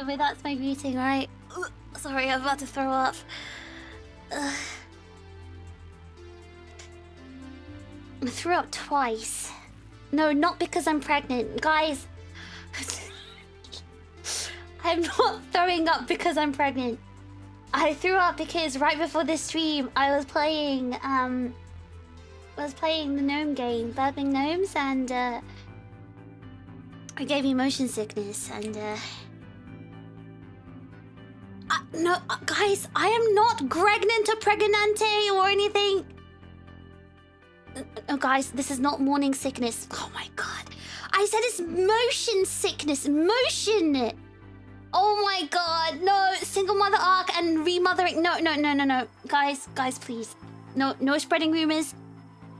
but that's my greeting, right? Sorry, I'm about to throw up. I threw up twice. No, not because I'm pregnant. Guys, I'm not throwing up because I'm pregnant. I threw up because right before this stream, I was playing the gnome game, Burping Gnomes, and it gave me motion sickness, and no, guys, I am not pregnant or pregnante or anything. No, guys, this is not morning sickness. Oh my god. I said it's motion sickness. Motion. Oh my god. No, single mother arc and remothering. No. Guys, please. No spreading rumors.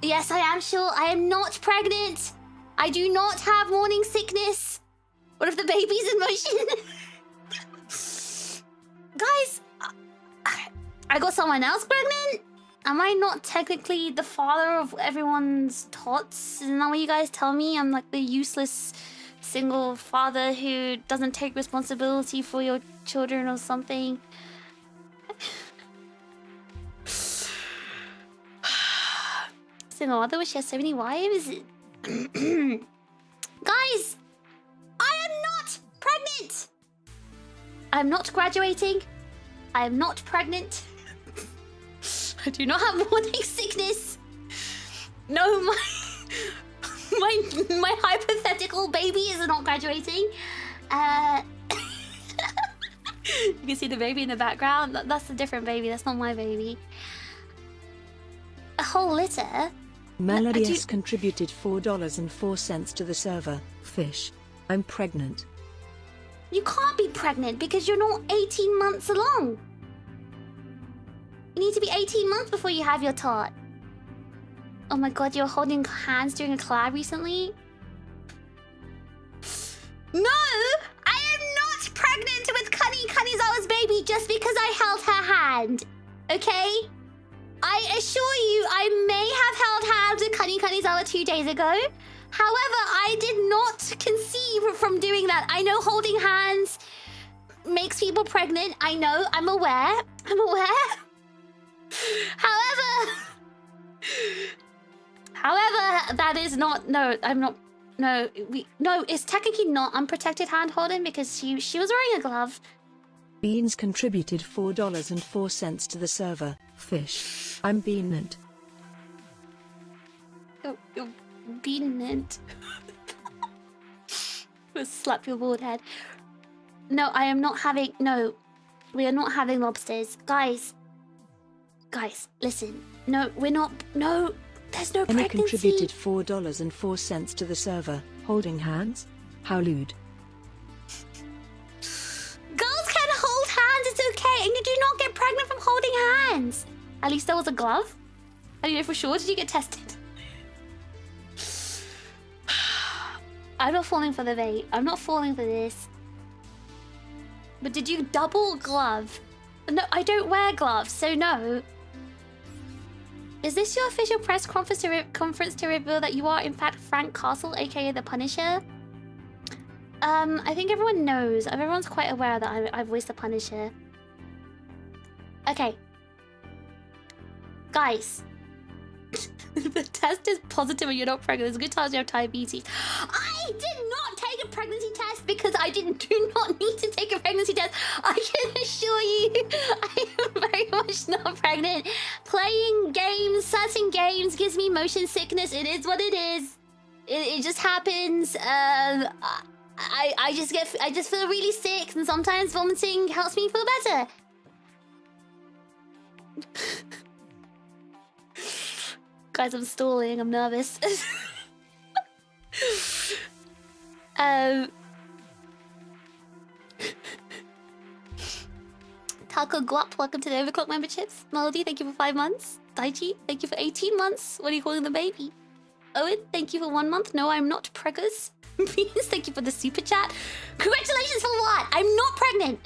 Yes, I am sure. I am not pregnant. I do not have morning sickness. What if the baby's in motion? Guys, I got someone else pregnant? Am I not technically the father of everyone's tots? Isn't that what you guys tell me? I'm like the useless single father who doesn't take responsibility for your children or something. Single mother, wish she has so many wives. Guys, I am not pregnant. I'm not graduating. I am not pregnant. I do not have morning sickness. No, my hypothetical baby is not graduating. You can see the baby in the background. That's a different baby. That's not my baby. A whole litter. Melody has contributed $4.04 to the server. Fish. I'm pregnant. You can't be pregnant because you're not 18 months along. You need to be 18 months before you have your tot. Oh my god, you were holding hands during a collab recently? No! I am not pregnant with Kanizawa's baby just because I held her hand. Okay? I assure you, I may have held hands with Kanizawa 2 days ago. However, I did not conceive from doing that. I know holding hands makes people pregnant. I know, I'm aware. However, that is not. No, I'm not. No, it's technically not unprotected hand holding because she was wearing a glove. Beans contributed $4.04 to the server. Fish. I'm beanant. You're beanant. I'll slap your bald head. No, I am not having. No, we are not having lobsters, guys. Guys, listen. No, we're not. No, there's no pregnancy. Emma contributed $4.04 to the server. Holding hands? How lewd. Girls can hold hands, it's okay. And you do not get pregnant from holding hands. At least there was a glove. How do you know for sure? Did you get tested? I'm not falling for the bait. I'm not falling for this. But did you double glove? No, I don't wear gloves, so no. Is this your official press conference to reveal that you are in fact Frank Castle, aka the Punisher? I think everyone knows. Everyone's quite aware that I voiced the Punisher. Okay. Guys. The test is positive and you're not pregnant. There's a good chance you have diabetes. I did not take a pregnancy test because I do not need to take a pregnancy test. I can assure you, I am very much not pregnant. Playing games, certain games gives me motion sickness. It is what it is. It just happens. I just feel really sick, and sometimes vomiting helps me feel better. Guys, I'm stalling. I'm nervous. Taco Guap, welcome to the Overclock memberships. Melody, thank you for 5 months. Daichi, thank you for 18 months. What are you calling the baby? Owen, thank you for 1 month. No, I'm not preggers. Venus, thank you for the super chat. Congratulations for what? I'm not pregnant.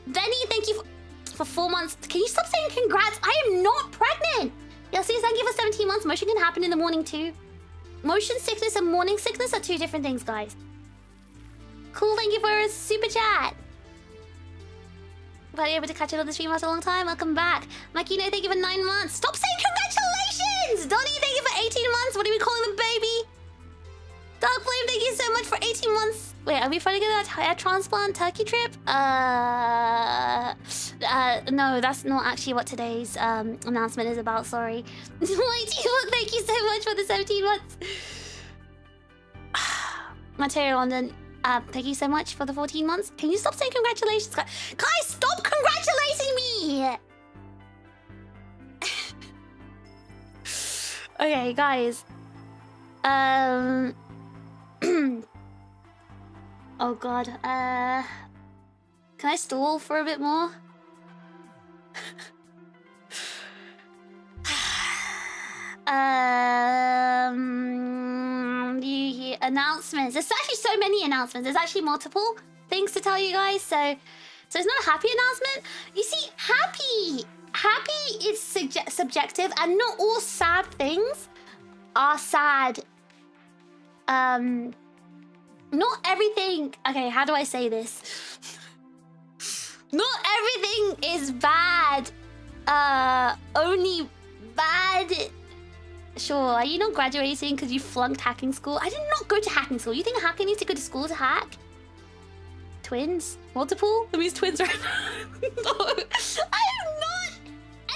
Benny, thank you for 4 months. Can you stop saying congrats? I am not pregnant. Yossi, thank you for 17 months. Motion can happen in the morning too. Motion sickness and morning sickness are 2 different things, guys. Cool, thank you for a super chat. Finally able to catch it on the stream after a long time. Welcome back. Makino, thank you for 9 months. Stop saying congratulations! Donnie, thank you for 18 months. What are we calling the baby? Dark Flame, thank you so much for 18 months. Wait, are we finally getting that hair transplant turkey trip? No, that's not actually what today's announcement is about, sorry. Mighty Hook, thank you so much for the 17 months. Material London, thank you so much for the 14 months. Can you stop saying congratulations? Guys, stop congratulating me! Okay, guys. Oh god, can I stall for a bit more? The announcements. There's actually so many announcements. There's actually multiple things to tell you guys. So it's not a happy announcement. You see, happy is subjective, and not all sad things are sad. Not everything. Okay, how do I say this? Not everything is bad. Only bad. Sure, are you not graduating because you flunked hacking school? I did not go to hacking school. You think a hacker needs to go to school to hack? Twins? Multiple? That means twins, right? No, I am not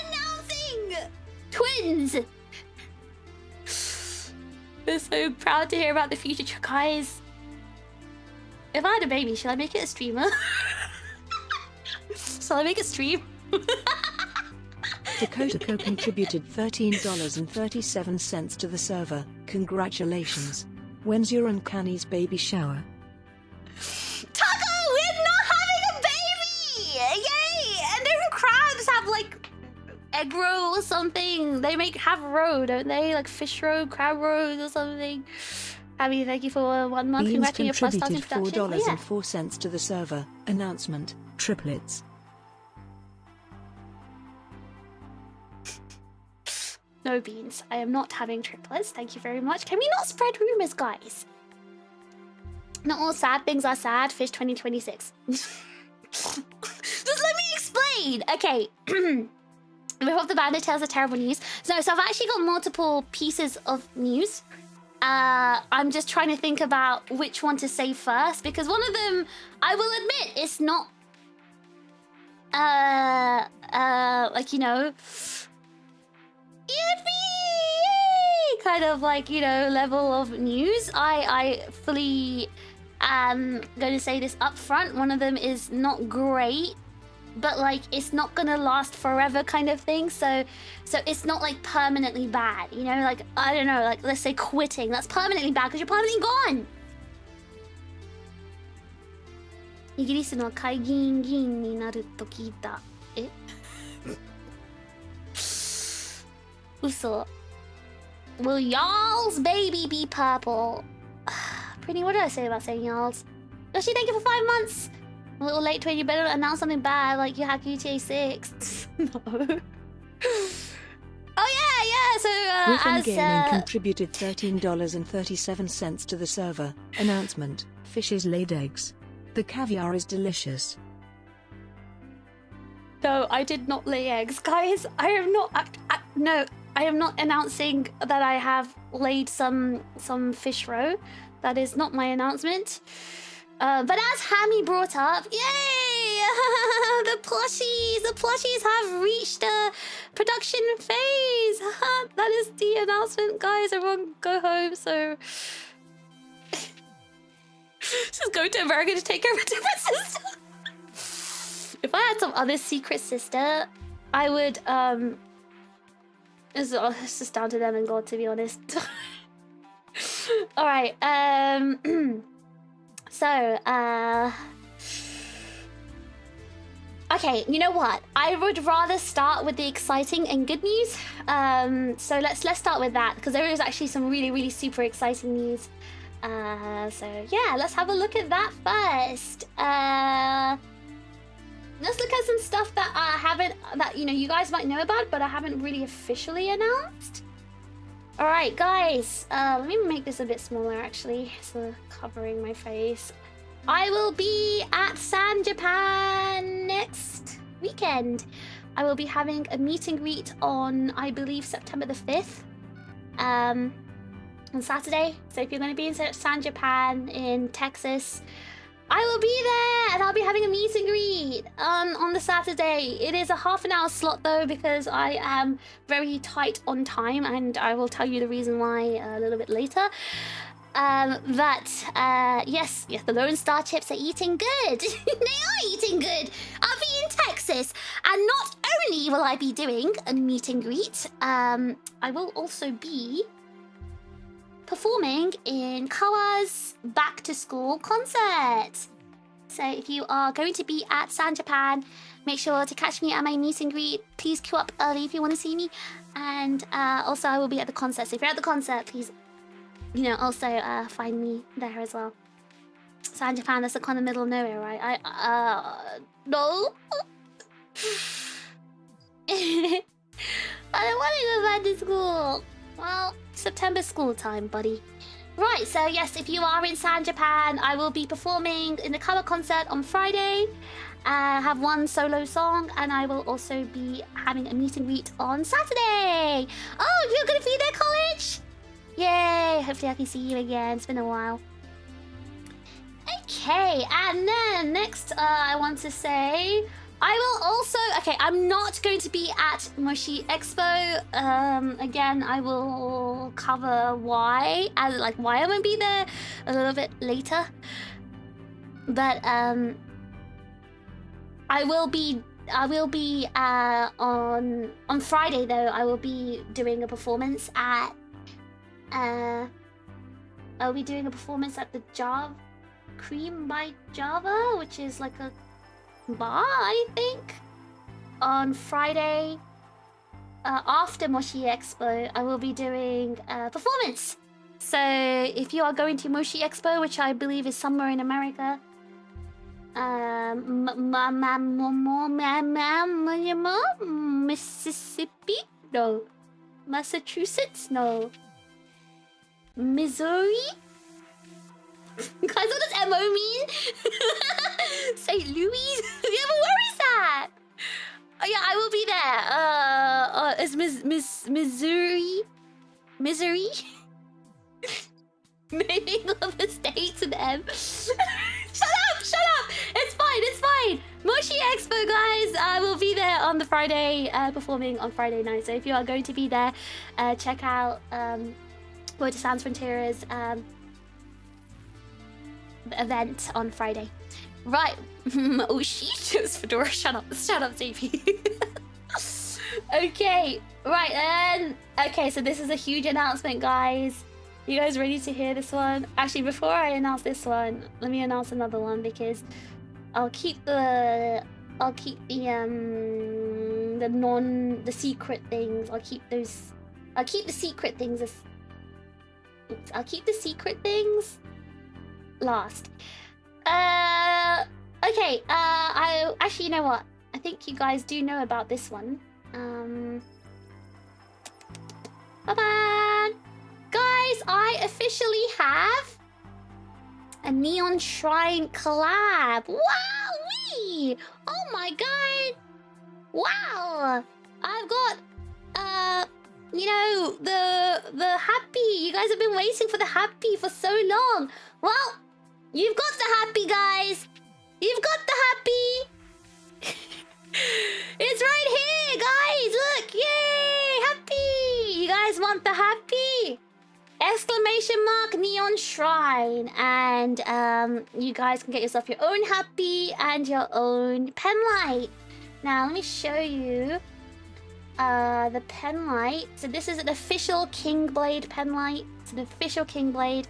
announcing twins. We're so proud to hear about the future, guys. If I had a baby, should I make it a streamer? Shall I make a stream? Dakota contributed $13.37 to the server. Congratulations. When's your uncanny's baby shower? Taco, we're not having a baby! Yay! And different crabs have like egg roll or something. They have roe, don't they? Like fish roe, crab roe or something. Abby, thank you for 1 month. Beans Congrats on your plus starting production. $4.04 to the server. Announcement. Triplets. No beans. I am not having triplets. Thank you very much. Can we not spread rumors, guys? Not all sad things are sad. Fish 2026. Just let me explain. Okay. Rip off the bandit tells the terrible news. So I've actually got multiple pieces of news. I'm just trying to think about which one to say first, because one of them, I will admit, it's not like, you know, yippee, kind of like, you know, level of news. I fully am going to say this up front. One of them is not great, but like it's not gonna last forever kind of thing. So it's not like permanently bad, you know, like I don't know, like let's say quitting, that's permanently bad because you're permanently gone. イギリスの会議員議員になると聞いた。え？嘘。Will y'all's baby be purple? Pretty, what did I say about saying y'all's? Yoshi, thank you for 5 months. A little late to it, you better announce something bad like you hack GTA 6. No. Oh yeah, so Griffin Gaming contributed $13.37 to the server. Announcement. Fishes laid eggs. The caviar is delicious. No, I did not lay eggs. Guys, I am not... no, I am not announcing that I have laid some fish roe. That is not my announcement. But as Hammy brought up, yay! The plushies have reached the production phase. That is the announcement, guys. Everyone go home, so... Just go to America to take care of a different sister. If I had some other secret sister, I would, it's just down to them and God, to be honest. Alright, so, okay, you know what? I would rather start with the exciting and good news. So let's start with that, because there is actually some really, really super exciting news. So yeah, let's have a look at that first. Let's look at some stuff that that you know, you guys might know about, but I haven't really officially announced. All right, guys. Let me make this a bit smaller, actually, so covering my face. I will be at San Japan next weekend. I will be having a meet and greet on, I believe, September the 5th. On Saturday. So if you're going to be in San Japan in Texas, I will be there and I'll be having a meet and greet on the Saturday. It is a half-an-hour slot though because I am very tight on time, and I will tell you the reason why a little bit later. Yes, the Lone Star chips are eating good. They are eating good. I'll be in Texas, and not only will I be doing a meet and greet, I will also be performing in Kawa's back to school concert. So if you are going to be at San Japan, make sure to catch me at my meet and greet. Please queue up early if you want to see me. And also I will be at the concert. So if you're at the concert, please, you know, also find me there as well. San Japan, that's the kind of middle of nowhere, right? No. I don't want to go back to school. Well, September school time, buddy. Right, so yes, if you are in San Japan, I will be performing in the Kawa concert on Friday. I have one solo song, and I will also be having a meet and greet on Saturday. Oh, you're going to be there, college? Yay, hopefully I can see you again. It's been a while. Okay, and then next I want to say, I will also... Okay, I'm not going to be at Moshi Expo. Again, I will cover why. Why I won't be there a little bit later. But, I will be on Friday, though, I will be doing a performance at... I'll be doing a performance at the Cream by Java, which is like a bar, I think, on Friday. After Moshi Expo, I will be doing a performance. So if you are going to Moshi Expo, which I believe is somewhere in America, Mississippi? No. Massachusetts? No. Missouri? Guys, what does MO mean? St. Louis? Yeah, but where is that? Oh, yeah, I will be there. Is Missouri? Missouri? Naming of the states and M. Shut up! It's fine. Moshi Expo, guys. I will be there on the Friday, performing on Friday night. So if you are going to be there, check out Road to Sans Frontiera's event on Friday. Right. Oh, sheesh, Fedora. Shut up, JP. Okay, right then. Okay, so this is a huge announcement, guys. You guys ready to hear this one? Actually, before I announce this one, let me announce another one, because I'll keep the secret things. I'll keep the secret things last. Okay, I actually, you know what? I think you guys do know about this one. Bye-bye! Guys, I officially have a Neon Shrine collab. Wowee! Oh my god! Wow! I've got, you know, the happy. You guys have been waiting for the happy for so long. Well, you've got the happy, guys. You've got the happy. It's right here, guys. Look, yay, happy. You guys want the happy? Exclamation mark Neon Shrine, and you guys can get yourself your own happy and your own pen light. Now let me show you the pen light. So this is an official Kingblade pen light. It's an official Kingblade,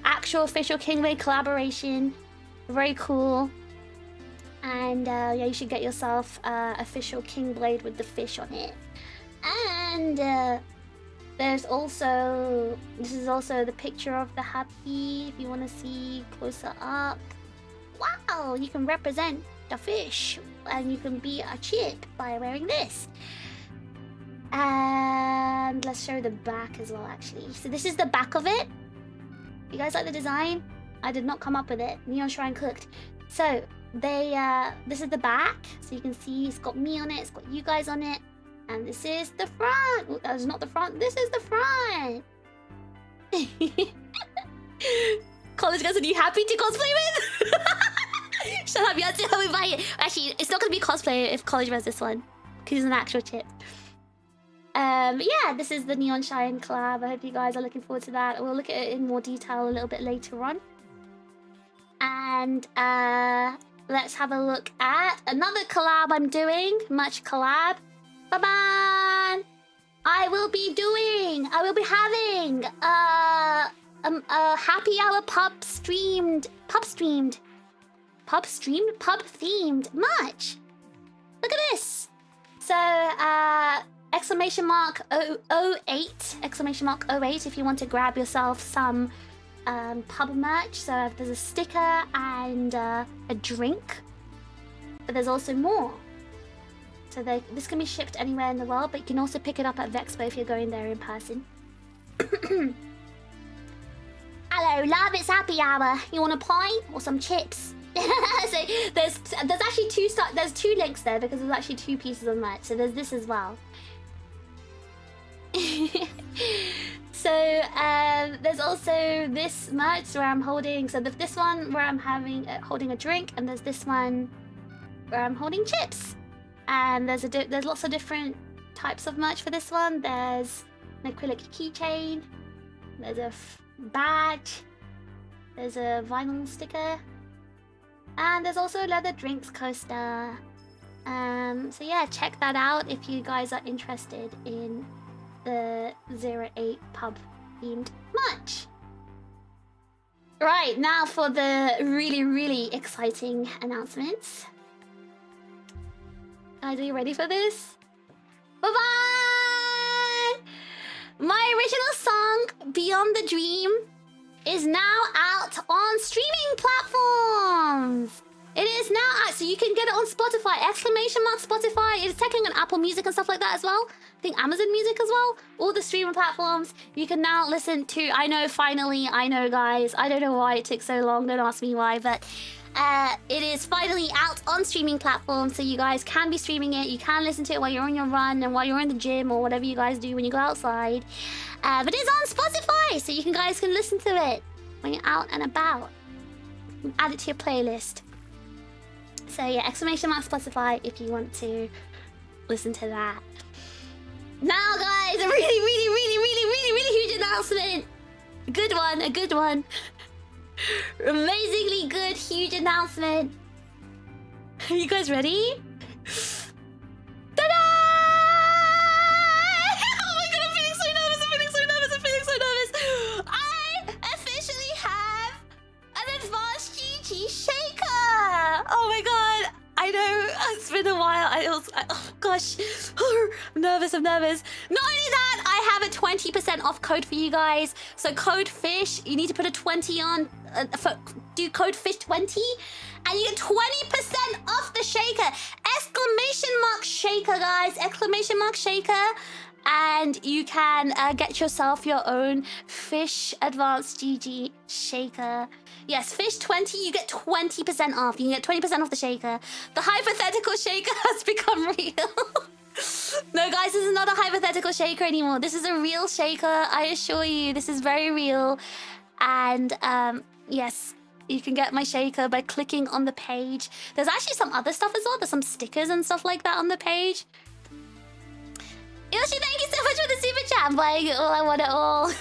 actual official Kingblade collaboration. Very cool. And yeah, you should get yourself official Kingblade with the fish on it. And there's also, this is also the picture of the happy, if you want to see closer up. Wow, you can represent the fish, and you can be a chip by wearing this. And let's show the back as well, actually. So this is the back of it. You guys like the design? I did not come up with it. Neon Shrine cooked. So this is the back, so you can see it's got me on it, it's got you guys on it, and this is the front. Oh, that's not the front. This is the front. College guys, are you happy to cosplay with? Shut up, you have to help me buy it. Actually, it's not gonna be cosplay if College wears this one, because he's an actual chip. Yeah, this is the Neon Shine collab. I hope you guys are looking forward to that. We'll look at it in more detail a little bit later on. And let's have a look at another collab I'm doing. Merch collab. Bye-bye. I will be having a happy hour pub themed merch. Look at this. So exclamation mark 08 if you want to grab yourself some pub merch. So there's a sticker and a drink, but there's also more. So this can be shipped anywhere in the world, but you can also pick it up at Vexpo if you're going there in person. Hello, love, it's happy hour. You want a pie or some chips? So there's actually there's two links there because there's actually two pieces of merch. So there's this as well. So there's also this merch where I'm holding. So there's this one where I'm holding a drink, and there's this one where I'm holding chips. And there's lots of different types of merch for this one. There's an acrylic keychain. There's a badge. There's a vinyl sticker. And there's also a leather drinks coaster. So yeah, check that out if you guys are interested in the 08 pub themed merch. Right, now for the really, really exciting announcements. Guys, are you ready for this? Bye-bye! My original song, Beyond the Dream, is now out on streaming platforms. It is now out, so you can get it on Spotify, !Spotify. It's technically on Apple Music and stuff like that as well. I think Amazon Music as well. All the streaming platforms. You can now listen to, I know, finally, I know, guys. I don't know why it took so long, don't ask me why, but it is finally out on streaming platforms, so you guys can be streaming it. You can listen to it while you're on your run and while you're in the gym or whatever you guys do when you go outside. But it's on Spotify, so you guys can listen to it when you're out and about. Add it to your playlist. So yeah, !Spotify if you want to listen to that. Now guys, a really huge announcement. A good one. Amazingly good, huge announcement. Are you guys ready? Ta-da! Oh my god, I'm feeling so nervous. I officially have an advanced GG shaker. Oh my god, I know it's been a while. Oh gosh, I'm nervous. Not only that, I have a 20% off code for you guys. So code FISH, you need to put a 20 on. Do code FISH20 and you get 20% off the shaker. !Shaker, guys. !Shaker. And you can get yourself your own Fish Advanced GG shaker. Yes, FISH20, you get 20% off. You can get 20% off the shaker. The hypothetical shaker has become real. No, guys, this is not a hypothetical shaker anymore. This is a real shaker. I assure you, this is very real. And yes, you can get my shaker by clicking on the page. There's actually some other stuff as well. There's some stickers and stuff like that on the page. Yoshi, thank you so much for the super chat. I'm buying it all. I want it all.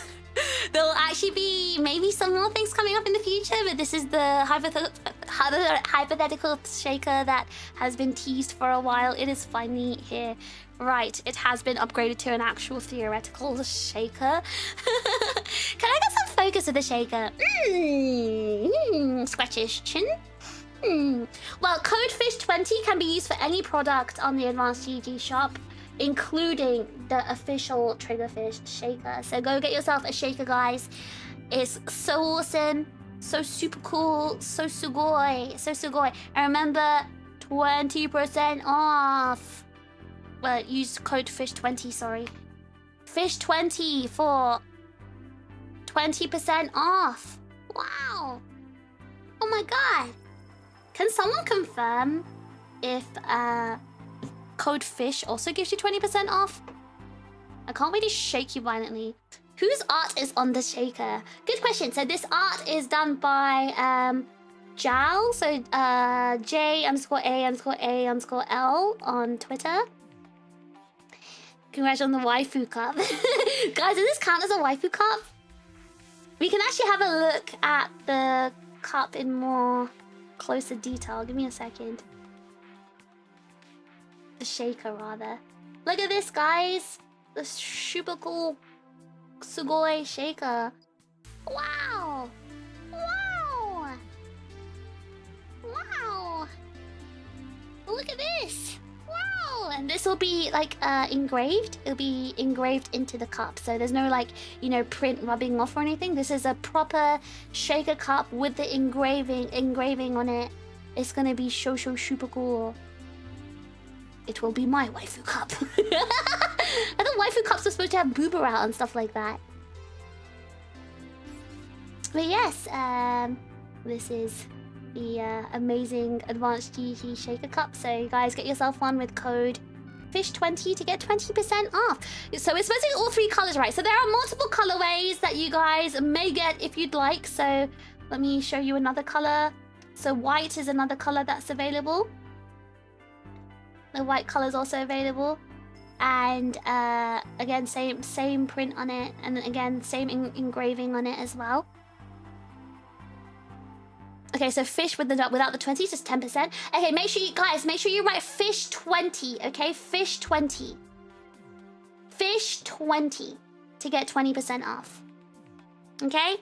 There'll actually be maybe some more things coming up in the future, but this is the hypothetical shaker that has been teased for a while. It is finally here. Right, it has been upgraded to an actual theoretical shaker. Can I get some focus with the shaker? Scratch his chin. Well, code FISH20 can be used for any product on the Advanced GG shop, including the official TRiGGERPHiSH shaker. So go get yourself a shaker, guys. It's so awesome, so super cool, so sugoi. And remember, 20% off. Well, use code FISH20, sorry. FISH20 for 20% off. Wow. Oh my god. Can someone confirm if code FISH also gives you 20% off? I can't really shake you violently. Whose art is on the shaker? Good question. So this art is done by Jal. So J_A_A_L on Twitter. Congrats on the waifu cup. Guys, does this count as a waifu cup? We can actually have a look at the cup in more closer detail. Give me a second. The shaker, rather. Look at this, guys. The super cool Sugoi shaker. Wow! Wow! Wow! Look at this! Wow! And this will be like engraved. It'll be engraved into the cup. So there's no like, you know, print rubbing off or anything. This is a proper shaker cup with the engraving on it. It's gonna be so super cool. It will be my waifu cup. I thought waifu cups were supposed to have boober out and stuff like that. But yes, this is the amazing advanced GT shaker cup. So you guys get yourself one with code FISH20 to get 20% off. So it's supposed to be all 3 colors, right? So there are multiple colorways that you guys may get if you'd like. So let me show you another color. So white is another color that's available. The white color is also available, and again, same print on it, and again, same engraving on it as well. Okay, so fish with without the 20 is just 10%. Okay, make sure you guys write FISH20. Okay, FISH20. FISH20 to get 20% off. Okay.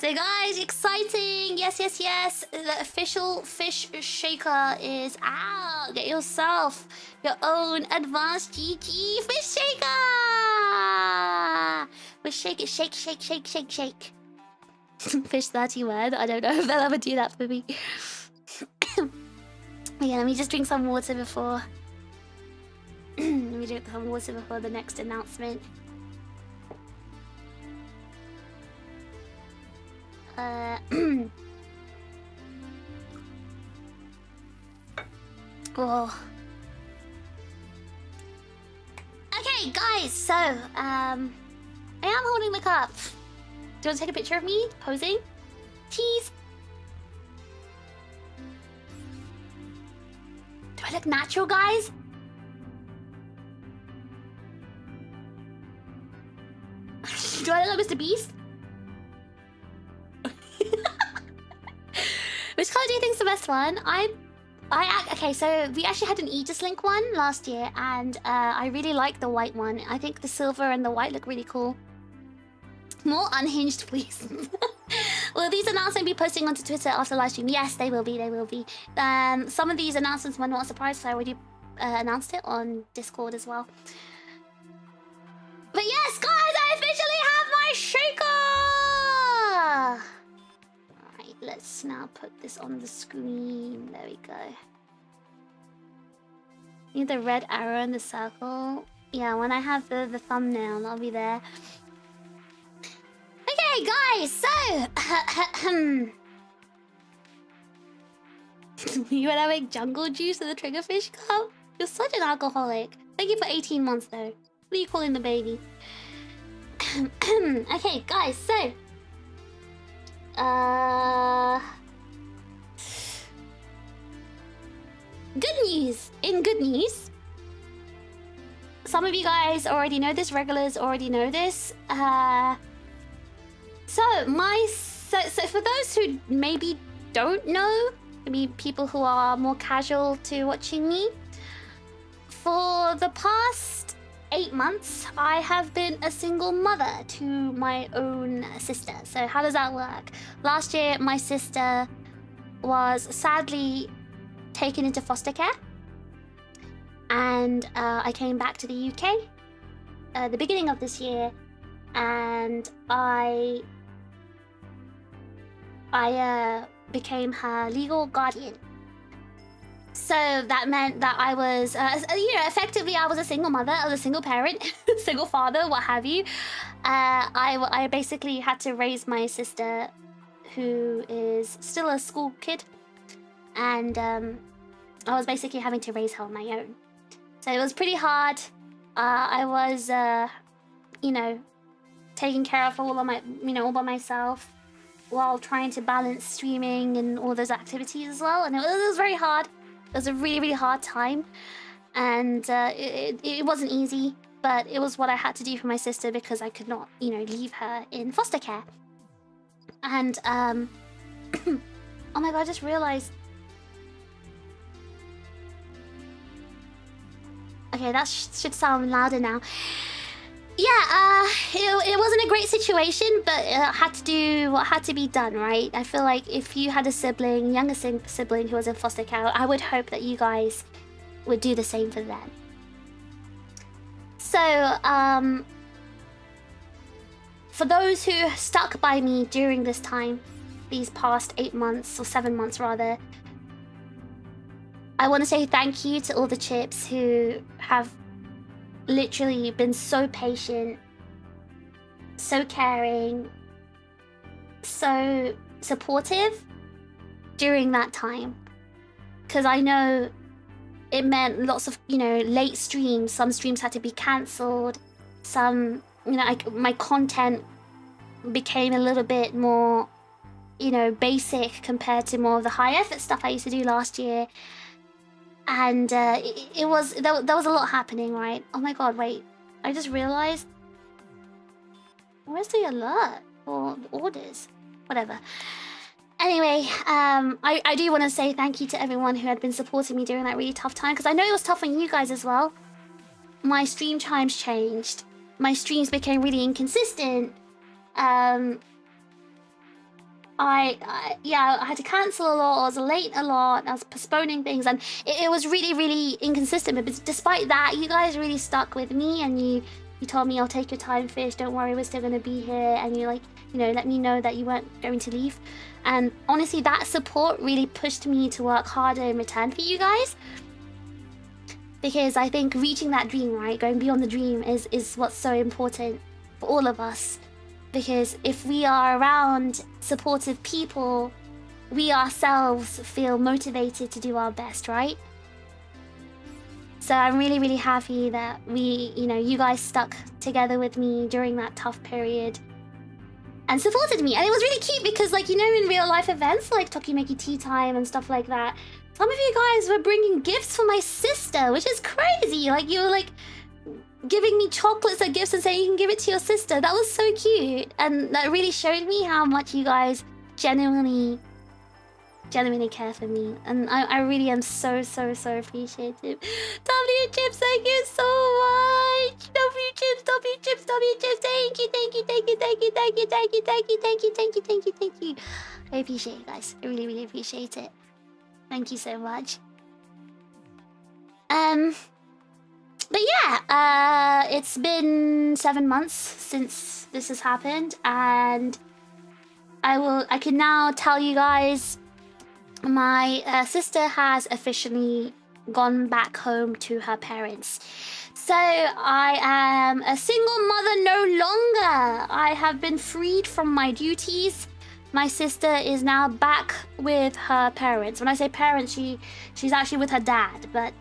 So guys, exciting! Yes. The official fish shaker is out. Get yourself your own advanced GT fish shaker. We shake it, shake. Fish 30 word. I don't know if they'll ever do that for me. Yeah, let me just drink some water before. Let me drink some water before the next announcement. Oh. Okay, guys, so I am holding the cup. Do you want to take a picture of me posing? Cheese. Do I look natural, guys? Do I look like Mr. Beast? Which color do you think's the best one? Okay, so we actually had an Aegis-Link one last year, and I really like the white one. I think the silver and the white look really cool. More unhinged, please. Will these announcements be posting onto Twitter after live stream? Yes, they will be. Some of these announcements were not a surprise, so I already announced it on Discord as well. But yes, guys, I officially have my shaker! Alright, let's now put this on the screen. There we go. Need the red arrow in the circle. Yeah, when I have the thumbnail, I'll be there. Okay, guys, so... You wanna make jungle juice in the TRiGGERPHiSH cup? You're such an alcoholic. Thank you for 18 months, though. What are you calling the baby? Okay, guys, so... Good news! In good news... Some of you guys already know this, regulars already know this. So for those who maybe don't know, maybe people who are more casual to watching me, for the past 8 months, I have been a single mother to my own sister. So how does that work? Last year, my sister was sadly taken into foster care. And I came back to the UK at the beginning of this year, and I became her legal guardian. So that meant that I was, effectively I was a single mother, I was a single parent, single father, what have you. I basically had to raise my sister, who is still a school kid, and I was basically having to raise her on my own. So it was pretty hard. I was, you know, taking care of all by myself, while trying to balance streaming and all those activities as well. And it was very hard. It was a really, really hard time. And it wasn't easy, but it was what I had to do for my sister because I could not, you know, leave her in foster care. And, oh my god, I just realized... Okay, that should sound louder now. Yeah, it wasn't a great situation, but I had to do what had to be done, right? I feel like if you had a sibling, younger sibling who was in foster care, I would hope that you guys would do the same for them. So, for those who stuck by me during this time, these past 8 months, or 7 months rather, I want to say thank you to all the chips who have literally been so patient, so caring, so supportive during that time. Because I know it meant lots of, you know, late streams. Some streams had to be cancelled. Some, you know, my content became a little bit more, you know, basic compared to more of the high effort stuff I used to do last year. And there was a lot happening, right? Oh my god, wait. I just realized... Where's the alert? Or the orders? Whatever. Anyway, I do want to say thank you to everyone who had been supporting me during that really tough time. Because I know it was tough on you guys as well. My stream times changed. My streams became really inconsistent. I had to cancel a lot. I was late a lot. I was postponing things, and it was really, really inconsistent. But despite that, you guys really stuck with me, and you told me, "I'll take your time, Fish. Don't worry, we're still gonna be here." And you let me know that you weren't going to leave. And honestly, that support really pushed me to work harder in return for you guys. Because I think reaching that dream, right, going beyond the dream, is what's so important for all of us. Because if we are around supportive people, we ourselves feel motivated to do our best, right? So I'm really, really happy that you guys stuck together with me during that tough period and supported me. And it was really cute because, like, in real life events like Tokimeki Tea Time and stuff like that, some of you guys were bringing gifts for my sister, which is crazy. Like, you were like giving me chocolates and gifts and saying you can give it to your sister. That was so cute, and that really showed me how much you guys genuinely care for me, and I really am so appreciative. W Chips, thank you so much. W Chips, thank you. I appreciate you guys. I really appreciate it. Thank you so much. But yeah, it's been 7 months since this has happened, and I can now tell you guys my sister has officially gone back home to her parents. So I am a single mother no longer. I have been freed from my duties. My sister is now back with her parents. When I say parents, she's actually with her dad, but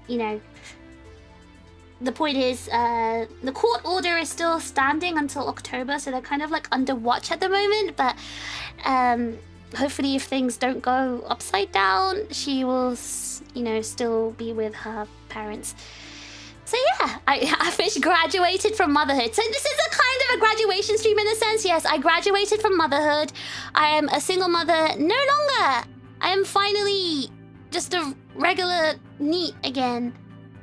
the point is, the court order is still standing until October, so they're kind of like under watch at the moment, but hopefully if things don't go upside down, she will, still be with her parents. So yeah, I fish graduated from motherhood. So this is a kind of a graduation stream in a sense. Yes, I graduated from motherhood. I am a single mother no longer. I am finally just a regular NEET again.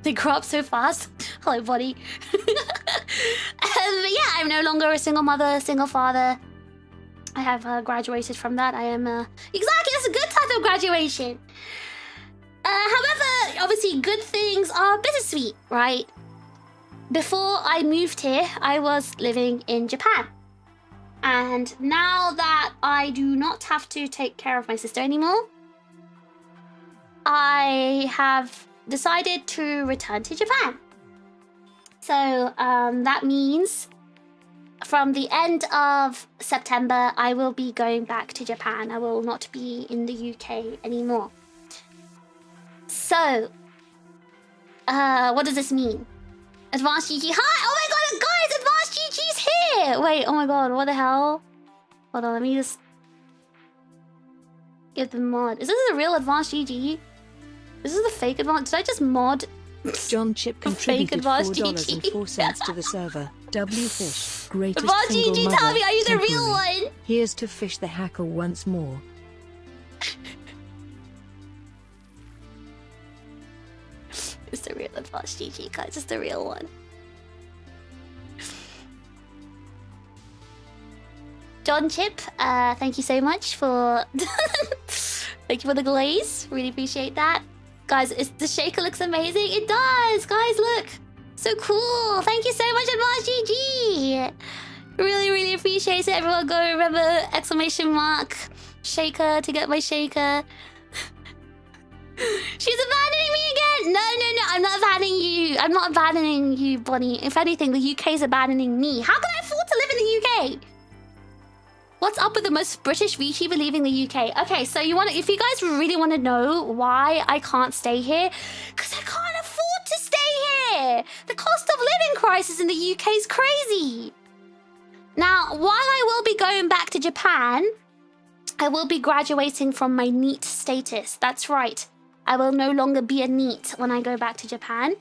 They grow up so fast. Hello, buddy. Yeah, I'm no longer a single mother, single father. I have graduated from that. I am exactly, that's a good type of graduation. However, obviously, good things are bittersweet, right? Before I moved here, I was living in Japan. And now that I do not have to take care of my sister anymore, I have decided to return to Japan. So that means from the end of September, I will be going back to Japan. I will not be in the UK anymore. So, what does this mean? Advanced GG. Hi! Oh my god, guys! Advanced GG's here! Wait, oh my god, what the hell? Hold on, let me just get the mod. Is this the real Advanced GG? This is the fake Advanced. Did I just mod? John Chip contributed $4.04 to the server. WFish, greatest Advanced single GG, mother. tell me, are you the real temporary. one? Here's to Fish the hacker once more. It's the real Advanced GG, guys. It's the real one. John Chip, thank you so much for... Thank you for the glaze. Really appreciate that. Guys, the shaker looks amazing. It does! Guys, look! So cool! Thank you so much, Advanced GG! Really, really appreciate it. Everyone go remember exclamation mark shaker to get my shaker. She's abandoning me again! No, I'm not abandoning you. I'm not abandoning you, Bonnie. If anything, the UK is abandoning me. How can I afford to live in the UK? What's up with the most British VTuber leaving the UK? Okay, so if you guys really want to know why I can't stay here, because I can't afford to stay here. The cost of living crisis in the UK is crazy. Now, while I will be going back to Japan, I will be graduating from my NEET status. That's right. I will no longer be a NEET when I go back to Japan.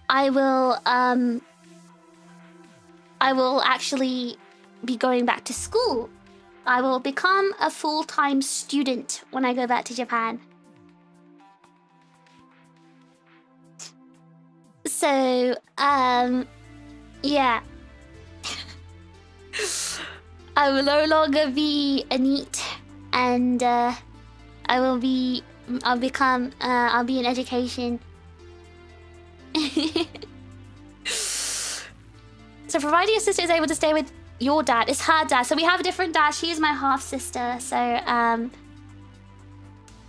I will actually be going back to school. I will become a full-time student when I go back to Japan. So, yeah. I will no longer be a NEET, and I'll be in education. So providing your sister is able to stay with your dad, it's her dad. So we have a different dad. She's my half sister. So even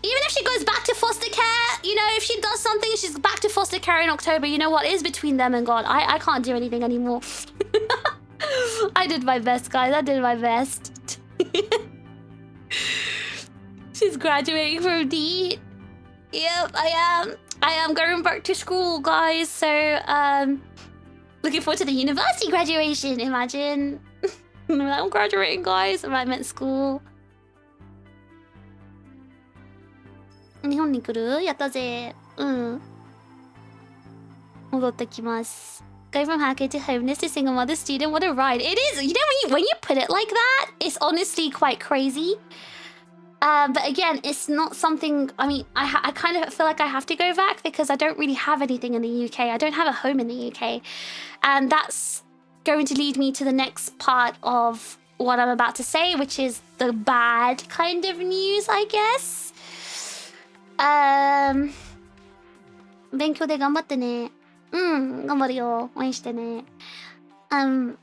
if she goes back to foster care, you know, if she does something, she's back to foster care in October. You know what? It is between them and God. I can't do anything anymore. I did my best, guys. I did my best. She's graduating from D. Yep, I am going back to school, guys. So looking forward to the university graduation. Imagine. I'm graduating, guys. I meant school. 日本に来る？やったぜ。うん。戻ってきます。Go from hacker to homeless to single mother student. What a ride. It is. You know, when you put it like that, it's honestly quite crazy. But again, it's not something... I mean, I kind of feel like I have to go back because I don't really have anything in the UK. I don't have a home in the UK. And that's going to lead me to the next part of what I'm about to say, which is the bad kind of news, I guess. 勉強で頑張ってね。頑張るよ。応援してね。What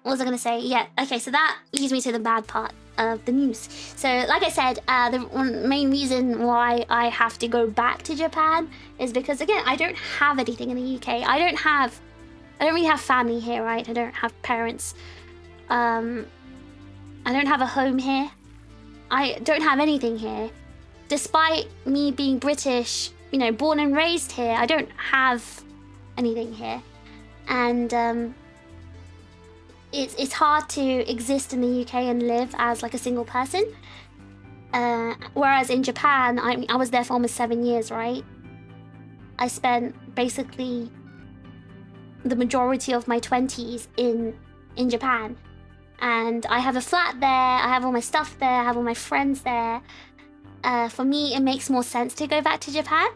was I gonna say? Yeah, okay, so that leads me to the bad part of the news. So, like I said, the main reason why I have to go back to Japan is because, again, I don't have anything in the UK. I don't really have family here, right? I don't have parents. I don't have a home here. I don't have anything here. Despite me being British, you know, born and raised here, I don't have anything here. And it's hard to exist in the UK and live as like a single person. Whereas in Japan, I was there for almost 7 years, right? I spent basically the majority of my 20s in Japan. And I have a flat there, I have all my stuff there, I have all my friends there. For me, it makes more sense to go back to Japan.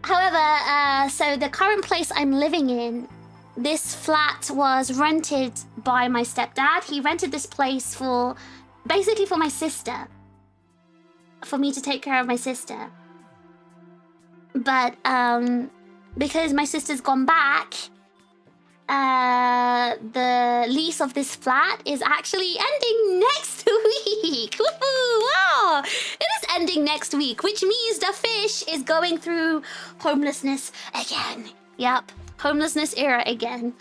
However, so the current place I'm living in, this flat was rented by my stepdad. He rented this place basically for my sister. For me to take care of my sister. But because my sister's gone back, the lease of this flat is actually ending next week. Woohoo! Wow! It is ending next week, which means the fish is going through homelessness again. Yep, homelessness era again.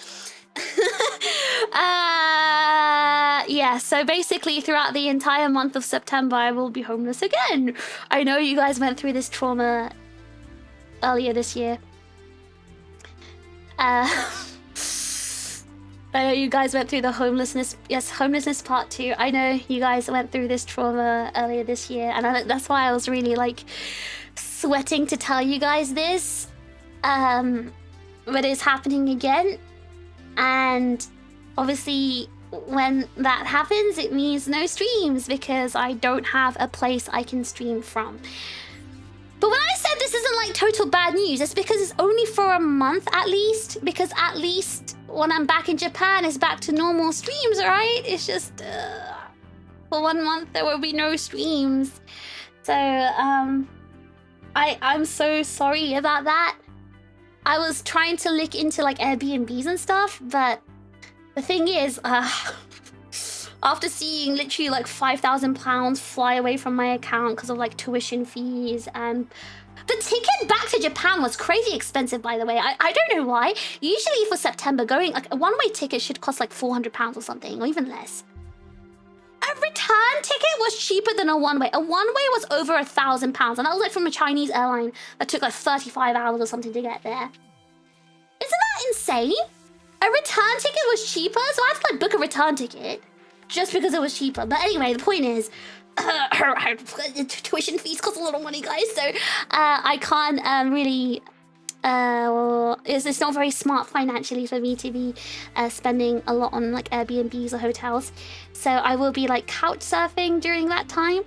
Yeah, so basically throughout the entire month of September, I will be homeless again. I know you guys went through this trauma earlier this year. I know you guys went through the homelessness, yes, homelessness part 2. I know you guys went through this trauma earlier this year, and that's why I was really like sweating to tell you guys this. But it's happening again, and obviously when that happens, it means no streams because I don't have a place I can stream from. But when I said this isn't like total bad news, it's because it's only for a month at least. Because at least when I'm back in Japan, it's back to normal streams, right? It's just for 1 month there will be no streams. So I'm so sorry about that. I was trying to look into like Airbnbs and stuff, but the thing is, after seeing literally like £5,000 fly away from my account because of like tuition fees, and the ticket back to Japan was crazy expensive, by the way. I don't know why. Usually for September, going like a one-way ticket should cost like £400 or something, or even less. A return ticket was cheaper than a one-way. A one-way was over £1,000, and that was like from a Chinese airline that took like 35 hours or something to get there. Isn't that insane? A return ticket was cheaper, so I had to like book a return ticket just because it was cheaper. But anyway, the point is, tuition fees cost a lot of money, guys. So I can't really. It's not very smart financially for me to be spending a lot on like Airbnbs or hotels. So I will be like couch surfing during that time.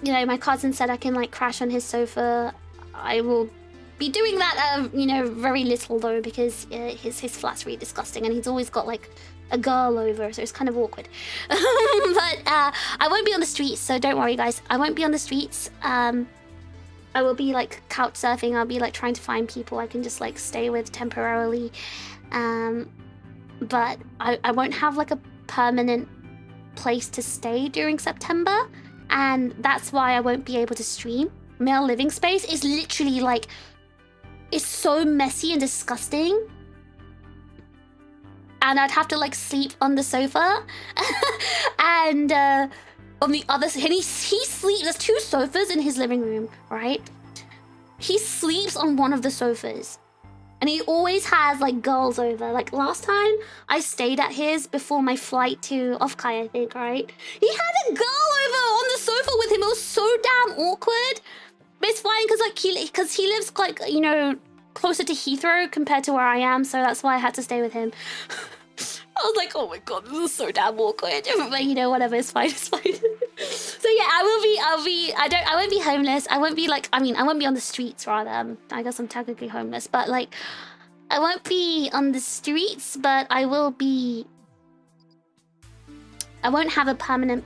You know, my cousin said I can like crash on his sofa. I will be doing that, you know, very little though, because his flat's really disgusting, and he's always got like a girl over, so it's kind of awkward. But I won't be on the streets, so don't worry, guys. I won't be on the streets. I will be like couch surfing. I'll be like trying to find people I can just like stay with temporarily. But I won't have like a permanent place to stay during September, and that's why I won't be able to stream. Male living space is literally like, it's so messy and disgusting, and I'd have to like sleep on the sofa and on the other side, and he sleeps, there's 2 sofas in his living room, right? He sleeps on one of the sofas, and he always has like girls over. Like last time I stayed at his before my flight to Offkai, I think, right? He had a girl over on the sofa with him. It was so damn awkward. But it's fine because like he lives like, you know, closer to Heathrow compared to where I am, so that's why I had to stay with him. I was like, oh my god, this is so damn awkward. But you know, whatever, it's fine, it's fine. So yeah, I won't be homeless. I won't be like, I mean, I won't be on the streets rather. I guess I'm technically homeless, but like, I won't be on the streets, but I will be, I won't have a permanent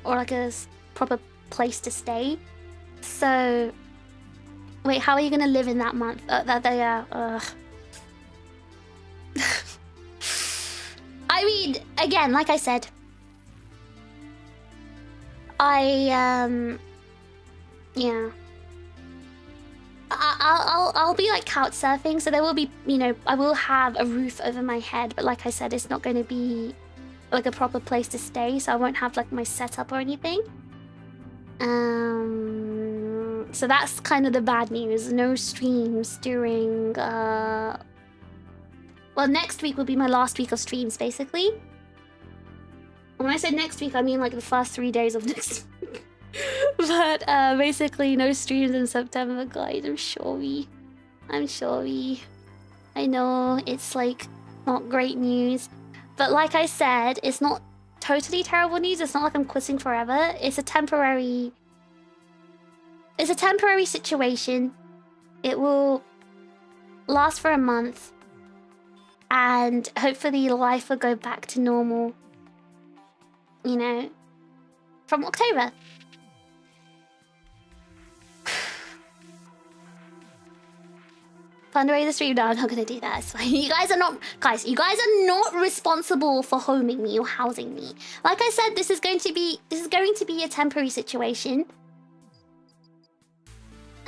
or like a proper place to stay. So, wait, how are you gonna live in that month? I mean, again, like I said, yeah. I'll be like couch surfing, so there will be, you know, I will have a roof over my head, but like I said, it's not going to be like a proper place to stay, so I won't have like my setup or anything. So that's kind of the bad news. No streams during well, next week will be my last week of streams, basically. When I say next week, I mean like the first 3 days of next week. But basically no streams in September, guys. I'm sorry. I know it's like not great news, but like I said, it's not totally terrible news. It's not like I'm quitting forever. It's a temporary situation. It will last for a month, and hopefully life will go back to normal, you know, from October. Fundraise the stream. No, I'm not gonna do that. It's fine. You guys are not responsible for homing me or housing me. Like I said, this is going to be a temporary situation.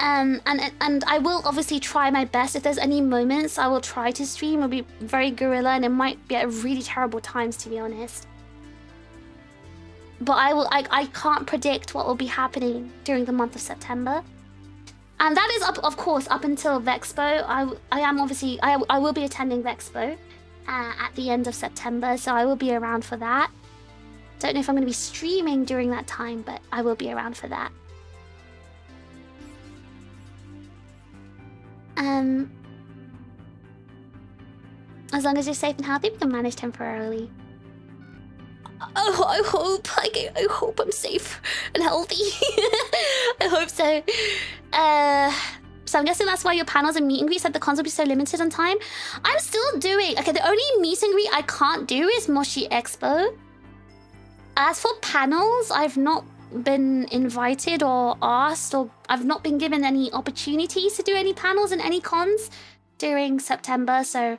And I will obviously try my best. If there's any moments, I will try to stream. It'll be very guerrilla, and it might be at really terrible times, to be honest. But I can't predict what will be happening during the month of September. And that is, of course, up until Vexpo. I will be attending Vexpo at the end of September, so I will be around for that. Don't know if I'm going to be streaming during that time, but I will be around for that. As long as you're safe and healthy, we can manage temporarily. Oh, I hope I'm safe and healthy. I hope so. So I'm guessing that's why your panels and meet and greets at the cons will be so limited on time. I'm still doing... Okay, the only meet and greet I can't do is Moshi Expo. As for panels, I've not been invited or asked, or I've not been given any opportunities to do any panels and any cons during September. So,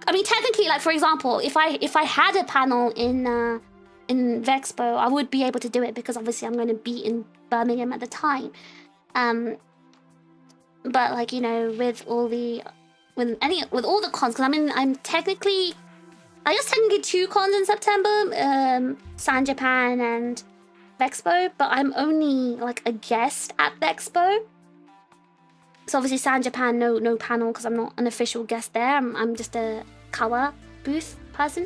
I mean, technically, like for example, if I had a panel in Vexpo, I would be able to do it because obviously I'm going to be in Birmingham at the time. But like, you know, with all the cons, because I'm technically. I guess technically 2 cons in September, San Japan and Vexpo, but I'm only like a guest at Vexpo. So obviously San Japan, no panel because I'm not an official guest there. I'm just a Kawa booth person.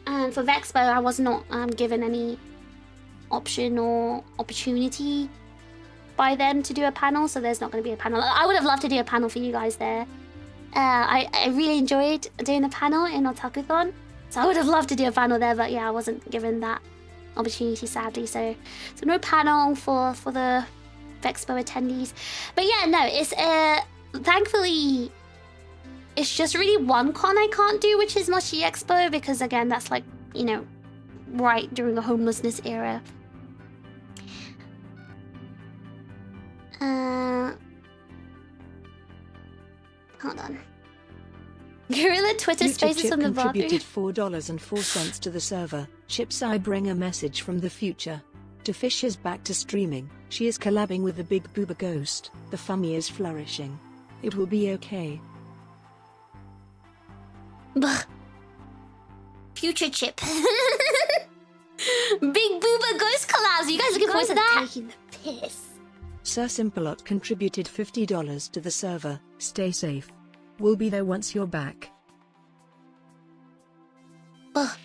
And for Vexpo, I was not given any option or opportunity by them to do a panel, so there's not going to be a panel. I would have loved to do a panel for you guys there. I really enjoyed doing the panel in Otakuthon, so I would have loved to do a panel there, but yeah, I wasn't given that opportunity, sadly. So no panel for the Vexpo attendees. But yeah, no, it's thankfully it's just really one con I can't do, which is Moshi Expo, because again, that's like, you know, right during the homelessness era. Hold on. Guerrilla Twitter Spaces from the bathroom. Contributed $4.04 to the server. Chips, I bring a message from the future. TRiGGERPHiSH is back to streaming. She is collabing with the Big Booba Ghost. The Fummy is flourishing. It will be okay. Bah. Future Chip. Big Booba Ghost collabs. You guys looking forward to that? Taking the piss. Sir Simpalot contributed $50 to the server. Stay safe. We'll be there once you're back. Ugh.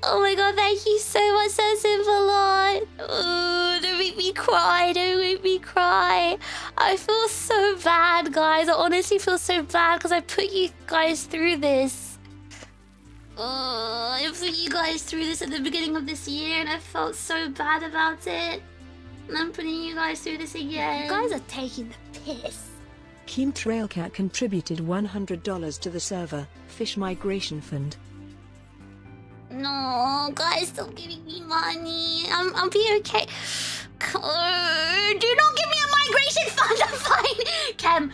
Oh my god, thank you so much, Sir Simpalot. Oh, don't make me cry, don't make me cry. I feel so bad, guys. I honestly feel so bad because I put you guys through this. I put you guys through this at the beginning of this year and I felt so bad about it. And I'm putting you guys through this again. You guys are taking the piss. Keen Trailcat contributed $100 to the server. Fish Migration Fund. No, guys, stop giving me money. I'll be okay. Do not give me a migration fund. I'm fine. Cam,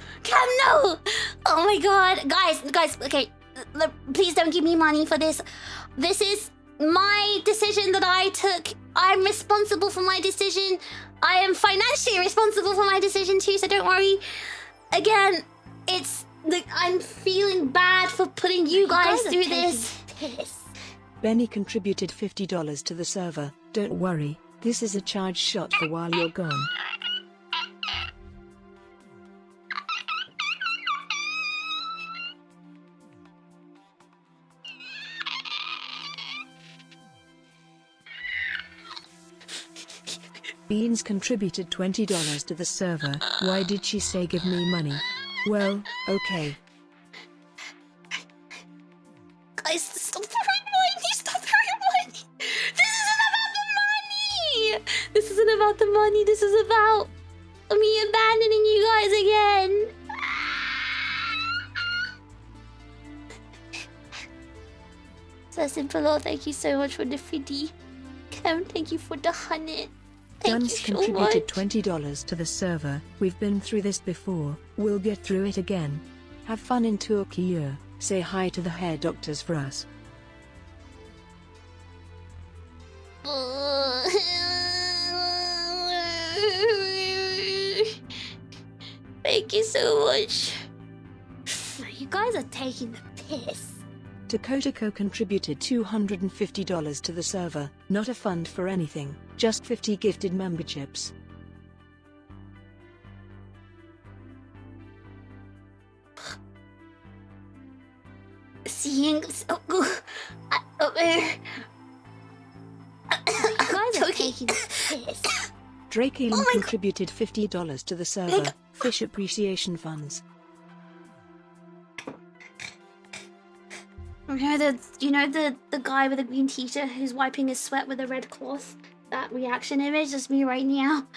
no. Oh my god, guys. Okay, please don't give me money for this. This is my decision that I took. I'm responsible for my decision. I am financially responsible for my decision too. So don't worry. Again, it's like I'm feeling bad for putting you guys through this. Piss. Benny contributed $50 to the server. Don't worry, this is a charge shot for while you're gone. Beans contributed $20 to the server. Why did she say give me money? Well, okay. Guys, stop throwing money! Stop throwing money! This isn't about the money! This is about me abandoning you guys again! So Simpalot, thank you so much for the 50. him. Thank you for the 100. Thank you Duns so contributed much. $20 to the server. We've been through this before. We'll get through it again. Have fun in Tokyo. Say hi to the hair doctors for us. Thank you so much. You guys are taking the piss. Takotako contributed $250 to the server. Not a fund for anything, just 50 gifted memberships. Seeing so good. You guys are taking the piss. Drake Elon Oh my contributed $50 to the server. Fish appreciation funds. You know the guy with the green t-shirt who's wiping his sweat with a red cloth? That reaction image is me right now.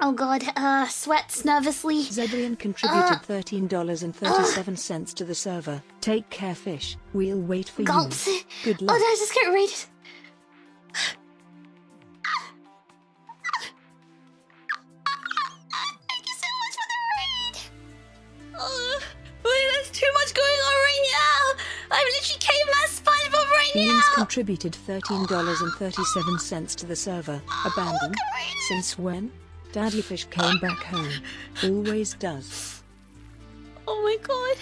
Oh god, sweats nervously. Zebrian contributed $13.37 to the server. Take care, fish. We'll wait for Gulps. you. Good Oh, luck. no, I just can't read it. Thank you so much for the raid. Wait, there's too much going on right now. I'm literally caveman SpongeBob right Ian's now. contributed $13.37 to the server. Abandoned? Since when? Daddy Fish came back home. Always does. Oh my god.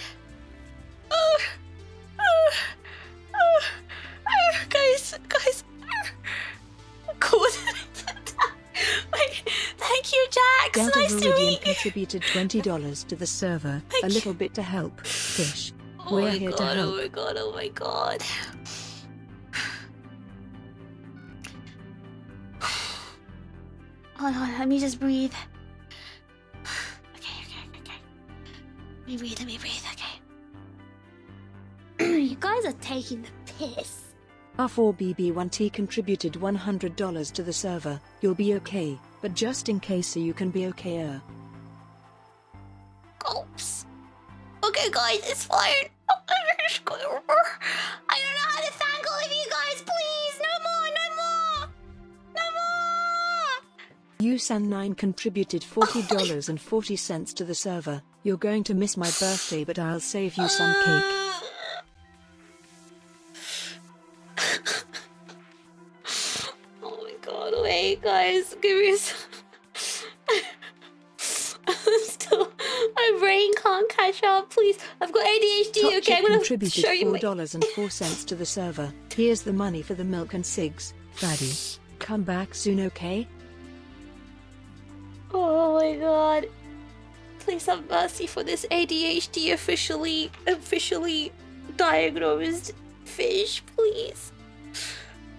Guys. Cool. Wait, thank you, Jax. Delta Nice to Viridian meet you. contributed $20 to the server. Thank A you. little bit to help. Fish. Oh We're my here to god, help. oh my god, oh my god. Hold on, let me just breathe. Okay. Let me breathe, okay. You guys are taking the piss. R4BB1T contributed $100 to the server. You'll be okay, but just in case so you can be okayer. Gulps. Okay, guys, it's fine. I don't know how to thank all of you guys. Please, no more. Usan9 contributed $40.40 to the server. You're going to miss my birthday, but I'll save you some cake. Oh my god, wait, guys, give me some. My brain can't catch up, please. I've got ADHD, Top okay? I'm Chick gonna contributed show you my... $4.04 to the server. Here's the money for the milk and cigs. Fatty. Come back soon, okay? Oh my god. Please have mercy for this ADHD officially diagnosed fish, please.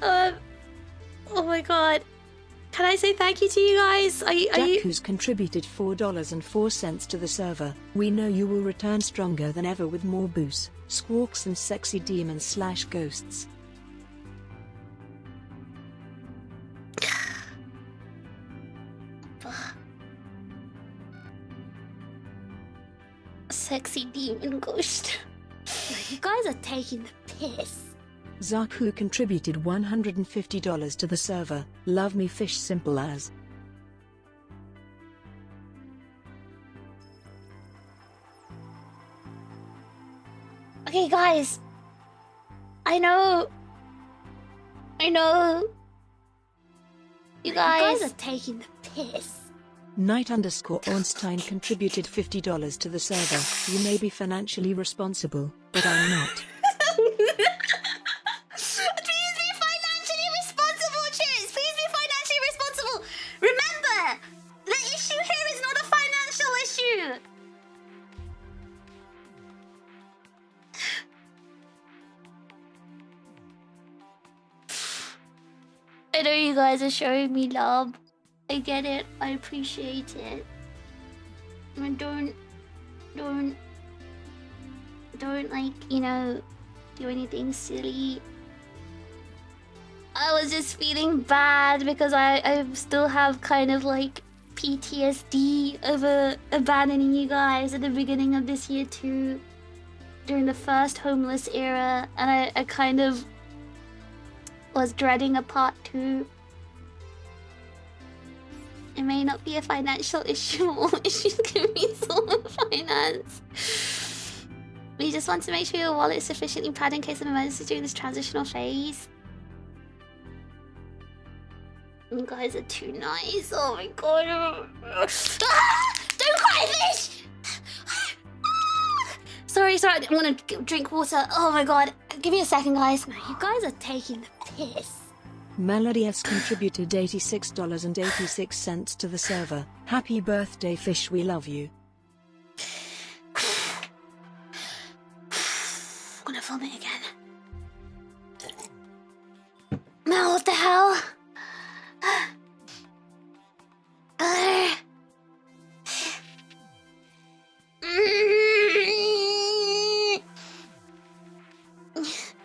Oh my god. Can I say thank you to you guys? Jack, contributed $4.04 to the server. We know you will return stronger than ever with more boosts, squawks and sexy demons / ghosts. Sexy demon ghost. You guys are taking the piss. Zaku contributed $150 to the server. Love me fish, simple as. Okay, guys. I know. You guys are taking the piss. Knight_Ornstein contributed $50 to the server. You may be financially responsible, but I'm not. Please be financially responsible, Chiz. Please be financially responsible. Remember, the issue here is not a financial issue. I know you guys are showing me love. I get it. I appreciate it. And don't like, do anything silly. I was just feeling bad because I still have kind of like PTSD over abandoning you guys at the beginning of this year too, during the first homeless era, and I kind of was dreading a part 2. It may not be a financial issue. All issues can be solved with finance. We just want to make sure your wallet is sufficiently padded in case of emergency during this transitional phase. You guys are too nice. Oh my god. Ah! Don't cry, fish! Sorry, I want to drink water. Oh my god. Give me a second, guys. You guys are taking the piss. Melody has contributed $86.86 to the server. Happy birthday, fish. We love you. I'm gonna vomit again. Mel, what the hell?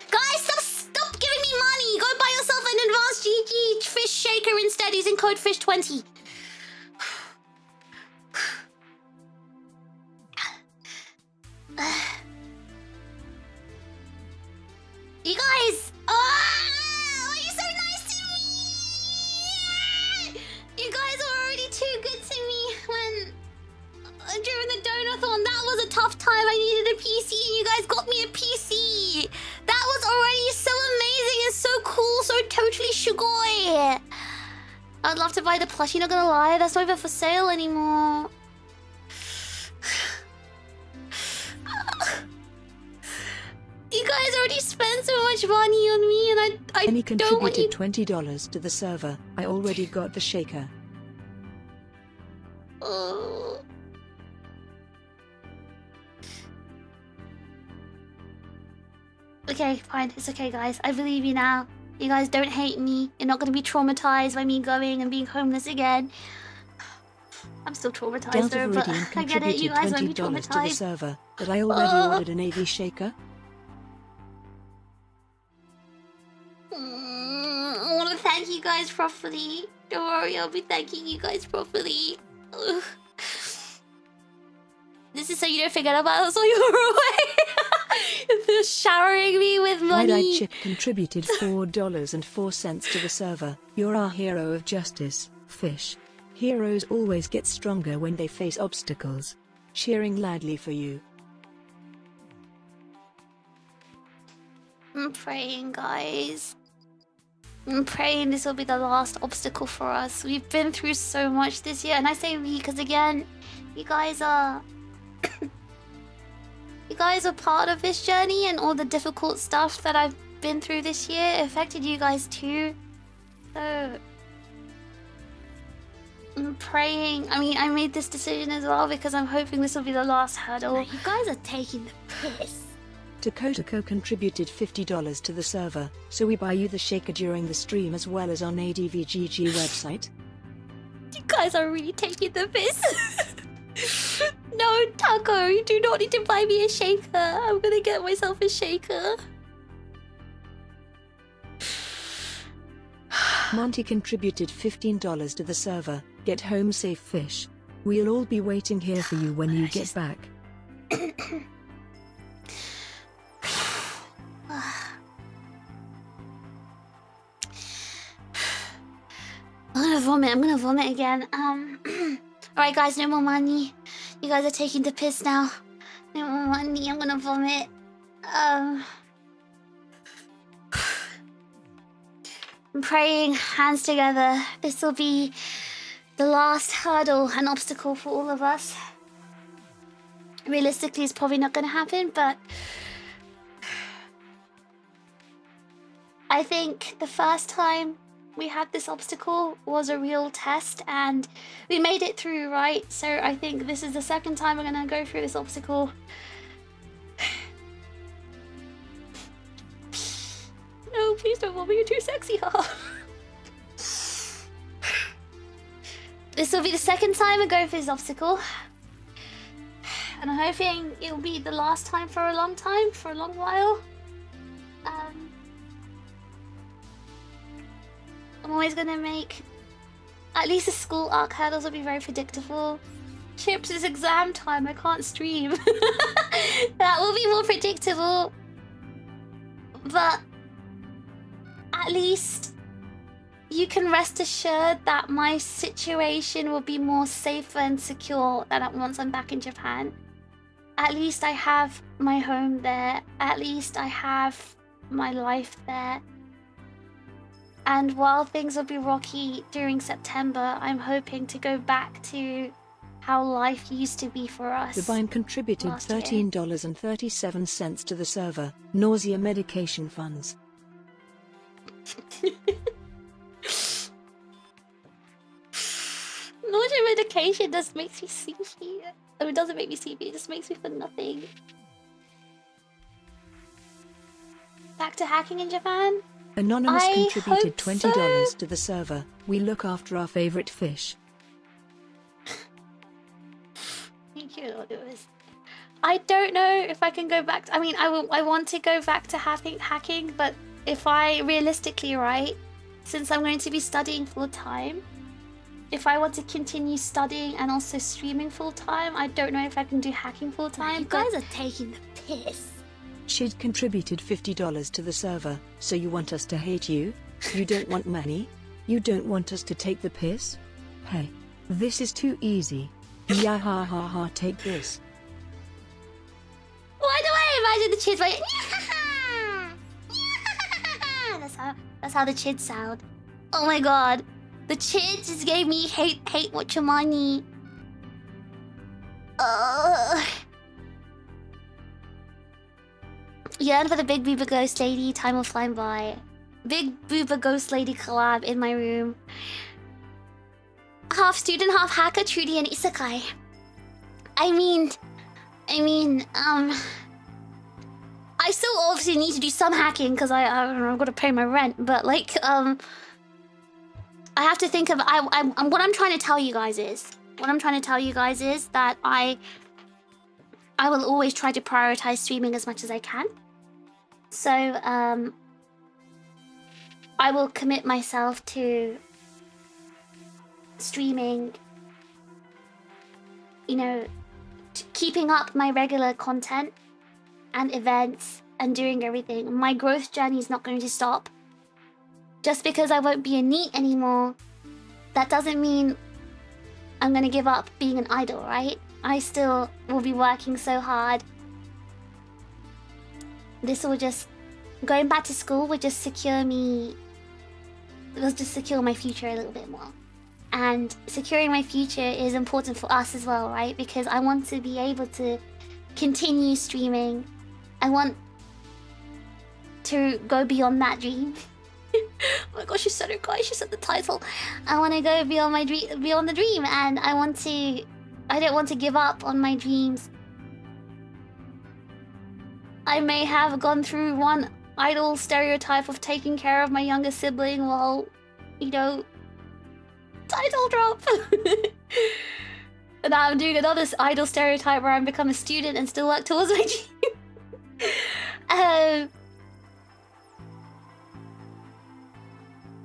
Guys, stop giving me money. Go buy yourself an advanced GG fish shaker instead using code FISH20. You guys! Oh, are you so nice to me? You guys were already too good to me when... during the donathon. That was a tough time. I needed a PC and you guys got me a PC. That was already so amazing and so cool, so totally sugoi. I'd love to buy the plushie, not gonna lie. That's not even for sale anymore. You guys already spent so much money on me and I Any don't want you... contributed $20 to the server. I already got the shaker. Okay, fine. It's okay, guys. I believe you now. You guys don't hate me. You're not going to be traumatized by me going and being homeless again. I'm still traumatized though, but I get it. You guys won't be $20 to the traumatized. server. But I already ordered an AV shaker. I want to thank you guys properly. Don't worry, I'll be thanking you guys properly. Ugh. This is so you don't forget about us while you're away. They're showering me with money. Red-Eyed Chip contributed $4.04 to the server. You're our hero of justice, fish. Heroes always get stronger when they face obstacles. Cheering loudly for you. I'm praying, guys. I'm praying this will be the last obstacle for us. We've been through so much this year, and I say we because again, you guys are you guys are part of this journey, and all the difficult stuff that I've been through this year affected you guys too. So I'm praying. I mean, I made this decision as well because I'm hoping this will be the last hurdle. You guys are taking the piss. Dakota contributed $50 to the server, so we buy you the shaker during the stream as well as on ADVGG website. You guys are really taking the piss. No, Taco, you do not need to buy me a shaker. I'm gonna get myself a shaker. Monty contributed $15 to the server. Get home safe, fish. We'll all be waiting here for you when you get back. I'm gonna vomit again. Alright guys, no more money. You guys are taking the piss now. No more money, I'm gonna vomit. I'm praying, hands together. This will be the last hurdle and obstacle for all of us. Realistically, it's probably not gonna happen, but I think the first time we had this obstacle was a real test and we made it through, right? So I think this is the second time we're gonna go through this obstacle. No, please don't want me, you're too sexy, huh? This will be the second time I go for this obstacle. And I'm hoping it'll be the last time for a long time, for a long while. I'm always gonna make at least the school arc hurdles will be very predictable. Chips, is exam time, I can't stream. That will be more predictable. But at at least you can rest assured that my situation will be more safer and secure than once I'm back in Japan. At least I have my home there. At least I have my life there. And while things will be rocky during September, I'm hoping to go back to how life used to be for us. Divine contributed $13.37 to the server. Nausea medication funds. Nausea medication just makes me sleepy. It doesn't make me sleepy, it just makes me feel nothing. Back to hacking in Japan? Anonymous I contributed hope $20 so. to the server. We look after our favorite fish. Thank you, Anonymous. I don't know if I can go back to, I want to go back to hacking, but if I realistically, right, since I'm going to be studying full time, if I want to continue studying and also streaming full time, I don't know if I can do hacking full time. You guys are taking the piss. Chid contributed $50 to the server. So you want us to hate you? You don't want money? You don't want us to take the piss? Hey, this is too easy. Yeah, ha ha ha, take this. Why do I imagine the chids like that's how the chids sound. Oh my god. The chids just gave me hate what your money. Yearn for the Big Booba Ghost Lady, time will fly by. Big Booba Ghost Lady collab in my room. Half student, half hacker, Trudy and Isekai. I still obviously need to do some hacking because I've got to pay my rent, but like, I have to think of, what I'm trying to tell you guys is that I will always try to prioritize streaming as much as I can. So, I will commit myself to streaming, you know, keeping up my regular content and events and doing everything. My growth journey is not going to stop. Just because I won't be a NEET anymore, that doesn't mean I'm gonna give up being an idol, right? I still will be working so hard. This will just... Going back to school will just secure me... It will just secure my future a little bit more. And securing my future is important for us as well, right? Because I want to be able to continue streaming. I want to go beyond that dream. Oh my gosh, she said it, guys. She said the title. I want to go beyond my dream, beyond the dream, and I don't want to give up on my dreams. I may have gone through one idol stereotype of taking care of my younger sibling while, you know, title drop. And now I'm doing another idol stereotype where I become a student and still work towards my dream.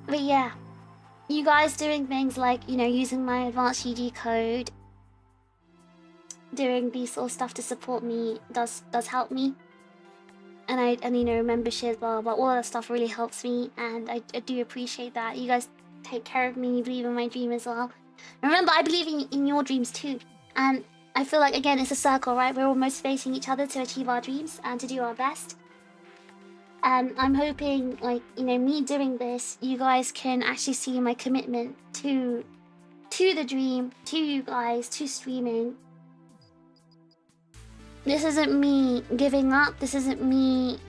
But yeah, you guys doing things like, you know, using my advanced GG code, doing these sort of stuff to support me does help me. And you know, membership, blah, blah, blah, all that stuff really helps me, and I do appreciate that. You guys take care of me, you believe in my dream as well. Remember, I believe in your dreams too. And I feel like, again, it's a circle, right? We're all motivating each other to achieve our dreams and to do our best. And I'm hoping, like, you know, me doing this, you guys can actually see my commitment to the dream, to you guys, to streaming. This isn't me giving up. This isn't me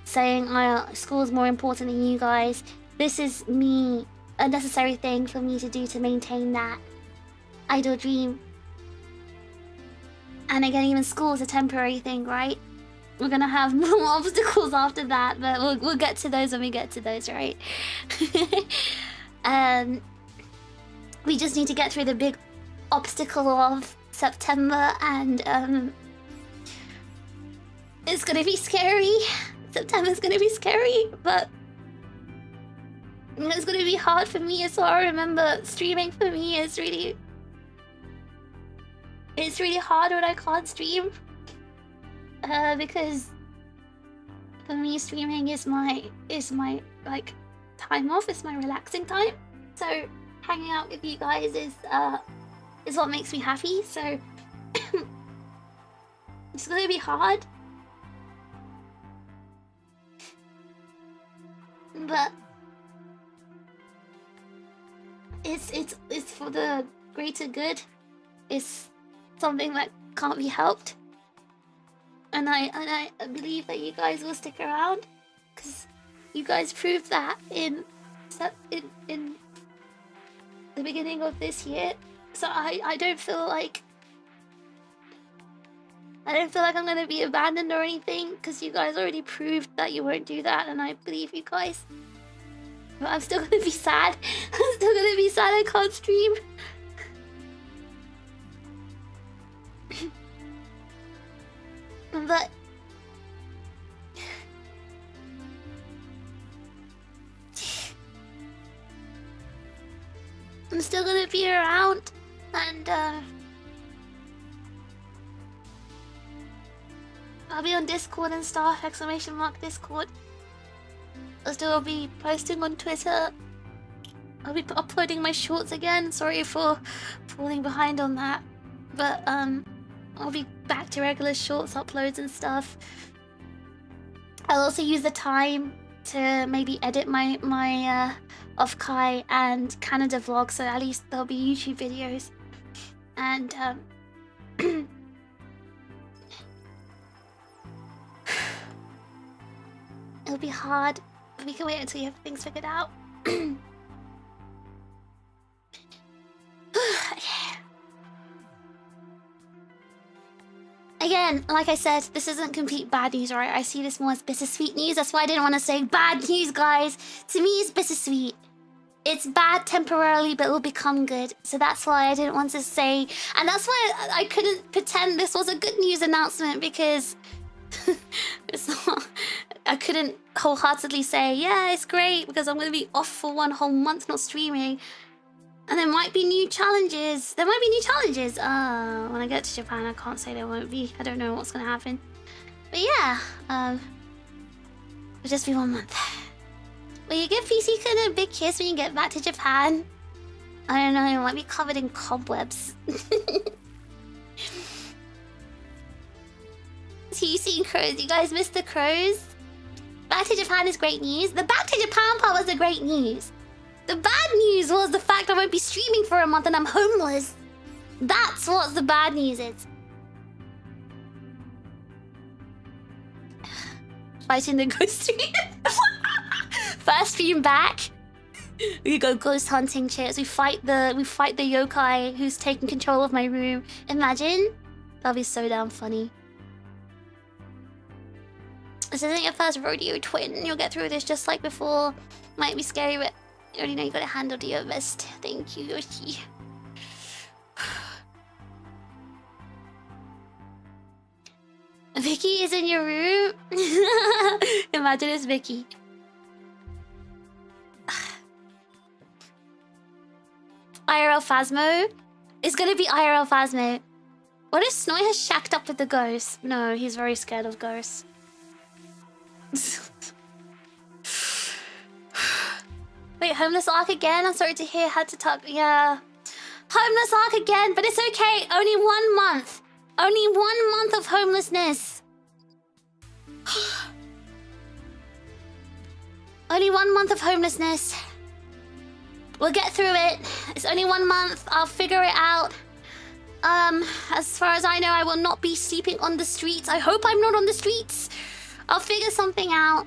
saying school is more important than you guys. This is me, a necessary thing for me to do to maintain that idol dream. And again, even school is a temporary thing, right? We're gonna have more obstacles after that, but we'll get to those when we get to those, right? We just need to get through the big obstacle of September, and it's gonna be scary. September's gonna be scary, but it's gonna be hard for me as well. I remember streaming for me is really... It's really hard when I can't stream. Because for me streaming is my like time off. It's my relaxing time. So hanging out with you guys is what makes me happy. So it's gonna be hard, but it's for the greater good. It's something that can't be helped, and I believe that you guys will stick around because you guys proved that in the beginning of this year. So I don't feel like I'm gonna be abandoned or anything, because you guys already proved that you won't do that, and I believe you guys. But I'm still gonna be sad. I'm still gonna be sad I can't stream. But I'm still gonna be around, and I'll be on Discord and stuff, !Discord. I'll still be posting on Twitter. I'll be uploading my shorts again. Sorry for falling behind on that. But I'll be back to regular shorts uploads and stuff. I'll also use the time to maybe edit my off-Kai and Canada vlog, so at least there'll be YouTube videos. And it'll be hard, but we can wait until you have things figured out. Again, like I said, this isn't complete bad news, right? I see this more as bittersweet news. That's why I didn't want to say bad news, guys. To me, it's bittersweet. It's bad temporarily, but it will become good. So that's why I didn't want to say... And that's why I couldn't pretend this was a good news announcement, because... it's not... I couldn't wholeheartedly say, yeah, it's great, because I'm going to be off for 1 whole month not streaming. And there might be new challenges. When I get to Japan, I can't say there won't be. I don't know what's going to happen. But yeah, it'll just be 1 month. Will you give PC-kun a big kiss when you get back to Japan? I don't know, it might be covered in cobwebs. So you seen crows? You guys missed the crows? Back to Japan is great news. The back to Japan part was the great news. The bad news was the fact I won't be streaming for a month and I'm homeless. That's what the bad news is. Fighting the ghost stream. First stream back. We go ghost hunting, chairs. We fight the yokai who's taking control of my room. Imagine. That'll be so damn funny. This isn't your first rodeo, twin. You'll get through this just like before. Might be scary, but you already know you gotta handle to your best. Thank you, Yoshi. Vicky is in your room? Imagine it's Vicky. IRL Phasmo? It's gonna be IRL Phasmo. What if Snoy has shacked up with the ghost? No, he's very scared of ghosts. Wait, homeless arc again? I'm sorry to hear, had to talk. Yeah. Homeless arc again, but it's okay. Only 1 month. Only 1 month of homelessness. Only 1 month of homelessness. We'll get through it. It's only 1 month. I'll figure it out. As far as I know, I will not be sleeping on the streets. I hope I'm not on the streets. I'll figure something out.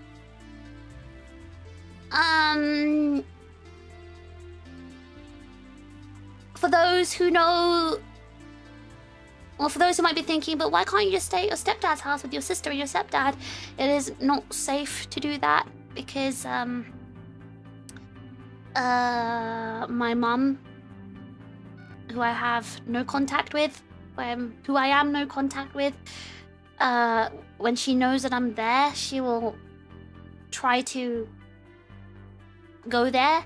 For those who know... Well, for those who might be thinking, but why can't you just stay at your stepdad's house with your sister and your stepdad? It is not safe to do that because, my mum, who I have no contact with, who I am no contact with, when she knows that I'm there, she will try to go there,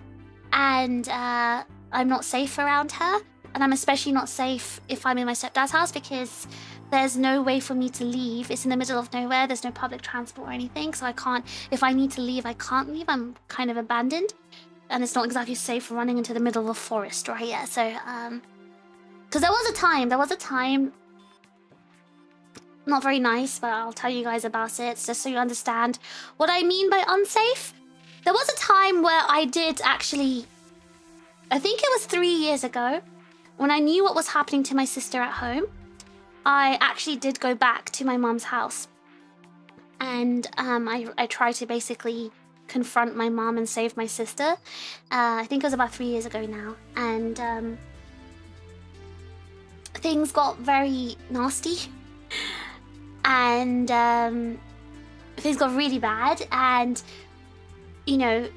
and I'm not safe around her. And I'm especially not safe if I'm in my stepdad's house because there's no way for me to leave. It's in the middle of nowhere. There's no public transport or anything, so I can't. If I need to leave, I can't leave. I'm kind of abandoned, and it's not exactly safe for running into the middle of a forest, right? Yeah. So because there was a time. Not very nice, but I'll tell you guys about it just so you understand what I mean by unsafe. There was a time where I did actually, I think it was 3 years ago, when I knew what was happening to my sister at home. I actually did go back to my mom's house. And I tried to basically confront my mom and save my sister. I think it was about 3 years ago now. And things got very nasty. And things got really bad, and you know,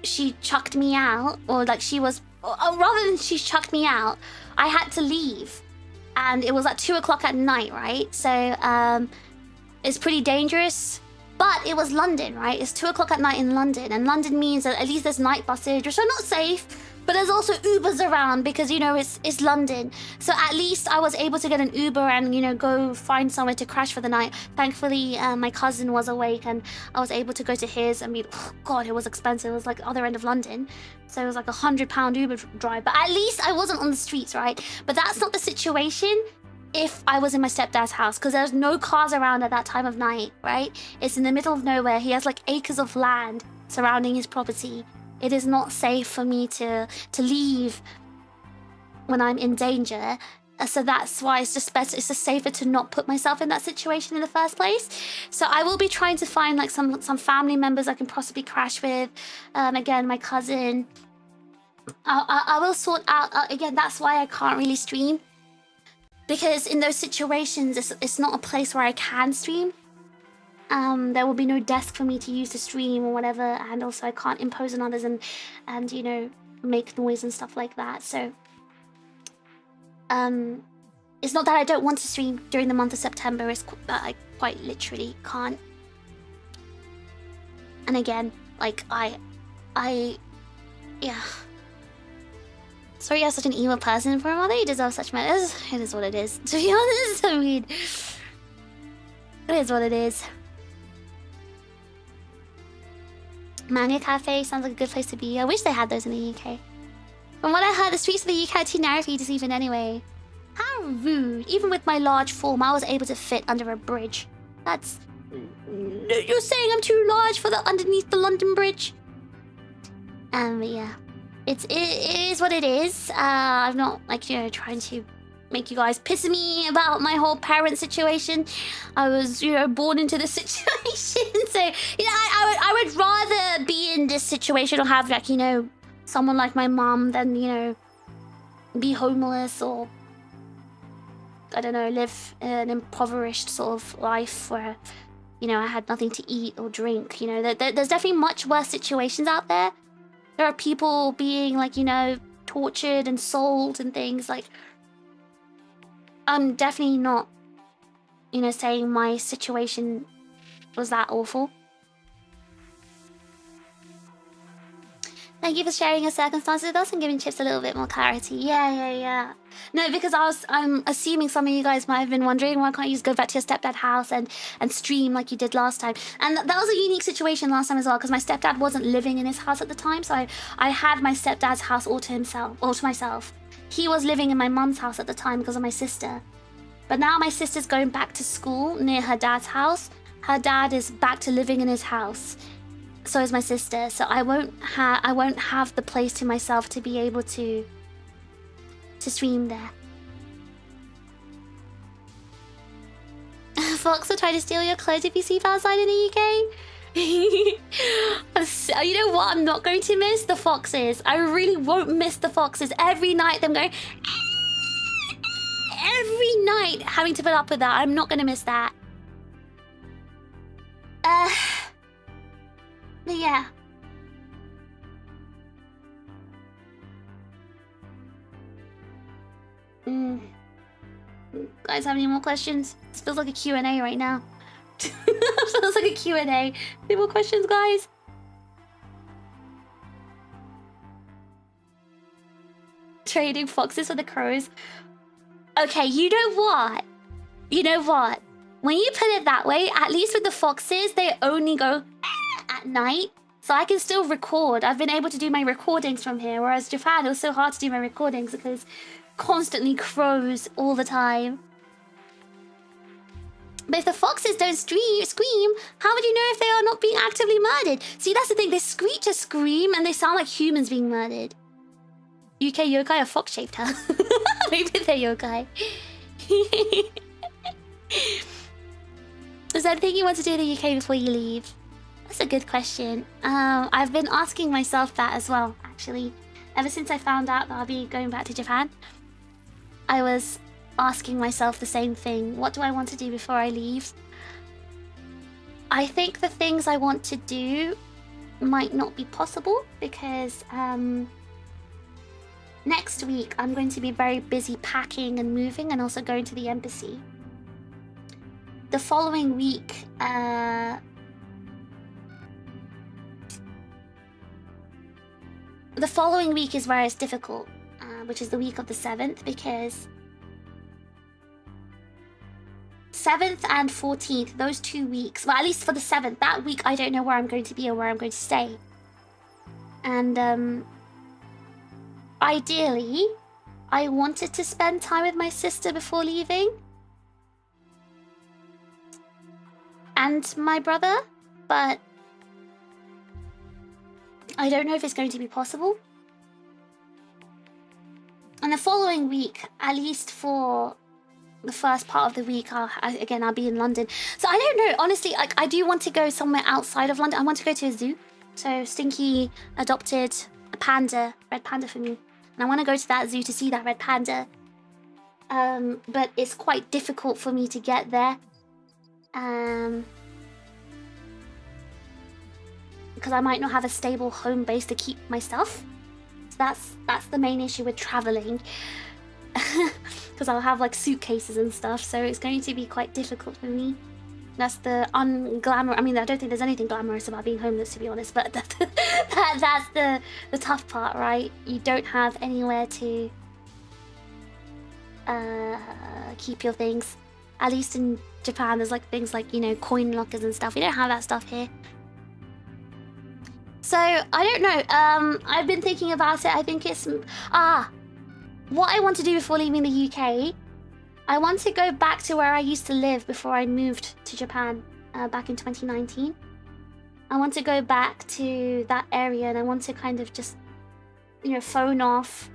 she chucked me out, or like she was, rather than she chucked me out, I had to leave, and it was at 2 o'clock at night, right? So it's pretty dangerous, but it was London, right? It's 2 o'clock at night in London, and London means that at least there's night buses, which are not safe. But there's also Ubers around because, you know, it's London. So at least I was able to get an Uber and, you know, go find somewhere to crash for the night. Thankfully, my cousin was awake and I was able to go to his. I mean, oh God, it was expensive. It was like the other end of London. So it was like £100 Uber drive. But at least I wasn't on the streets, right? But that's not the situation if I was in my stepdad's house, because there's no cars around at that time of night, right? It's in the middle of nowhere. He has like acres of land surrounding his property. It is not safe for me to leave when I'm in danger. So that's why it's just better, it's just safer to not put myself in that situation in the first place. So I will be trying to find like some family members I can possibly crash with. Again, my cousin. I will sort out, again, that's why I can't really stream. Because in those situations, it's not a place where I can stream. There will be no desk for me to use to stream or whatever, and also I can't impose on others and you know, make noise and stuff like that. So it's not that I don't want to stream during the month of September, it's that I quite literally can't. And again, like yeah. Sorry you're such an evil person for a mother, you deserve such matters. It is what it is, to be honest. I mean, it is what it is. Manga Cafe sounds like a good place to be. I wish they had those in the UK. From what I heard, the streets of the UK are too narrow for you to sleep in anyway. How rude. Even with my large form, I was able to fit under a bridge. That's... You're saying I'm too large for the underneath the London Bridge? Yeah. It is what it is. I'm not, like, you know, trying to make you guys piss me about my whole parent situation. I was, you know, born into this situation. So, you know, I would rather be in this situation or have, like, you know, someone like my mom than, you know, be homeless or, I don't know, live an impoverished sort of life where, you know, I had nothing to eat or drink. You know, there's definitely much worse situations out there. There are people being, like, you know, tortured and sold and things. Like, I'm definitely not, you know, saying my situation was that awful. Thank you for sharing your circumstances with us and giving Chips a little bit more clarity. Yeah. No, because I'm assuming some of you guys might have been wondering, why can't you just go back to your stepdad's house and stream like you did last time? And that was a unique situation last time as well, because my stepdad wasn't living in his house at the time, so I had my stepdad's house all to myself. He was living in my mum's house at the time because of my sister. But now my sister's going back to school near her dad's house. Her dad is back to living in his house. So is my sister. So I won't have the place to myself to be able to stream there. Fox will try to steal your clothes if you sleep outside in the UK. You know what I'm not going to miss? The foxes. I really won't miss the foxes. Every night them going... Every night having to put up with that. I'm not going to miss that. But yeah. Guys have any more questions? This feels like a Q&A right now. Feels like a Q&A. Any more questions, guys? Trading foxes for the crows. Okay, you know what? You know what? When you put it that way, at least with the foxes, they only go at night. So I can still record. I've been able to do my recordings from here. Whereas Japan, it was so hard to do my recordings because constantly crows all the time. But if the foxes don't scream, how would you know if they are not being actively murdered? See, that's the thing. They screech a scream and they sound like humans being murdered. UK yokai are fox-shaped, huh? Maybe they're yokai. Is there anything you want to do in the UK before you leave? That's a good question. I've been asking myself that as well, actually. Ever since I found out that I'll be going back to Japan, I was asking myself the same thing. What do I want to do before I leave? I think the things I want to do might not be possible because next week I'm going to be very busy packing and moving and also going to the embassy. The following week, is where it's difficult, which is the week of the 7th, because 7th and 14th, those 2 weeks, well, at least for the 7th, that week I don't know where I'm going to be or where I'm going to stay. And ideally, I wanted to spend time with my sister before leaving. And my brother, but I don't know if it's going to be possible. And the following week, at least for the first part of the week, I'll be in London. So I don't know, honestly, like, I do want to go somewhere outside of London. I want to go to a zoo. So Stinky adopted a panda, red panda for me. And I want to go to that zoo to see that red panda. But it's quite difficult for me to get there. Because I might not have a stable home base to keep my stuff. So that's the main issue with traveling. Because I'll have like suitcases and stuff, so it's going to be quite difficult for me. That's the unglamorous. I mean, I don't think there's anything glamorous about being homeless, to be honest. But that's the tough part, right? You don't have anywhere to keep your things. At least in Japan, there's like things like, you know, coin lockers and stuff. We don't have that stuff here. So I don't know. I've been thinking about it. I think it's what I want to do before leaving the UK. I want to go back to where I used to live before I moved to Japan back in 2019. I want to go back to that area and I want to kind of just, you know, phone off,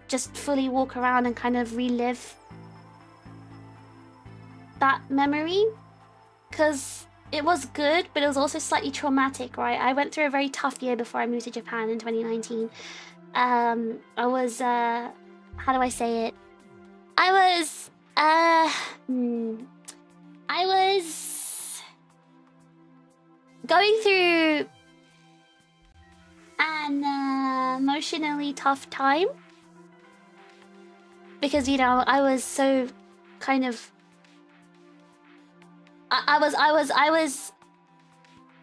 just fully walk around and kind of relive that memory. Because it was good, but it was also slightly traumatic, right? I went through a very tough year before I moved to Japan in 2019. I was, how do I say it? I was going through an emotionally tough time. Because, you know, I was so kind of... I was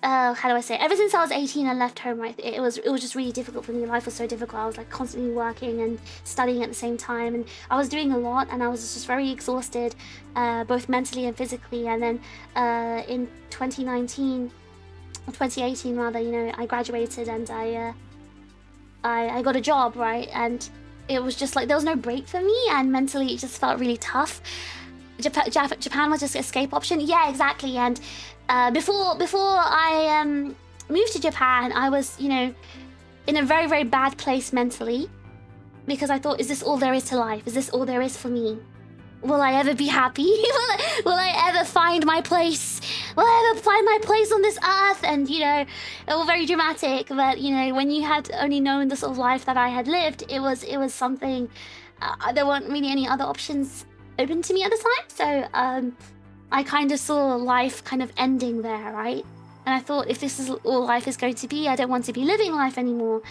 how do I say it? Ever since I was 18 and left home, right, it was just really difficult for me. Life was so difficult. I was like constantly working and studying at the same time, and I was doing a lot, and I was just very exhausted, both mentally and physically. And then in 2018 rather, you know, I graduated and I got a job, right, and it was just like there was no break for me, and mentally it just felt really tough. Japan was just an escape option. Yeah, exactly. And before I moved to Japan, I was, you know, in a very, very bad place mentally, because I thought, is this all there is to life? Is this all there is for me? Will I ever be happy? Will I ever find my place? Will I ever find my place on this earth? And, you know, it was very dramatic. But, you know, when you had only known the sort of life that I had lived, it was something. There weren't really any other options open to me at the time, so I kind of saw life kind of ending there, right? And I thought, if this is all life is going to be, I don't want to be living life anymore.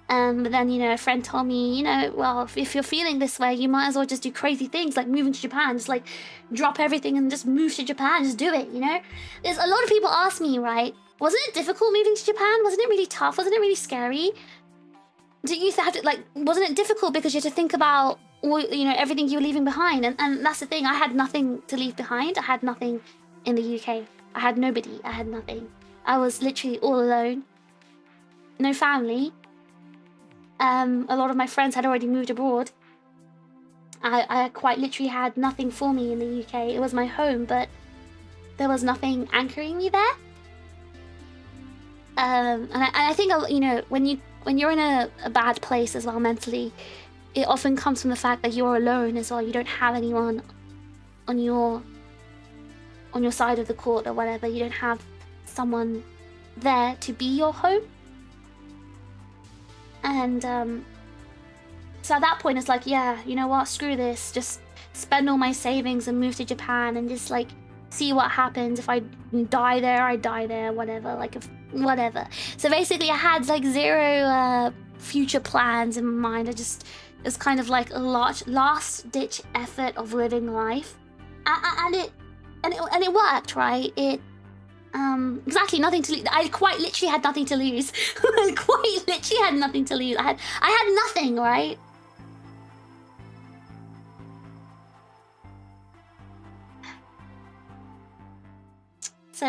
But then, you know, a friend told me, you know, well, if you're feeling this way, you might as well just do crazy things like moving to Japan, just like drop everything and just move to Japan, just do it, you know? There's a lot of people ask me, right, wasn't it difficult moving to Japan? Wasn't it really tough? Wasn't it really scary? Did you have to, like, wasn't it difficult because you had to think about all, you know, everything you were leaving behind. And that's the thing, I had nothing to leave behind. I had nothing in the UK. I had nobody, I had nothing. I was literally all alone. No family. A lot of my friends had already moved abroad. I quite literally had nothing for me in the UK. It was my home, but there was nothing anchoring me there. And I think, you know, when you're in a bad place as well mentally, it often comes from the fact that you're alone as well. You don't have anyone on your side of the court or whatever. You don't have someone there to be your home. And so at that point it's like, yeah, you know what, screw this, just spend all my savings and move to Japan and just like see what happens. If I die there, I die there, whatever, like whatever. So basically I had like zero future plans in my mind. It was kind of like a last ditch effort of living life, and it worked, right? It exactly, nothing to lose. I quite literally had nothing to lose. I quite literally had nothing to lose. I had nothing, right? So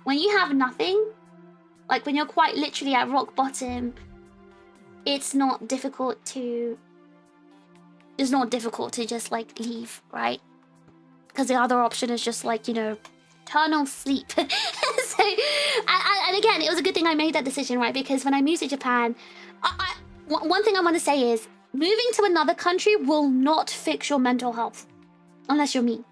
when you have nothing, like when you're quite literally at rock bottom, it's not difficult to just like leave, right? Because the other option is just like, you know, eternal sleep. So, and again, it was a good thing I made that decision, right? Because when I moved to Japan, one thing I want to say is moving to another country will not fix your mental health, unless you're me.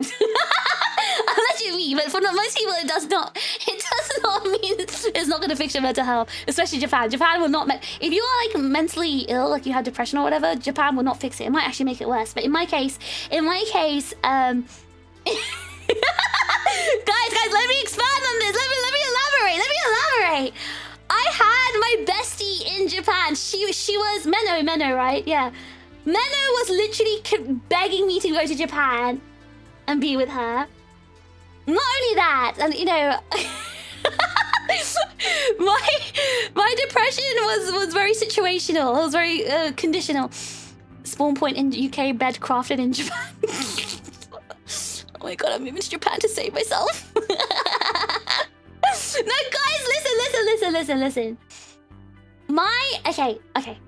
Unless you're me, but for most people it does not. It does not mean it's not going to fix your mental health, especially Japan. Japan will not. If you are like mentally ill, like you have depression or whatever, Japan will not fix it. It might actually make it worse. But in my case, guys, let me expand on this. Let me elaborate. I had my bestie in Japan. She was Menno, right? Yeah. Menno was literally begging me to go to Japan and be with her. Not only that, and you know, my depression was very situational. It was very conditional. Spawn point in UK, bed crafted in Japan. Oh my god, I'm moving to Japan to save myself. No, guys, listen. Okay.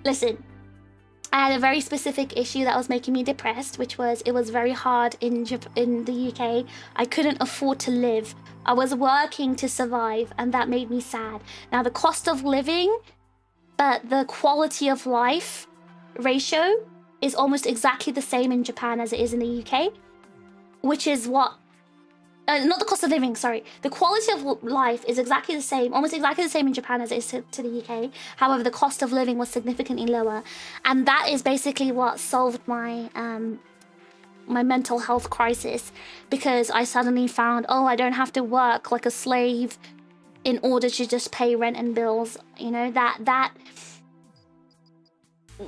Listen. I had a very specific issue that was making me depressed, which was it was very hard in the UK. I couldn't afford to live. I was working to survive, and that made me sad. Now, the cost of living, but the quality of life ratio is almost exactly the same in Japan as it is in the UK, which is what... not the cost of living, sorry. The quality of life is exactly the same, almost exactly the same in Japan as it is to the UK. However, the cost of living was significantly lower. And that is basically what solved my my mental health crisis, because I suddenly found, oh, I don't have to work like a slave in order to just pay rent and bills. You know, that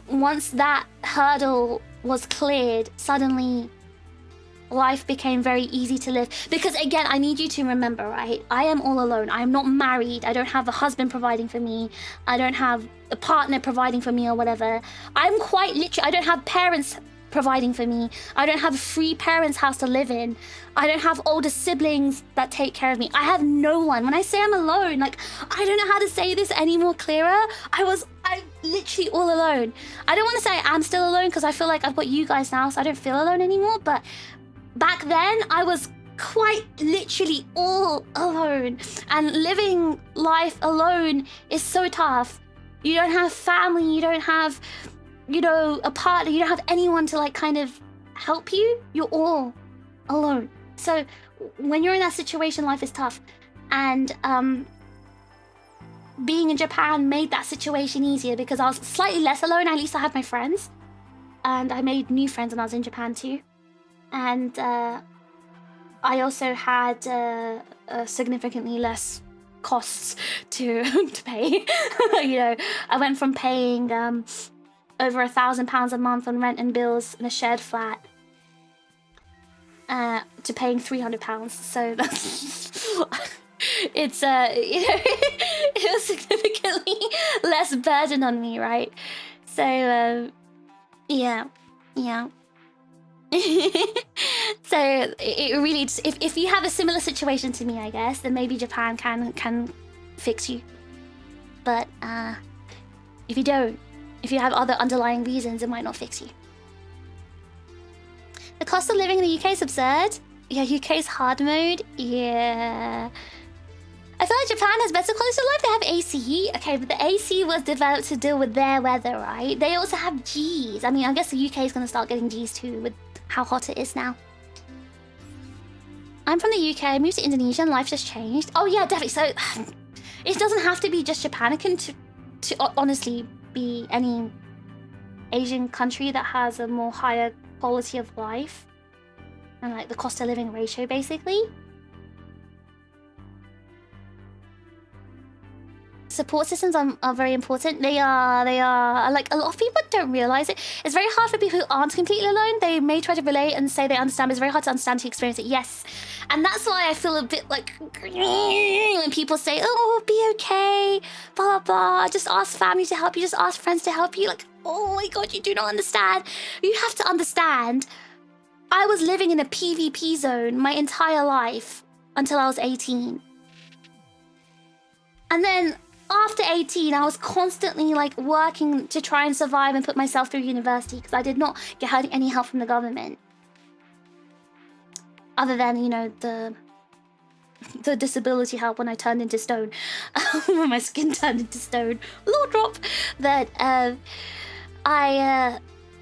once that hurdle was cleared, suddenly life became very easy to live. Because again, I need you to remember, right? I am all alone. I am not married. I don't have a husband providing for me. I don't have a partner providing for me or whatever. I'm quite literally, I don't have parents providing for me. I don't have a free parents' house to live in. I don't have older siblings that take care of me. I have no one. When I say I'm alone, like, I don't know how to say this any more clearer. I'm literally all alone. I don't want to say I'm still alone because I feel like I've got you guys now, so I don't feel alone anymore. But back then, I was quite literally all alone. And living life alone is so tough. You don't have family, you don't have, you know, a partner, you don't have anyone to like kind of help you. You're all alone. So when you're in that situation, life is tough. And being in Japan made that situation easier because I was slightly less alone. At least I had my friends. And I made new friends when I was in Japan too. And I also had significantly less costs to pay. You know, I went from paying over £1,000 a month on rent and bills in a shared flat to paying £300. So that's it's you know, it was significantly less burden on me, right? So Yeah. Yeah. So it really, if you have a similar situation to me, I guess, then maybe Japan can fix you. But if you don't, if you have other underlying reasons, it might not fix you. The cost of living in the UK is absurd. Yeah, UK's hard mode. Yeah. I feel like Japan has better quality of life. They have AC. Okay, but the AC was developed to deal with their weather, right? They also have Gs. I mean, I guess the UK is going to start getting Gs too with how hot it is now. I'm from the UK. I moved to Indonesia and life just changed. Oh yeah, definitely. So it doesn't have to be just Japan. It can to honestly be any Asian country that has a more higher quality of life and like the cost of living ratio, basically. Support systems are very important. They are like, a lot of people don't realize it. It's very hard for people who aren't completely alone. They may try to relate and say they understand, but it's very hard to understand to experience it. Yes. And that's why I feel a bit like when people say, oh, be okay, blah, blah, blah. Just ask family to help you. Just ask friends to help you. Like, oh my God, you do not understand. You have to understand. I was living in a PvP zone my entire life until I was 18. And then after 18, I was constantly like working to try and survive and put myself through university because I did not get any help from the government. Other than, you know, the disability help when I turned into stone. When my skin turned into stone. Little drop. But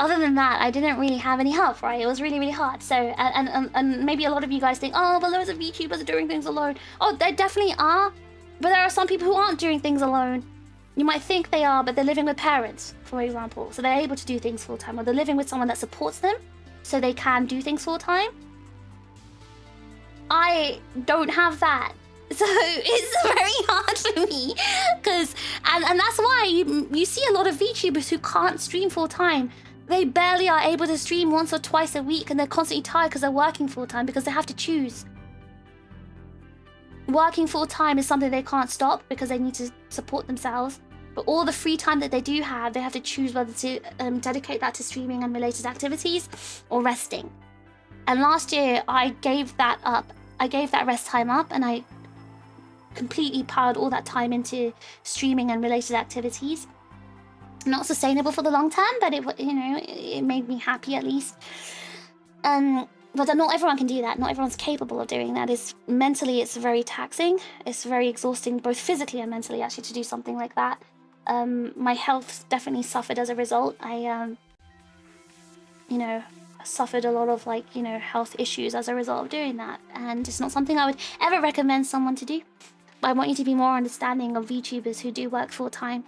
other than that, I didn't really have any help, right? It was really, really hard. So, and maybe a lot of you guys think, oh, but loads of YouTubers are doing things alone. Oh, they definitely are. But there are some people who aren't doing things alone. You might think they are, but they're living with parents, for example. So they're able to do things full time. Or they're living with someone that supports them, so they can do things full time. I don't have that. So it's very hard for me. And that's why you see a lot of VTubers who can't stream full time. They barely are able to stream once or twice a week, and they're constantly tired because they're working full time because they have to choose. Working full time is something they can't stop because they need to support themselves. But all the free time that they do have, they have to choose whether to dedicate that to streaming and related activities or resting. And last year, I gave that up. I gave that rest time up, and I completely piled all that time into streaming and related activities. Not sustainable for the long term, but it made me happy at least. But not everyone can do that. Not everyone's capable of doing that. Mentally, it's very taxing. It's very exhausting, both physically and mentally, actually, to do something like that. My health definitely suffered as a result. I, suffered a lot of, health issues as a result of doing that. And it's not something I would ever recommend someone to do. But I want you to be more understanding of VTubers who do work full-time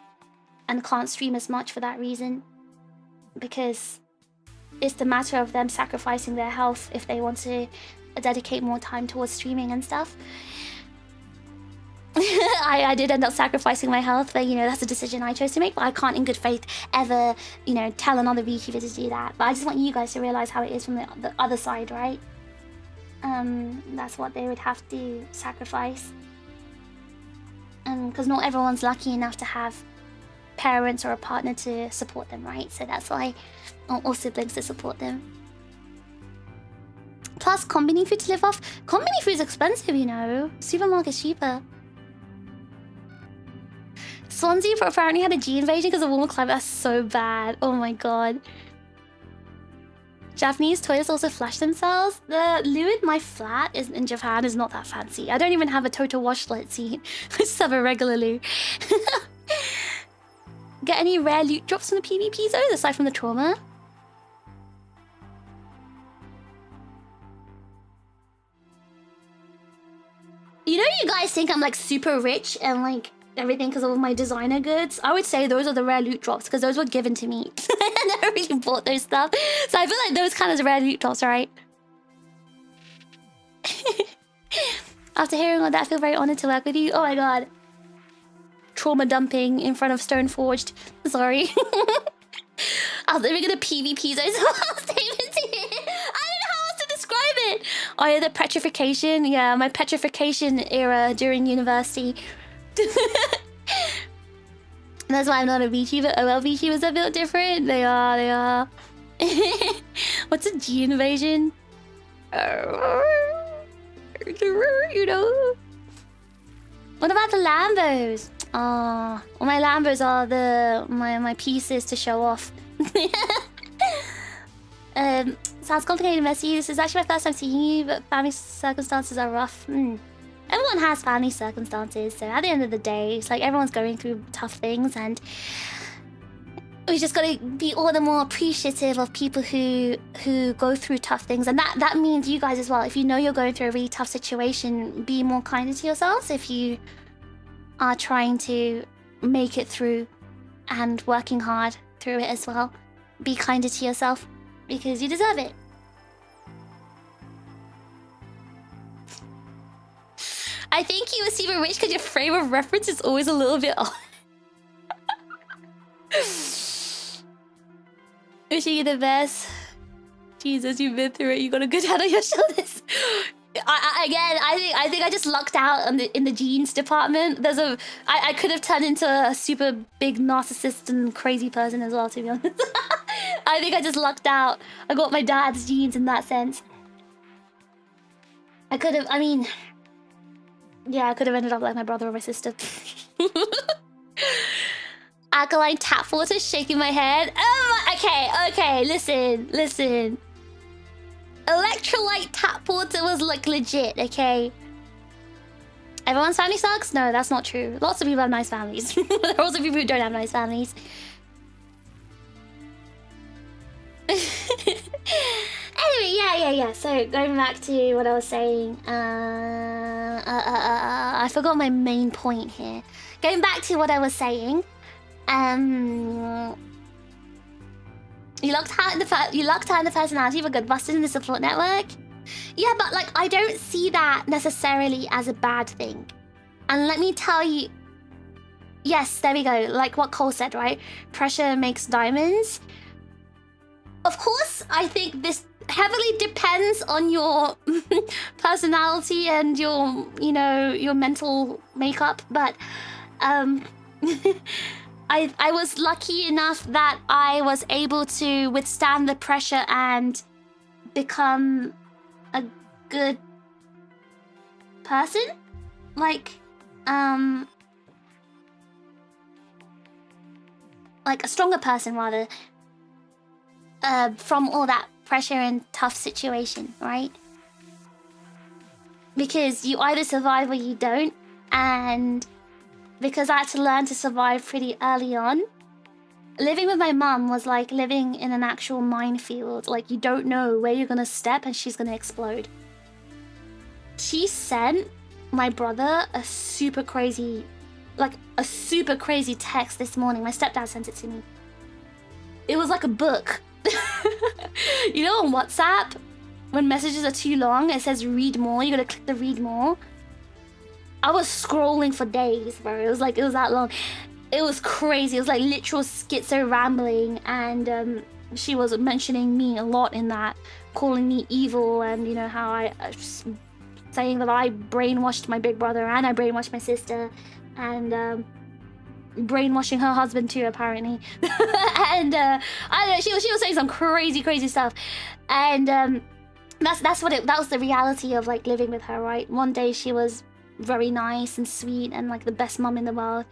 and can't stream as much for that reason. Because it's the matter of them sacrificing their health if they want to dedicate more time towards streaming and stuff. I did end up sacrificing my health, but that's a decision I chose to make. But I can't in good faith ever, tell another VTuber to do that. But I just want you guys to realize how it is from the other side, right? That's what they would have to sacrifice. Because not everyone's lucky enough to have parents or a partner to support them, right? So that's why, or siblings to support them. Plus, combini food to live off. Combini food is expensive, Supermarket's cheaper. Swansea apparently had a G invasion because of warmer climate. That's so bad. Oh my God. Japanese toilets also flush themselves. The loo in my flat in Japan is not that fancy. I don't even have a total washlet seat. I just have a regular loo. Get any rare loot drops from the PvP zones aside from the trauma? You guys think I'm super rich and everything because of all my designer goods. I would say those are the rare loot drops because those were given to me. I never really bought those stuff. So I feel like those kind of rare loot drops, right? After hearing all that, I feel very honored to work with you. Oh my God. Trauma dumping in front of Stoneforged. Sorry. I was living in a PvP zone, so I was able to I don't know how else to describe it. Oh yeah, the petrification. Yeah, my petrification era during university. That's why I'm not a VTuber. OL VTubers are built different. They are. What's a G invasion? You know. What about the Lambos? Oh, well, my Lambos are my pieces to show off. Sounds complicated, messy. This is actually my first time seeing you, but family circumstances are rough. Everyone has family circumstances, so at the end of the day, it's like everyone's going through tough things, and we just gotta be all the more appreciative of people who go through tough things, and that means you guys as well. If you know you're going through a really tough situation, be more kinder to yourselves. If you are trying to make it through and working hard through it as well, be kinder to yourself because you deserve it. I think you were super rich because your frame of reference is always a little bit off. Wishing you the best. Jesus, you've been through it. You got a good head on your shoulders. I think I just lucked out in the genes department. I could have turned into a super big narcissist and crazy person as well, to be honest. I think I just lucked out. I got my dad's genes in that sense. I could have, yeah, I could have ended up like my brother or my sister. Alkaline tap water, shaking my head. Okay, listen. Electrolyte tap water was like legit, okay? Everyone's family sucks? No, that's not true. Lots of people have nice families. There are also people who don't have nice families. Anyway, yeah. So going back to what I was saying, I forgot my main point here. Going back to what I was saying, you locked out in the personality but got busted in the support network. Yeah, but like I don't see that necessarily as a bad thing. And let me tell you, yes, there we go. Like what Cole said, right? Pressure makes diamonds. Of course, I think this heavily depends on your personality and your, your mental makeup. But I was lucky enough that I was able to withstand the pressure and become a good person. Like a stronger person, rather. From all that pressure and tough situation, right? Because you either survive or you don't, and because I had to learn to survive pretty early on. Living with my mum was like living in an actual minefield. Like you don't know where you're gonna step and she's gonna explode. She sent my brother a super crazy text this morning. My stepdad sent it to me. It was like a book. You know on WhatsApp, when messages are too long, it says read more. You gotta click the read more. I was scrolling for days, bro. It was that long. It was crazy. It was like literal schizo rambling, and she was mentioning me a lot in that, calling me evil, and how I saying that I brainwashed my big brother and I brainwashed my sister, and brainwashing her husband too, apparently. And I don't know, she was saying some crazy stuff, and that was the reality of like living with her, right? One day she was very nice and sweet and like the best mum in the world,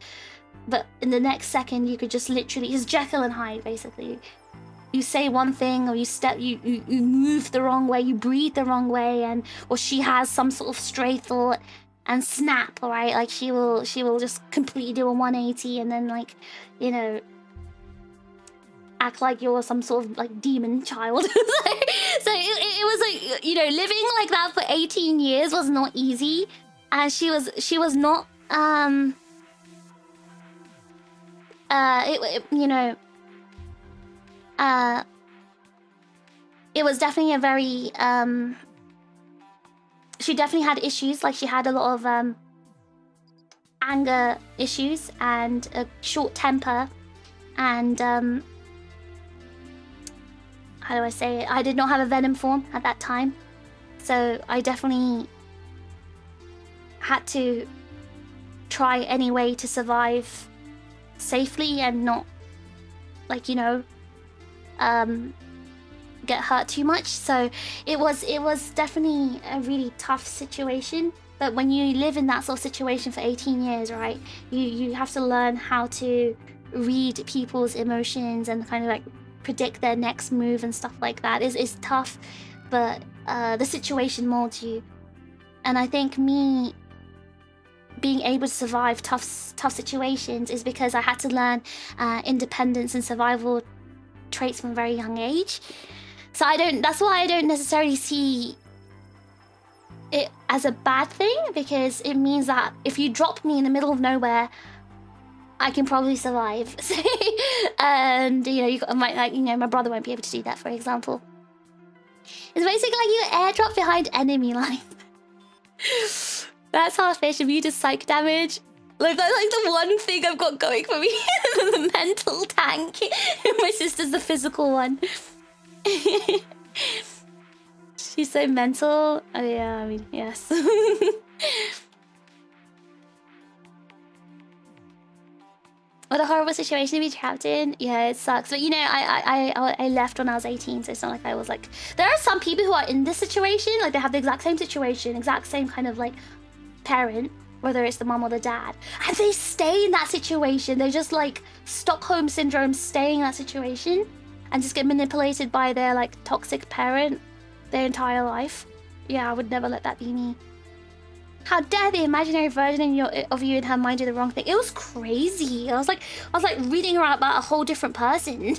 but in the next second you could just literally, it's Jekyll and Hyde basically. You say one thing, or you move the wrong way, you breathe the wrong way, or she has some sort of stray thought and snap, right? Like she will just completely do a 180 and then like, act like you're some sort of like demon child. So it was like, living like that for 18 years was not easy, and she was not it was definitely a very she definitely had issues. Like she had a lot of anger issues and a short temper, and how do I say it? I did not have a venom form at that time, so I definitely had to try any way to survive safely and not, like, you know, get hurt too much. So it was definitely a really tough situation. But when you live in that sort of situation for 18 years, right, you have to learn how to read people's emotions and kind of like predict their next move and stuff like that. It's tough, but the situation molds you. And I think me being able to survive tough situations is because I had to learn independence and survival traits from a very young age. So that's why I don't necessarily see it as a bad thing, because it means that if you drop me in the middle of nowhere, I can probably survive. And you know, my brother won't be able to do that, for example. It's basically like you airdrop behind enemy line. That's harsh. Immune to psych damage. Like, that's like the one thing I've got going for me. The mental tank. My sister's the physical one. She's so mental. Oh yeah, I mean, yes. What a horrible situation to be trapped in. Yeah, it sucks. But you know, I left when I was 18, so it's not like I was like... There are some people who are in this situation, like they have the exact same situation, exact same kind of like parent, whether it's the mom or the dad, and they stay in that situation. They're just like Stockholm syndrome, staying in that situation and just get manipulated by their like toxic parent their entire life. Yeah, I would never let that be me. How dare the imaginary version of you in her mind do the wrong thing? It was crazy. I was like reading her about a whole different person.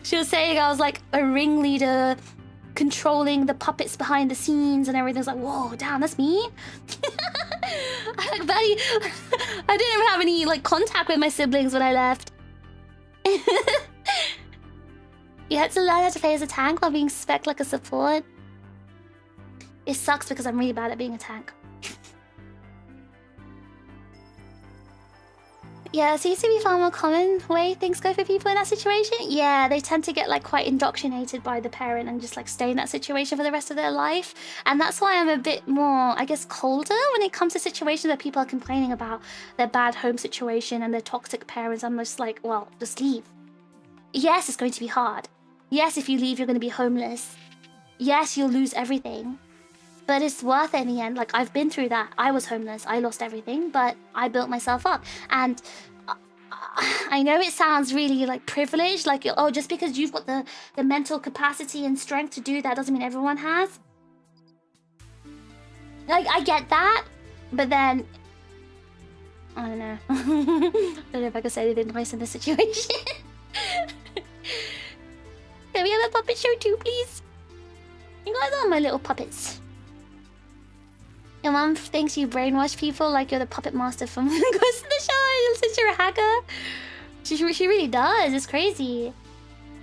She was saying I was like a ringleader, controlling the puppets behind the scenes and everything. I was like, whoa, damn, that's me. I didn't even have any like contact with my siblings when I left. You had to learn how to play as a tank while being spec'd like a support. It sucks because I'm really bad at being a tank. Yeah, it seems to be far more common way things go for people in that situation. Yeah, they tend to get like quite indoctrinated by the parent and just like stay in that situation for the rest of their life. And that's why I'm a bit more, I guess, colder when it comes to situations that people are complaining about their bad home situation and their toxic parents. I'm just like, well, just leave. Yes, it's going to be hard. Yes, if you leave, you're going to be homeless. Yes, you'll lose everything. But it's worth it in the end. Like, I've been through that. I was homeless. I lost everything, but I built myself up. And I know it sounds really, like, privileged. Like, oh, just because you've got the mental capacity and strength to do that doesn't mean everyone has. Like, I get that. But then... I don't know. I don't know if I can say anything nice in this situation. Can we have a puppet show too, please? You guys are my little puppets. Your mom thinks you brainwash people like you're the puppet master from Ghost in the Shell since you're a hacker. She really does. It's crazy.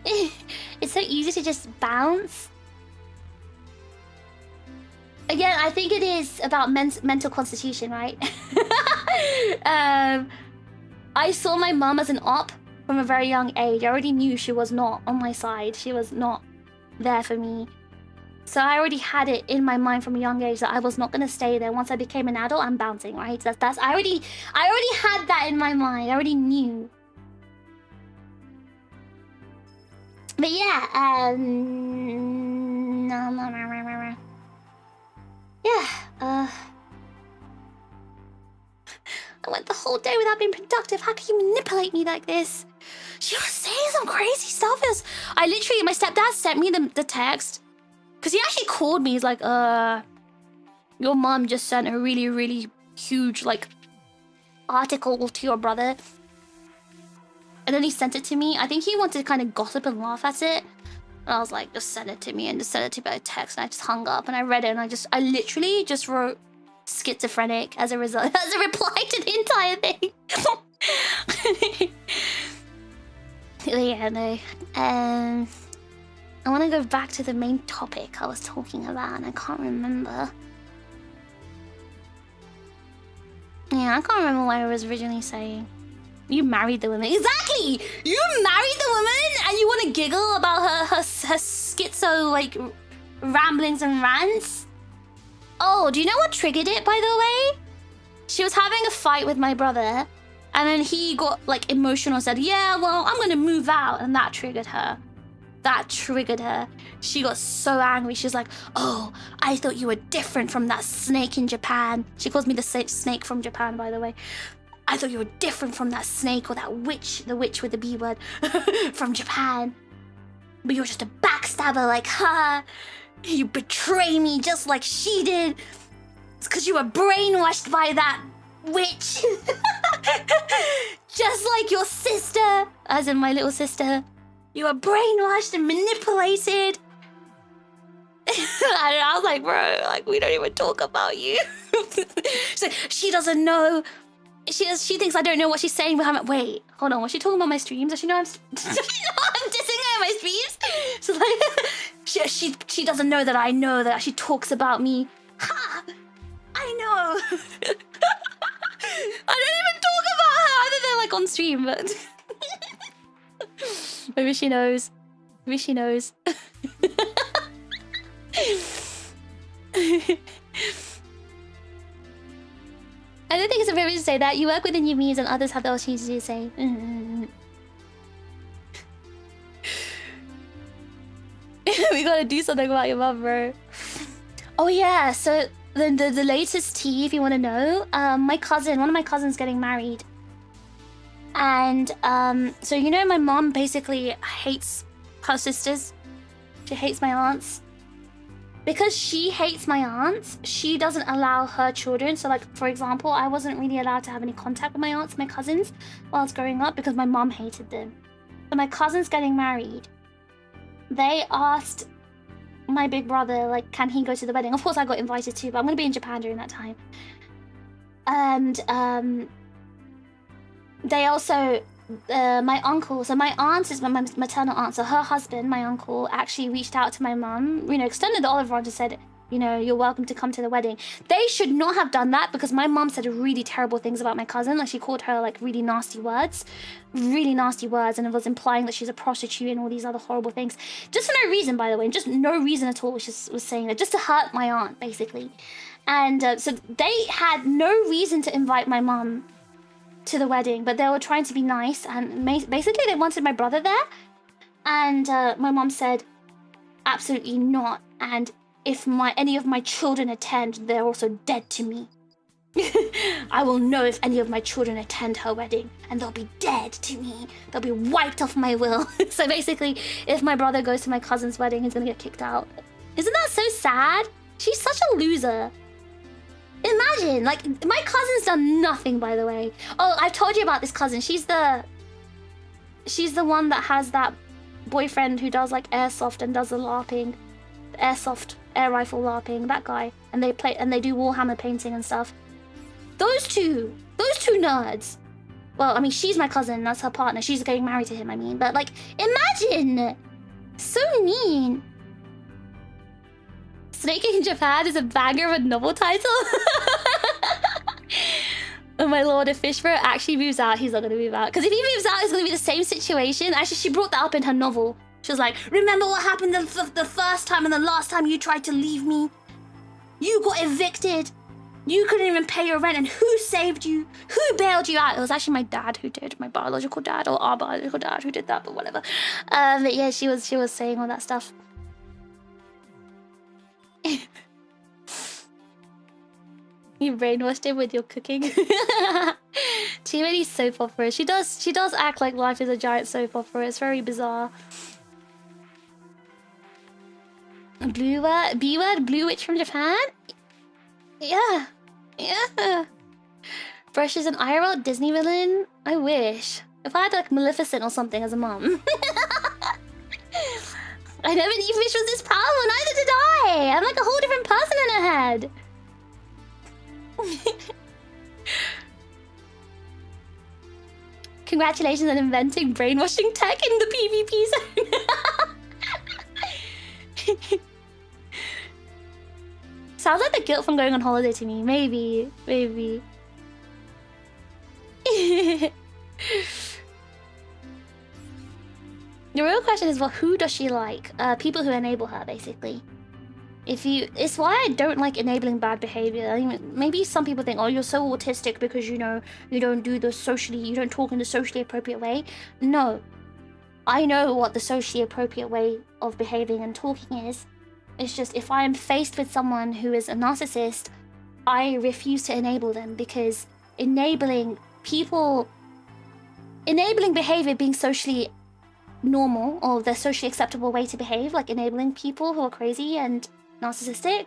It's so easy to just bounce. Again, I think it is about mental constitution, right? I saw my mom as an op from a very young age. I already knew she was not on my side. She was not there for me. So I already had it in my mind from a young age that I was not gonna stay there. Once I became an adult, I'm bouncing, right? I already had that in my mind. I already knew. But yeah, I went the whole day without being productive. How can you manipulate me like this? She was saying some crazy stuff. I literally, my stepdad sent me the text. Because he actually called me. He's like, your mom just sent a really, really huge, like, article to your brother. And then he sent it to me. I think he wanted to kind of gossip and laugh at it. And I was like, just send it to me, and just send it to me by text. And I just hung up and I read it, and I literally just wrote schizophrenic as a result, as a reply to the entire thing. Yeah, no. I want to go back to the main topic I was talking about, and I can't remember. Yeah, I can't remember what I was originally saying. You married the woman. Exactly! You married the woman, and you want to giggle about her schizo, like, ramblings and rants? Oh, do you know what triggered it, by the way? She was having a fight with my brother, And then he got like emotional and said, yeah, well, I'm gonna move out. And that triggered her. That triggered her. She got so angry. She's like, oh, I thought you were different from that snake in Japan. She calls me the snake from Japan, by the way. I thought you were different from that snake or that witch, the witch with the B word, from Japan. But you're just a backstabber like her. You betray me just like she did. It's because you were brainwashed by that witch. Just like your sister, as in my little sister. You were brainwashed and manipulated. And I was like, bro, like, we don't even talk about you. So she doesn't know. She thinks I don't know what she's saying behind my... Wait, hold on. Was she talking about my streams? Does she know I'm... Does she know I'm dissing her on my streams? So like... she doesn't know that I know that she talks about me. Ha! I know. I don't even talk about her other than like on stream, but... Maybe she knows. Maybe she knows. I don't think it's a privilege to say that. You work within your means and others have the opportunity to do the same. We gotta do something about your mum, bro. Oh yeah, so the latest tea, if you want to know, one of my cousins getting married. And so you know my mom basically hates her sisters. She hates my aunts. Because she hates my aunts, she doesn't allow her children. So like, for example, I wasn't really allowed to have any contact with my aunts, my cousins, while I was growing up because my mom hated them. So my cousin's getting married. They asked my big brother, like, can he go to the wedding? Of course I got invited too, but I'm going to be in Japan during that time. And they also... my uncle, so my aunt is my maternal aunt, so her husband, my uncle, actually reached out to my mum, you know, extended the olive branch and said, you know, you're welcome to come to the wedding. They should not have done that because my mum said really terrible things about my cousin. Like she called her like really nasty words, and it was implying that she's a prostitute and all these other horrible things. Just for no reason, by the way, just no reason at all. She was saying that just to hurt my aunt, basically. And so they had no reason to invite my mum to the wedding, but they were trying to be nice, and basically they wanted my brother there. And my mom said, absolutely not. And if any of my children attend, they're also dead to me. I will know if any of my children attend her wedding, and they'll be dead to me. They'll be wiped off my will. So basically, if my brother goes to my cousin's wedding, he's gonna get kicked out. Isn't that so sad? She's such a loser. Imagine, like, my cousin's done nothing, by the way. Oh, I've told you about this cousin. She's the one that has that boyfriend who does, like, airsoft and does the LARPing. Airsoft, air rifle LARPing, that guy. And they do Warhammer painting and stuff. Those two nerds. Well, I mean, she's my cousin, that's her partner. She's getting married to him, I mean. But, like, imagine! So mean. Snake in Japan is a banger of a novel title. And my lord, if Fishbro actually moves out, he's not gonna move out. Because if he moves out, it's gonna be the same situation. Actually, she brought that up in her novel. She was like, remember what happened the first time and the last time you tried to leave me? You got evicted. You couldn't even pay your rent, and who saved you? Who bailed you out? It was actually my dad who did, my biological dad, or our biological dad who did that, but whatever. But yeah, she was saying all that stuff. You brainwashed him with your cooking. Too many soap operas. She does act like life is a giant soap opera. It's very bizarre. B-word, blue witch from Japan? Yeah. Brush is an IRL Disney villain? I wish. If I had like Maleficent or something as a mom. I never knew Fish was this powerful, neither did I! I'm like a whole different person in her head. Congratulations on inventing brainwashing tech in the PvP zone. Sounds like the guilt from going on holiday to me. Maybe. The real question is, well, who does she like? People who enable her, basically. It's why I don't like enabling bad behavior. I mean, maybe some people think, oh, you're so autistic because, you know, you don't talk in the socially appropriate way. No, I know what the socially appropriate way of behaving and talking is. It's just if I am faced with someone who is a narcissist, I refuse to enable them, because enabling behavior being socially normal, or the socially acceptable way to behave, like enabling people who are crazy and narcissistic,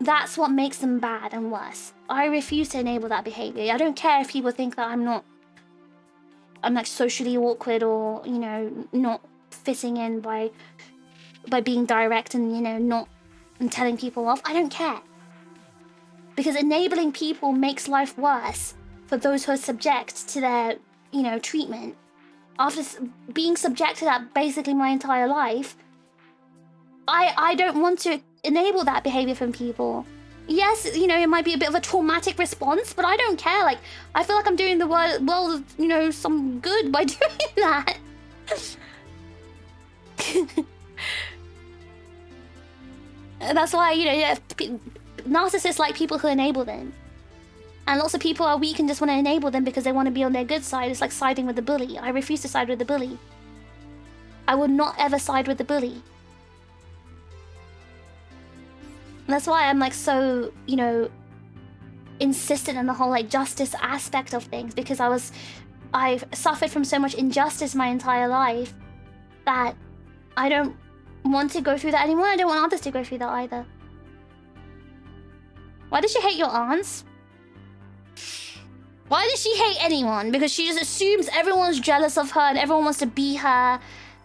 that's what makes them bad and worse. I refuse to enable that behavior. I don't care if people think that I'm like socially awkward, or, you know, not fitting in by being direct and, you know, and telling people off. I don't care. Because enabling people makes life worse for those who are subject to their, you know, treatment. After being subject to that basically my entire life, I don't want to enable that behavior from people. Yes, you know, it might be a bit of a traumatic response, but I don't care. Like, I feel like I'm doing the world, you know, some good by doing that. And that's why, you know, yeah, narcissists like people who enable them. And lots of people are weak and just want to enable them because they want to be on their good side. It's like siding with the bully. I refuse to side with the bully. I would not ever side with the bully. That's why I'm like so, you know, insistent on the whole like justice aspect of things, because I've suffered from so much injustice my entire life that I don't want to go through that anymore. I don't want others to go through that either. Why does she hate your aunts? Why does she hate anyone? Because she just assumes everyone's jealous of her and everyone wants to be her.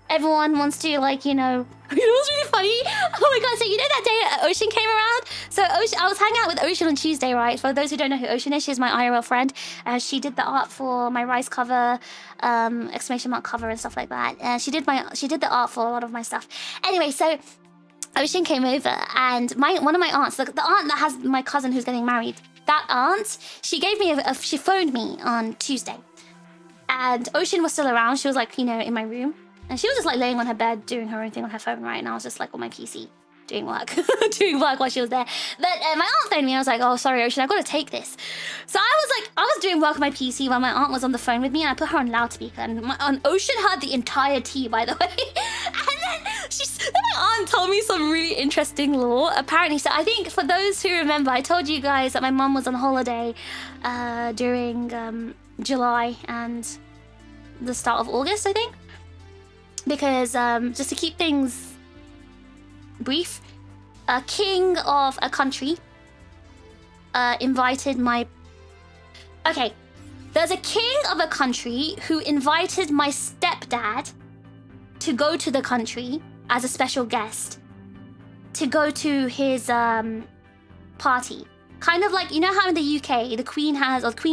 Everyone wants to, like, you know... You know what's really funny? Oh my god, so you know that day Ocean came around? So Ocean, I was hanging out with Ocean on Tuesday, right? For those who don't know who Ocean is, she's my IRL friend. She did the art for my Rise cover, exclamation mark cover and stuff like that. She did the art for a lot of my stuff. Anyway, so Ocean came over, and one of my aunts, the aunt that has my cousin who's getting married, that aunt, she gave me she phoned me on Tuesday. And Ocean was still around. She was like, you know, in my room. And she was just like laying on her bed doing her own thing on her phone, right? And I was just like on my PC doing work, doing work while she was there. But my aunt phoned me. I was like, oh, sorry, Ocean, I've got to take this. So I was doing work on my PC while my aunt was on the phone with me, and I put her on loudspeaker. And Ocean heard the entire tea, by the way. And then my aunt told me some really interesting lore. Apparently, so I think for those who remember, I told you guys that my mum was on holiday during July and the start of August, I think. Because just to keep things brief, a king of a country invited my... Okay, there's a king of a country who invited my stepdad to go to the country as a special guest, to go to his party. Kind of like, you know how in the UK, the Queen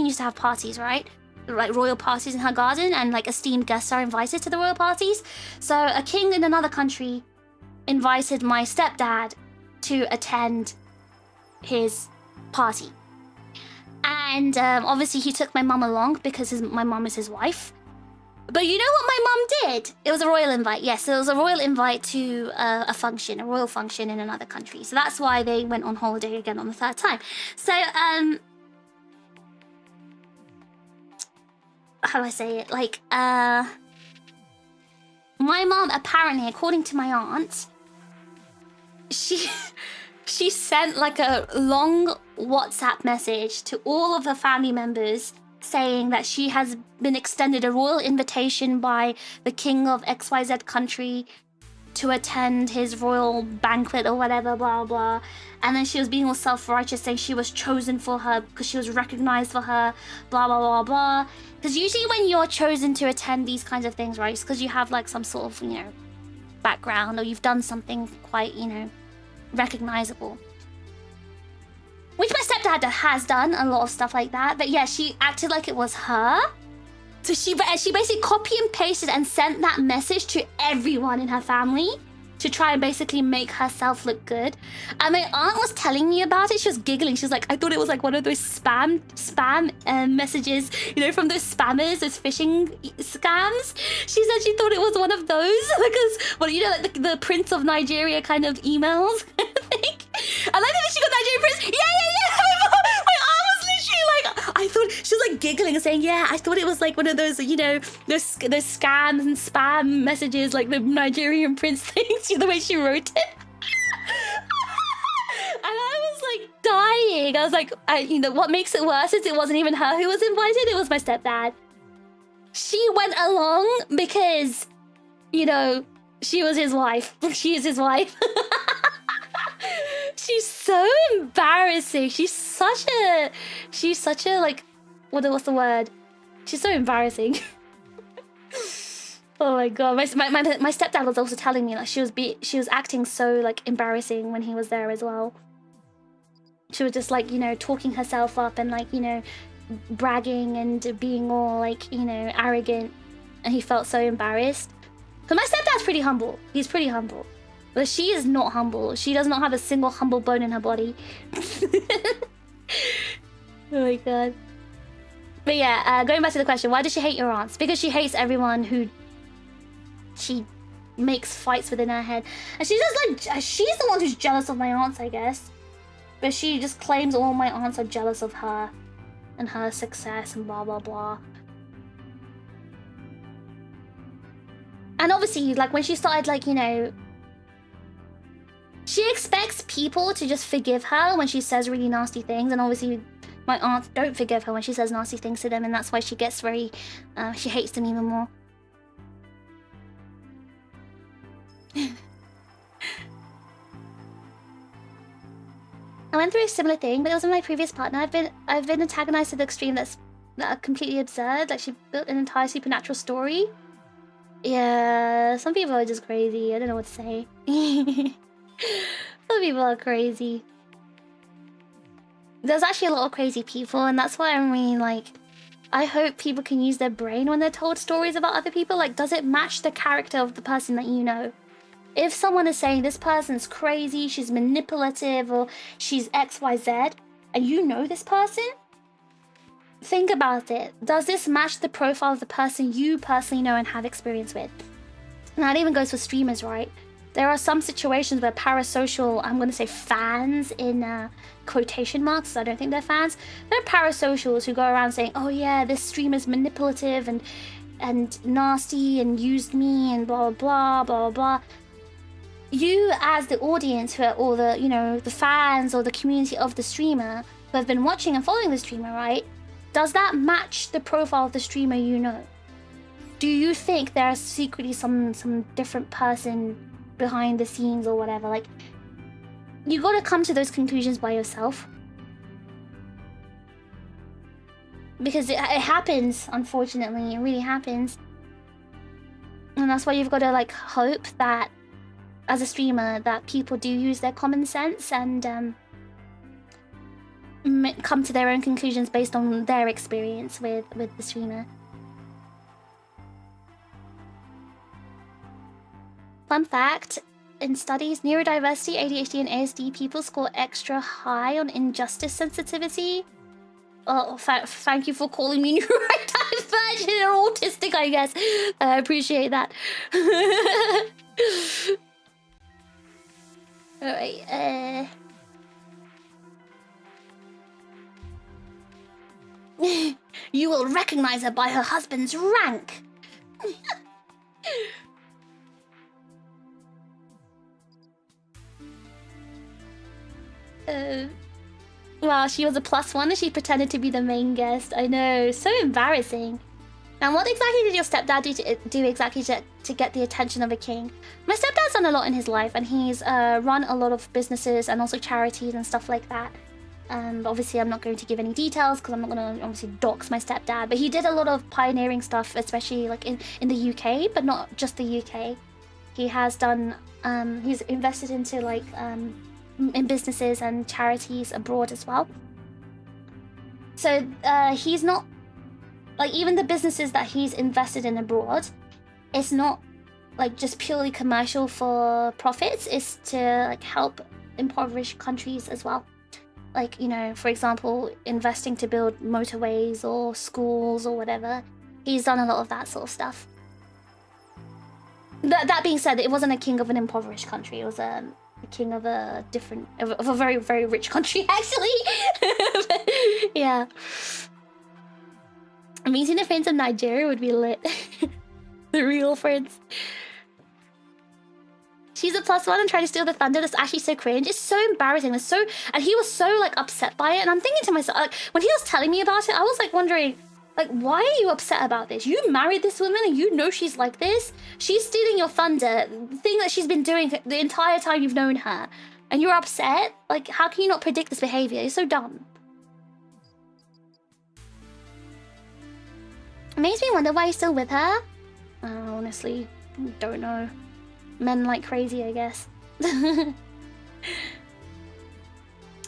used to have parties, right? Like royal parties in her garden, and like esteemed guests are invited to the royal parties. So a king in another country invited my stepdad to attend his party. And obviously he took my mum along because my mum is his wife. But you know what my mum did? It was a royal invite. Yes, it was a royal invite to a royal function in another country. So that's why they went on holiday again on the third time. So how do I say it? Like, my mom, apparently, according to my aunt, she sent like a long WhatsApp message to all of her family members saying that she has been extended a royal invitation by the king of XYZ country to attend his royal banquet or whatever, blah, blah. And then she was being all self-righteous, saying she was chosen for her because she was recognized for her, blah, blah, blah, blah. Because usually when you're chosen to attend these kinds of things, right, it's because you have like some sort of, you know, background, or you've done something quite, you know, recognizable. Which my stepdad has done, a lot of stuff like that. But yeah, she acted like it was her. So she basically copy and pasted and sent that message to everyone in her family to try and basically make herself look good. And my aunt was telling me about it. She was giggling. She was like, I thought it was like one of those spam messages, you know, from those spammers, those phishing scams. She said she thought it was one of those because, well, you know, like the Prince of Nigeria kind of emails. I like that she got Nigerian prince. Yeah. My arm was literally like, I thought she was like giggling and saying, yeah, I thought it was like one of those, you know, those scams and spam messages, like the Nigerian prince things. The way she wrote it. And I was like dying. I was like, you know, what makes it worse is it wasn't even her who was invited. It was my stepdad. She went along because, you know, she was his wife. She is his wife. She's so embarrassing. She's such a like, what's the word? She's so embarrassing. Oh my god, my stepdad was also telling me that she was acting so like embarrassing when he was there as well. She was just like, you know, talking herself up and like, you know, bragging and being all like, you know, arrogant, and he felt so embarrassed. Because my stepdad's pretty humble. He's pretty humble. But she is not humble. She does not have a single humble bone in her body. Oh my god. But yeah, going back to the question, why does she hate your aunts? Because she hates everyone who she makes fights within her head. And she's just like, she's the one who's jealous of my aunts, I guess. But she just claims all my aunts are jealous of her and her success and blah, blah, blah. And obviously, like, when she started, like, you know, she expects people to just forgive her when she says really nasty things. And obviously, my aunts don't forgive her when she says nasty things to them. And that's why she gets very, she hates them even more. I went through a similar thing, but it wasn't my previous partner. I've been antagonized to the extreme that are completely absurd. Like, she built an entire supernatural story. Yeah, some people are just crazy. I don't know what to say. Some people are crazy. There's actually a lot of crazy people, and that's why I'm really like, I hope people can use their brain when they're told stories about other people. Like, does it match the character of the person that you know? If someone is saying this person's crazy, she's manipulative, or she's XYZ, and you know this person, think about it. Does this match the profile of the person you personally know and have experience with? And that even goes for streamers, right? There are some situations where parasocial, I'm going to say fans in quotation marks, I don't think they're fans. They're parasocials who go around saying, oh yeah, this streamer's manipulative and nasty and used me and blah, blah, blah, blah, blah. You as the audience, who are all the, you know, the fans or the community of the streamer who have been watching and following the streamer, right? Does that match the profile of the streamer you know? Do you think there's secretly some different person behind the scenes or whatever? Like, you gotta come to those conclusions by yourself. Because it happens, unfortunately. It really happens. And that's why you've got to, like, hope that as a streamer that people do use their common sense and come to their own conclusions based on their experience with the streamer. Fun fact, in studies, neurodiversity, ADHD and ASD people score extra high on injustice sensitivity. Oh, thank you for calling me neurodivergent and autistic, I guess. I appreciate that. Alright, you will recognize her by her husband's rank. Well, she was a +1 and she pretended to be the main guest. I know, so embarrassing. And what exactly did your stepdad do exactly to get the attention of a king? My stepdad's done a lot in his life, and he's run a lot of businesses and also charities and stuff like that. Obviously, I'm not going to give any details because I'm not going to obviously dox my stepdad. But he did a lot of pioneering stuff, especially like in the UK, but not just the UK. He has done, he's invested into like in businesses and charities abroad as well. So he's not, like, even the businesses that he's invested in abroad, it's not like just purely commercial for profits. It's to like help impoverished countries as well. Like, you know, for example, investing to build motorways or schools or whatever. He's done a lot of that sort of stuff. That being said, it wasn't a king of an impoverished country. It was a king of a different, of a very, very rich country, actually. Yeah. Meeting the friends of Nigeria would be lit. The real friends. She's a +1 and trying to steal the thunder. That's actually so cringe. It's so embarrassing. It's so, and he was so like upset by it. And I'm thinking to myself, like, when he was telling me about it, I was like wondering, like, why are you upset about this? You married this woman and you know she's like this. She's stealing your thunder, the thing that she's been doing the entire time you've known her, and you're upset. Like, how can you not predict this behavior? It's so dumb. It makes me wonder why he's still with her. I honestly don't know. Men like crazy, I guess.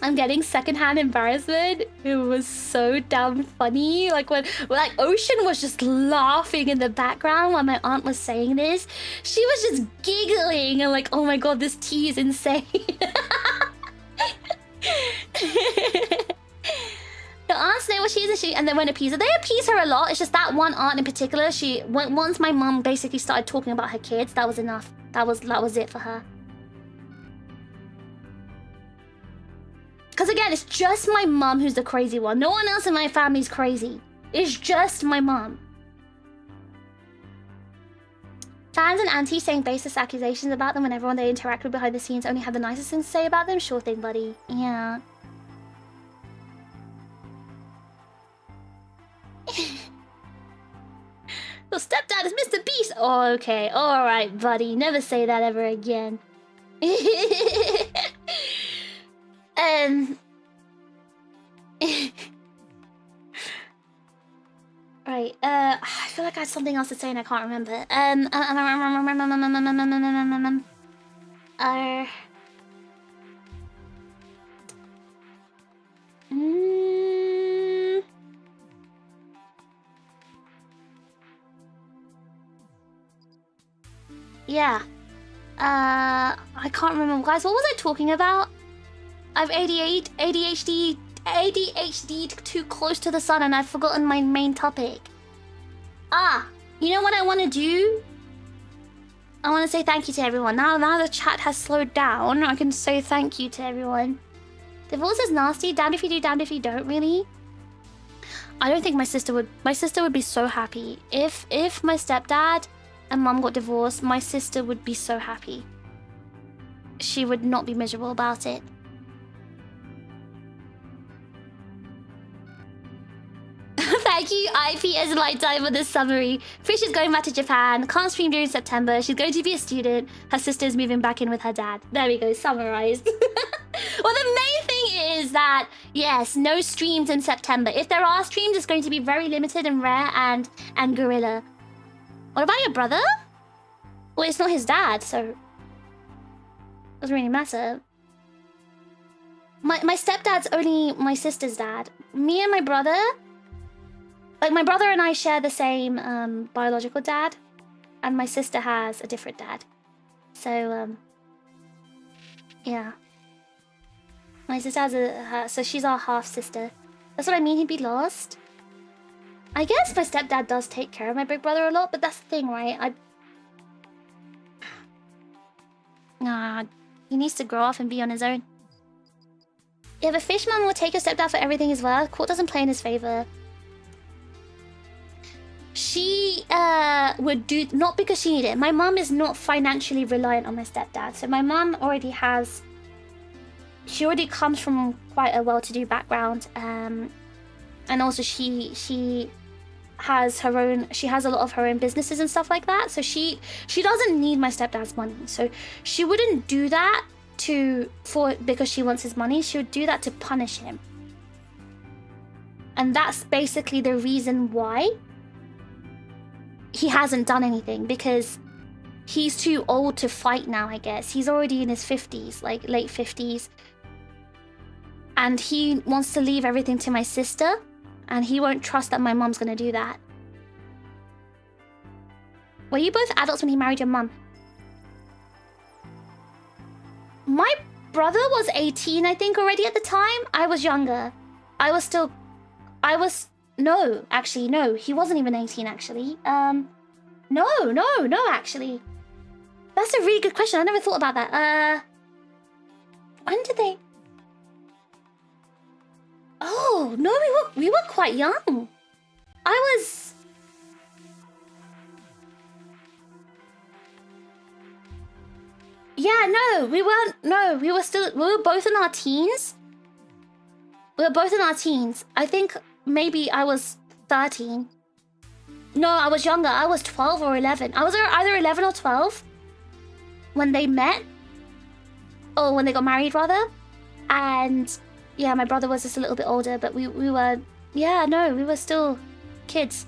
I'm getting secondhand embarrassment. It was so damn funny. Like when like Ocean was just laughing in the background while my aunt was saying this. She was just giggling and like, oh my god, this tea is insane. The aunts know what she is, and they won't appease her. They appease her a lot. It's just that one aunt in particular. Once my mum basically started talking about her kids, that was enough. That was it for her. Because again, it's just my mum who's the crazy one. No one else in my family's crazy. It's just my mum. Fans and aunties saying baseless accusations about them when everyone they interact with behind the scenes only have the nicest things to say about them. Sure thing, buddy. Yeah. Your stepdad is Mr. Beast. Oh, okay. All right, buddy. Never say that ever again. Right. I feel like I had something else to say and I can't remember. Yeah. I can't remember, guys. What was I talking about? I've ADHD too close to the sun and I've forgotten my main topic. Ah, you know what I want to do? I want to say thank you to everyone. Now the chat has slowed down, I can say thank you to everyone. Divorce is nasty. Damned if you do, damned if you don't, really. I don't think my sister would be so happy. If my stepdad and mum got divorced, my sister would be so happy. She would not be miserable about it. Thank you, IP as Lifetime for this summary. Fish is going back to Japan. Can't stream during September. She's going to be a student. Her sister's moving back in with her dad. There we go, summarized. Well, the main thing is that, yes, no streams in September. If there are streams, it's going to be very limited and rare and guerrilla. What about your brother? Well, it's not his dad, so it doesn't really matter. My stepdad's only my sister's dad. Me and my brother, like my brother and I share the same biological dad, and my sister has a different dad. So yeah. My sister has so she's our half sister. That's what I mean. He'd be lost. I guess my stepdad does take care of my big brother a lot, but that's the thing, right? He needs to grow up and be on his own. If a fish mom will take your stepdad for everything as well, court doesn't play in his favor. She would do, not because she needed it. My mom is not financially reliant on my stepdad. So my mom already has, she already comes from quite a well-to-do background. And also she has her own, she has a lot of her own businesses and stuff like that. So she doesn't need my stepdad's money. So she wouldn't do that because she wants his money. She would do that to punish him. And that's basically the reason why he hasn't done anything, because he's too old to fight now, I guess. He's already in his 50s, like late 50s. And he wants to leave everything to my sister, and he won't trust that my mom's gonna do that. Were you both adults when he married your mum? My brother was 18, I think, already at the time. I was younger. No, actually, no. He wasn't even 18, actually. No, actually. That's a really good question. I never thought about that. When did they? Oh no, we were quite young. I was. Yeah, no, we weren't. No, we were still. We were both in our teens. We were both in our teens. I think maybe I was 13. No, I was younger. I was 12 or 11. I was either 11 or 12 when they met. Or when they got married, rather. And yeah, my brother was just a little bit older, but we were. Yeah, no, we were still kids.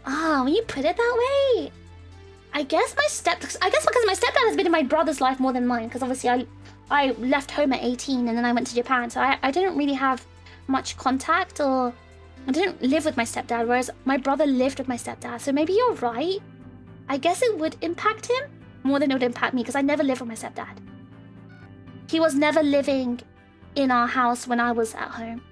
Ah, when you put it that way. I guess because my stepdad has been in my brother's life more than mine, because obviously I left home at 18 and then I went to Japan, so I didn't really have much contact, or I didn't live with my stepdad, whereas my brother lived with my stepdad. So maybe you're right. I guess it would impact him more than it would impact me, because I never lived with my stepdad. He was never living in our house when I was at home.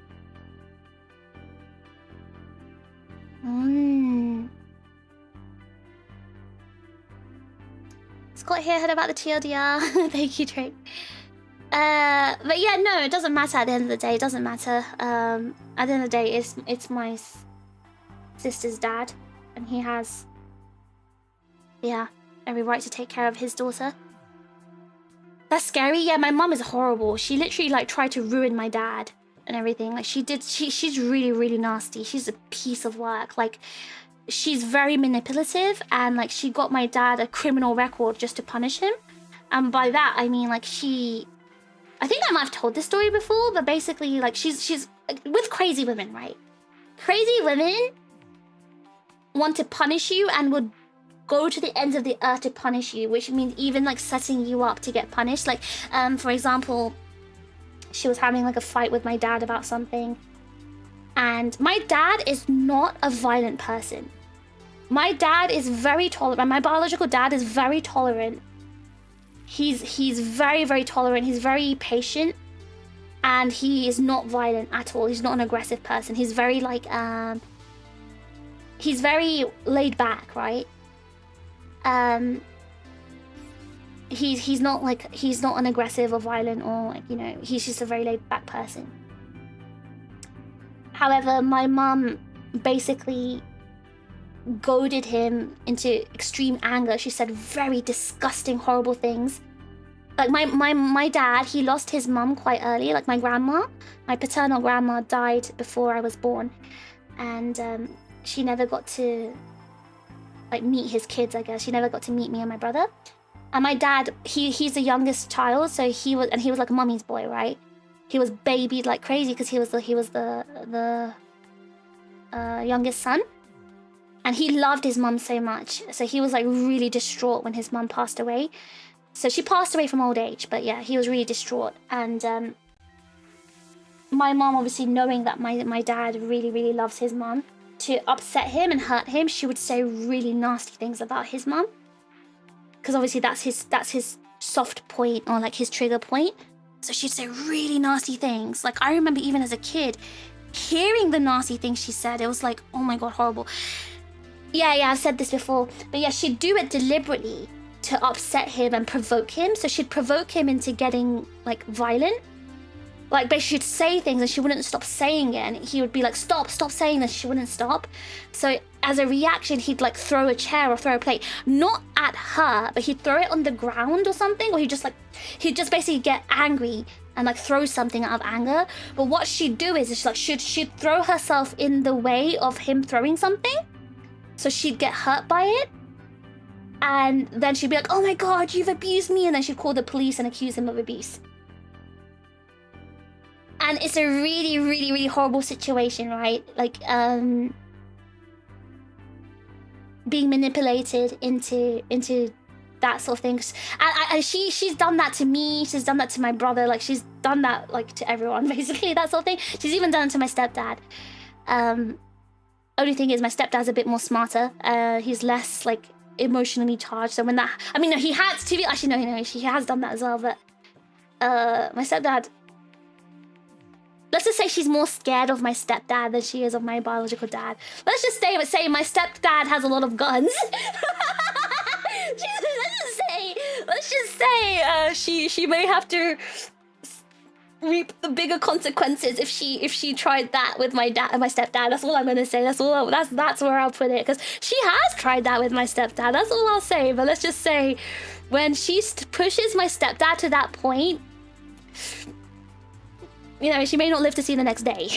Scott here heard about the TLDR. Thank you, Drake. But yeah, no, it doesn't matter at the end of the day. It doesn't matter. At the end of the day, it's my sister's dad, and he has, yeah, every right to take care of his daughter. That's scary. Yeah, my mom is horrible. She literally like tried to ruin my dad and everything. Like she's really, really nasty. She's a piece of work. Like, she's very manipulative, and like she got my dad a criminal record just to punish him. And by that I mean like I think I might have told this story before, but basically like she's with crazy women, right? Crazy women want to punish you and would go to the ends of the earth to punish you, which means even like setting you up to get punished. Like for example, she was having like a fight with my dad about something, and my dad is not a violent person. My dad is very tolerant. My biological dad is very tolerant. He's very, very tolerant. He's very patient, and he is not violent at all. He's not an aggressive person. He's very like he's very laid back, right? He's not an aggressive or violent, or like, you know, he's just a very laid back person. However, my mum basically goaded him into extreme anger. She said very disgusting, horrible things. Like my dad, he lost his mum quite early. Like my grandma, my paternal grandma died before I was born, and she never got to like meet his kids. I guess she never got to meet me and my brother. And my dad, he's the youngest child, so he was like a mummy's boy, right? He was babied like crazy because he was the youngest son. And he loved his mum so much. So he was like really distraught when his mum passed away. So she passed away from old age, but yeah, he was really distraught. And my mum, obviously knowing that my dad really, really loves his mum, to upset him and hurt him, she would say really nasty things about his mum. Because obviously that's his soft point, or like his trigger point. So she'd say really nasty things. Like I remember even as a kid, hearing the nasty things she said, it was like, oh my God, horrible. Yeah, I've said this before. But yeah, she'd do it deliberately to upset him and provoke him. So she'd provoke him into getting like violent. Like basically she'd say things and she wouldn't stop saying it. And he would be like, stop saying this. She wouldn't stop. So as a reaction, he'd like throw a chair or throw a plate. Not at her, but he'd throw it on the ground or something. Or he'd just basically get angry and like throw something out of anger. But what she'd do is she'd throw herself in the way of him throwing something. So she'd get hurt by it. And then she'd be like, oh my God, you've abused me. And then she'd call the police and accuse him of abuse. And it's a really, really, really horrible situation, right? Like, being manipulated into that sort of thing. And she's done that to me. She's done that to my brother. Like, she's done that, like, to everyone, basically, that sort of thing. She's even done it to my stepdad. Only thing is, my stepdad's a bit more smarter. He's less, like, emotionally charged. So when that... I mean, no, he has to be... Actually, no, he has done that as well, but... my stepdad... Let's just say she's more scared of my stepdad than she is of my biological dad. Let's just say my stepdad has a lot of guns. Let's just say let's just say she may have to reap the bigger consequences if she tried that with my stepdad. That's all I'm gonna say. That's where I'll put it, because she has tried that with my stepdad. That's all I'll say. But let's just say, when she pushes my stepdad to that point, you know, she may not live to see the next day.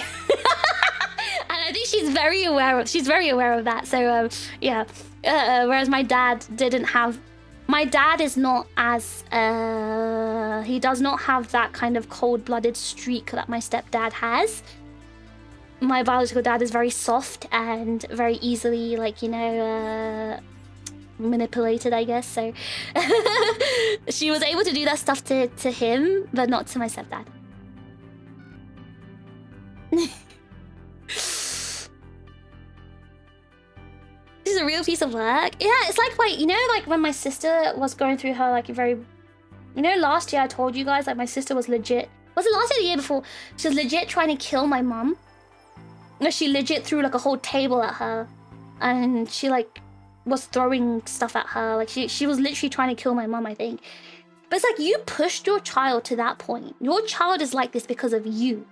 And I think she's very aware of that. So yeah. Whereas my dad didn't have. My dad is not as, he does not have that kind of cold-blooded streak that my stepdad has. My biological dad is very soft and very easily, like, you know, manipulated, I guess. So she was able to do that stuff to him, but not to my stepdad. This is a real piece of work. Yeah, it's like, wait, you know, like when my sister was going through her, like, a very, you know, last year I told you guys, like, my sister was legit, was it last year or the year before? She was legit trying to kill my mum. No, she legit threw like a whole table at her, and she like was throwing stuff at her. Like she was literally trying to kill my mum, I think. But it's like, you pushed your child to that point. Your child is like this because of you.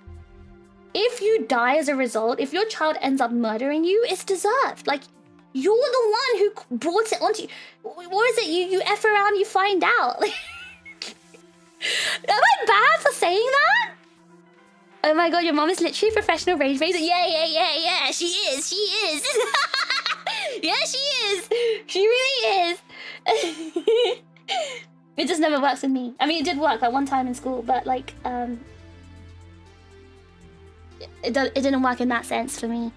If you die as a result, if your child ends up murdering you, it's deserved. Like, you're the one who brought it onto you. What is it? You F around, you find out. Am I bad for saying that? Oh my god, your mom is literally a professional rage baiter. Yeah. She is. Yeah, she is. She really is. It just never works with me. I mean, it did work like one time in school, but like, it didn't work in that sense for me.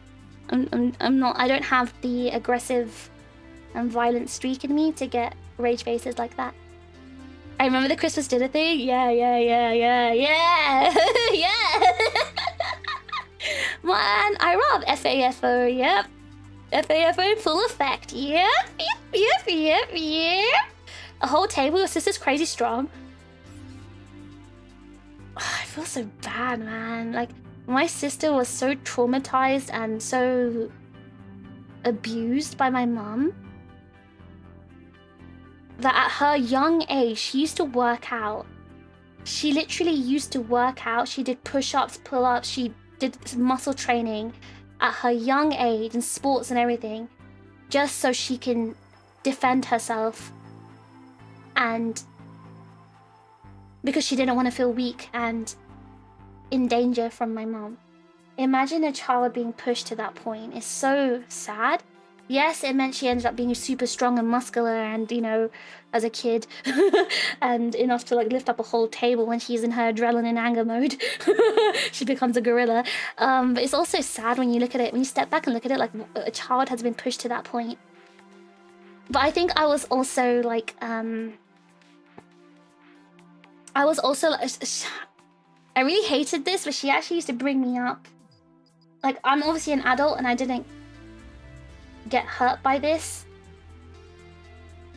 I don't have the aggressive and violent streak in me to get rage faces like that. I remember the Christmas dinner thing. Yeah. Man, I rob FAFO, yep. FAFO in full effect, yep. A whole table, your sister's crazy strong. I feel so bad, man. Like, my sister was so traumatized and so abused by my mum that at her young age, she used to work out. She literally used to work out. She did push-ups, pull-ups, she did muscle training at her young age and sports and everything, just so she can defend herself, and because she didn't want to feel weak and in danger from my mom. Imagine a child being pushed to that point. It's so sad. Yes, it meant she ended up being super strong and muscular and, you know, as a kid, and enough to like lift up a whole table when she's in her adrenaline anger mode. She becomes a gorilla. But it's also sad when you look at it, when you step back and look at it, like a child has been pushed to that point. But I think I was also like, I really hated this, but she actually used to bring me up. Like, I'm obviously an adult and I didn't get hurt by this.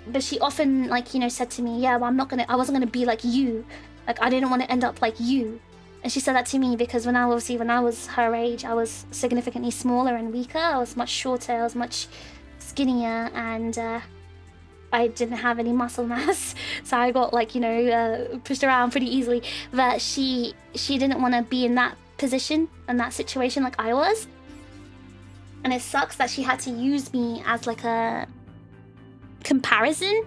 But she often, like, you know, said to me, yeah, well, I wasn't gonna be like you. Like, I didn't want to end up like you. And she said that to me because when I was her age, I was significantly smaller and weaker. I was much shorter, I was much skinnier, and I didn't have any muscle mass. So I got, like, you know, pushed around pretty easily. But she didn't want to be in that position and that situation like I was. And it sucks that she had to use me as like a comparison.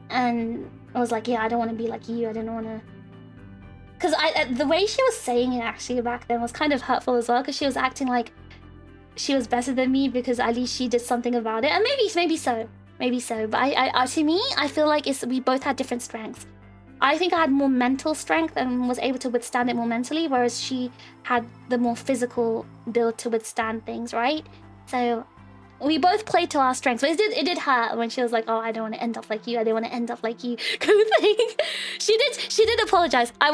And I was like, yeah, I don't want to be like you. I didn't want to. Because the way she was saying it actually back then was kind of hurtful as well. Because she was acting like she was better than me because at least she did something about it. And maybe so. But I to me, I feel like we both had different strengths. I think I had more mental strength and was able to withstand it more mentally, whereas she had the more physical build to withstand things, right? So we both played to our strengths, but it did hurt when she was like, oh, I don't want to end up like you, I don't want to end up like you, kind of thing. She did apologize. I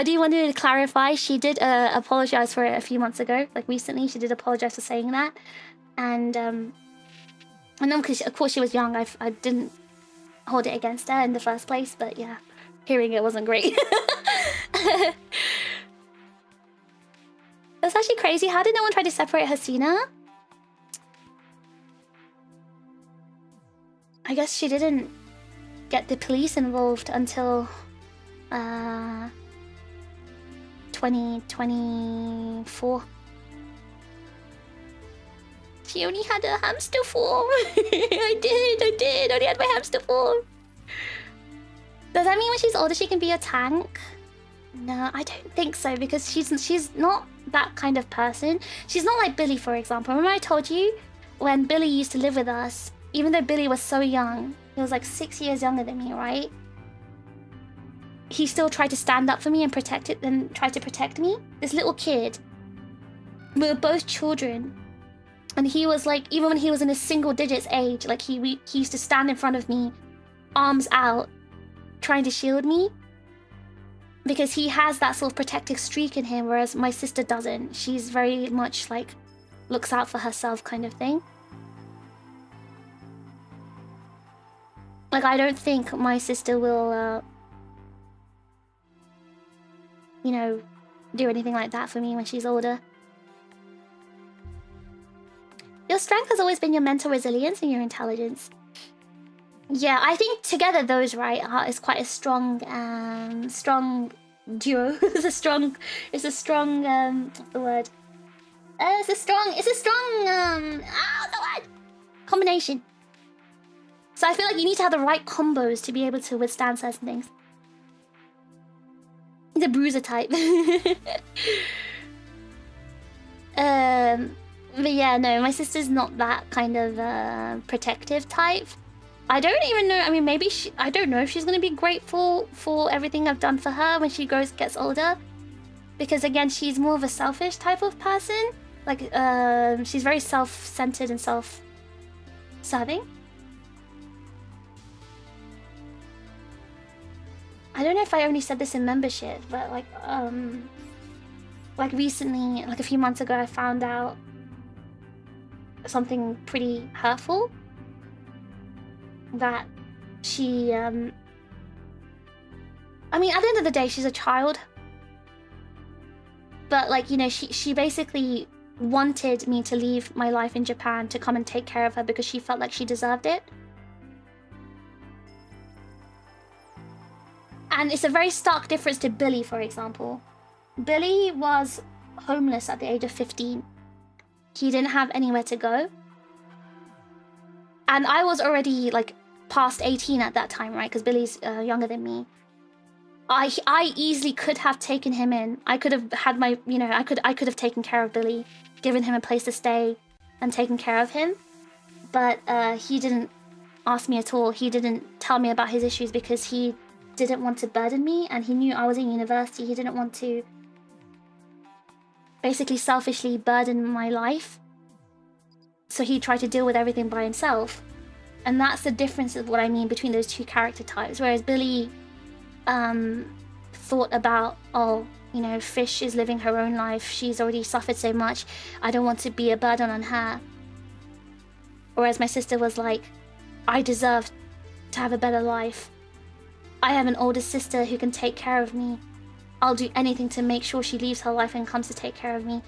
do want to clarify, she did apologize for it a few months ago, like recently. She did apologize for saying that. And I know, because of course she was young, I didn't hold it against her in the first place, but yeah, hearing it wasn't great. That's actually crazy. How did no one try to separate Hasina? I guess she didn't get the police involved until 2024. She only had a hamster form. I did. Only had my hamster form. Does that mean when she's older she can be a tank? No, I don't think so, because she's not that kind of person. She's not like Billy, for example. Remember I told you when Billy used to live with us, even though Billy was so young, he was like 6 years younger than me, right? He still tried to stand up for me and protect it, and tried to protect me. This little kid. We were both children. And he was like, even when he was in his single digits age, like he used to stand in front of me, arms out, trying to shield me. Because he has that sort of protective streak in him, whereas my sister doesn't. She's very much like, looks out for herself kind of thing. Like, I don't think my sister will, you know, do anything like that for me when she's older. Your strength has always been your mental resilience and your intelligence. Yeah, I think together those, right, is quite a strong, strong duo. It's a strong, what's the word? It's a strong, the word! Combination. So I feel like you need to have the right combos to be able to withstand certain things. The bruiser type. But yeah, no, my sister's not that kind of protective type. I don't even know. I mean, maybe I don't know if she's gonna be grateful for everything I've done for her when she gets older. Because again, she's more of a selfish type of person. Like, she's very self-centered and self-serving. I don't know if I only said this in membership, but like recently, like a few months ago, I found out something pretty hurtful. That she, I mean, at the end of the day, she's a child. But like, you know, she basically wanted me to leave my life in Japan to come and take care of her because she felt like she deserved it. And it's a very stark difference to Billy, for example. Billy was homeless at the age of 15. He didn't have anywhere to go. And I was already like past 18 at that time, right? Because Billy's younger than me. I easily could have taken him in. I could have had my, you know, I could have taken care of Billy, given him a place to stay and taken care of him. But he didn't ask me at all. He didn't tell me about his issues because he didn't want to burden me, and he knew I was in university. He didn't want to basically selfishly burden my life. So he tried to deal with everything by himself. And that's the difference of what I mean between those two character types. Whereas Billy thought about, oh, you know, Fish is living her own life. She's already suffered so much. I don't want to be a burden on her. Whereas my sister was like, I deserve to have a better life. I have an older sister who can take care of me. I'll do anything to make sure she leaves her life and comes to take care of me.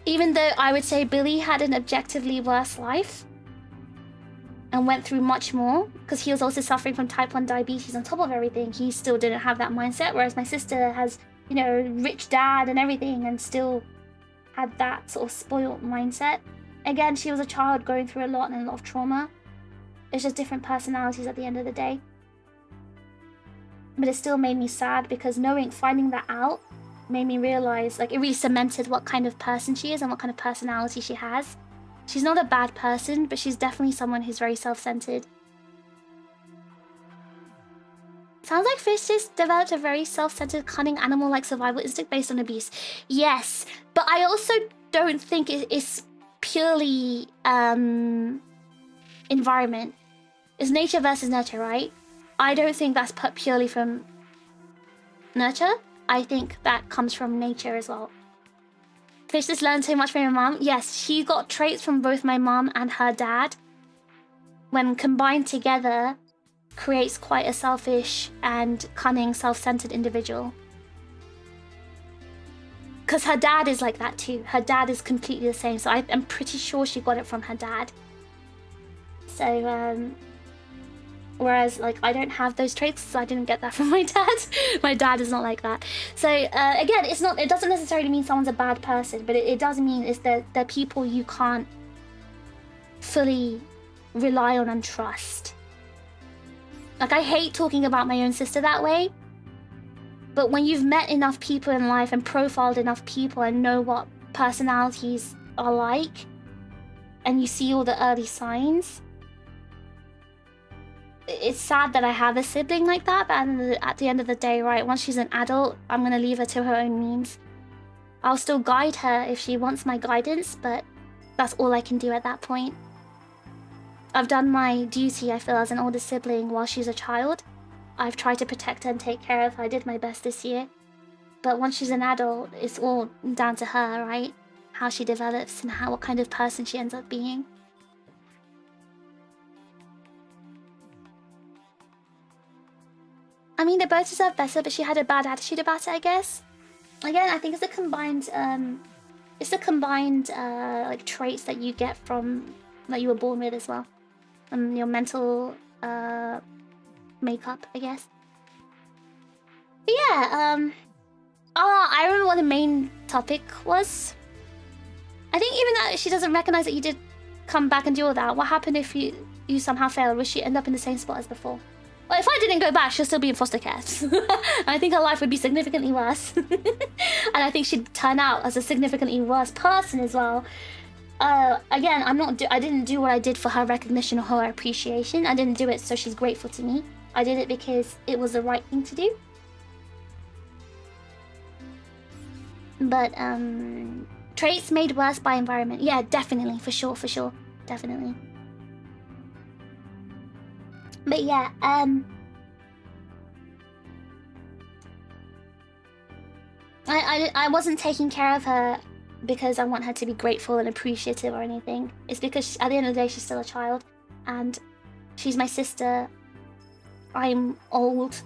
Even though I would say Billy had an objectively worse life and went through much more, because he was also suffering from type 1 diabetes on top of everything, he still didn't have that mindset, whereas my sister has, you know, rich dad and everything and still had that sort of spoiled mindset. Again, she was a child going through a lot and a lot of trauma. It's just different personalities at the end of the day. But it still made me sad because finding that out made me realize, like, it really cemented what kind of person she is and what kind of personality she has. She's not a bad person, but she's definitely someone who's very self-centered. Sounds like Fish just developed a very self-centered, cunning, animal-like survival instinct based on abuse. Yes, but I also don't think it's purely environment. It's nature versus nurture, right? I don't think that's put purely from nurture. I think that comes from nature as well. Fish just learned so much from your mom. Yes, she got traits from both my mom and her dad. When combined together, creates quite a selfish and cunning, self-centered individual. Because her dad is like that too. Her dad is completely the same. So I'm pretty sure she got it from her dad. So, Whereas, like, I don't have those traits, so I didn't get that from my dad. My dad is not like that. So, again, it doesn't necessarily mean someone's a bad person, but it does mean it's they're people you can't fully rely on and trust. Like, I hate talking about my own sister that way, but when you've met enough people in life and profiled enough people and know what personalities are like, and you see all the early signs, it's sad that I have a sibling like that, but at the end of the day, right, once she's an adult, I'm going to leave her to her own means. I'll still guide her if she wants my guidance, but that's all I can do at that point. I've done my duty, I feel, as an older sibling while she's a child. I've tried to protect her and take care of her. I did my best this year. But once she's an adult, it's all down to her, right? How she develops and what kind of person she ends up being. I mean, they both deserve better, but she had a bad attitude about it, I guess. Again, I think it's the combined like traits that you get from that you were born with as well, your mental makeup, I guess. But yeah, I remember what the main topic was. I think even that she doesn't recognize that you did come back and do all that. What happened if you somehow failed? Would she end up in the same spot as before? Well, if I didn't go back, she'll still be in foster care. I think her life would be significantly worse. And I think she'd turn out as a significantly worse person as well. Again, I didn't do what I did for her recognition or her appreciation. I didn't do it so she's grateful to me. I did it because it was the right thing to do. But, traits made worse by environment. Yeah, definitely, for sure, definitely. But yeah, I wasn't taking care of her because I want her to be grateful and appreciative or anything. It's because at the end of the day, she's still a child, and she's my sister. I'm old.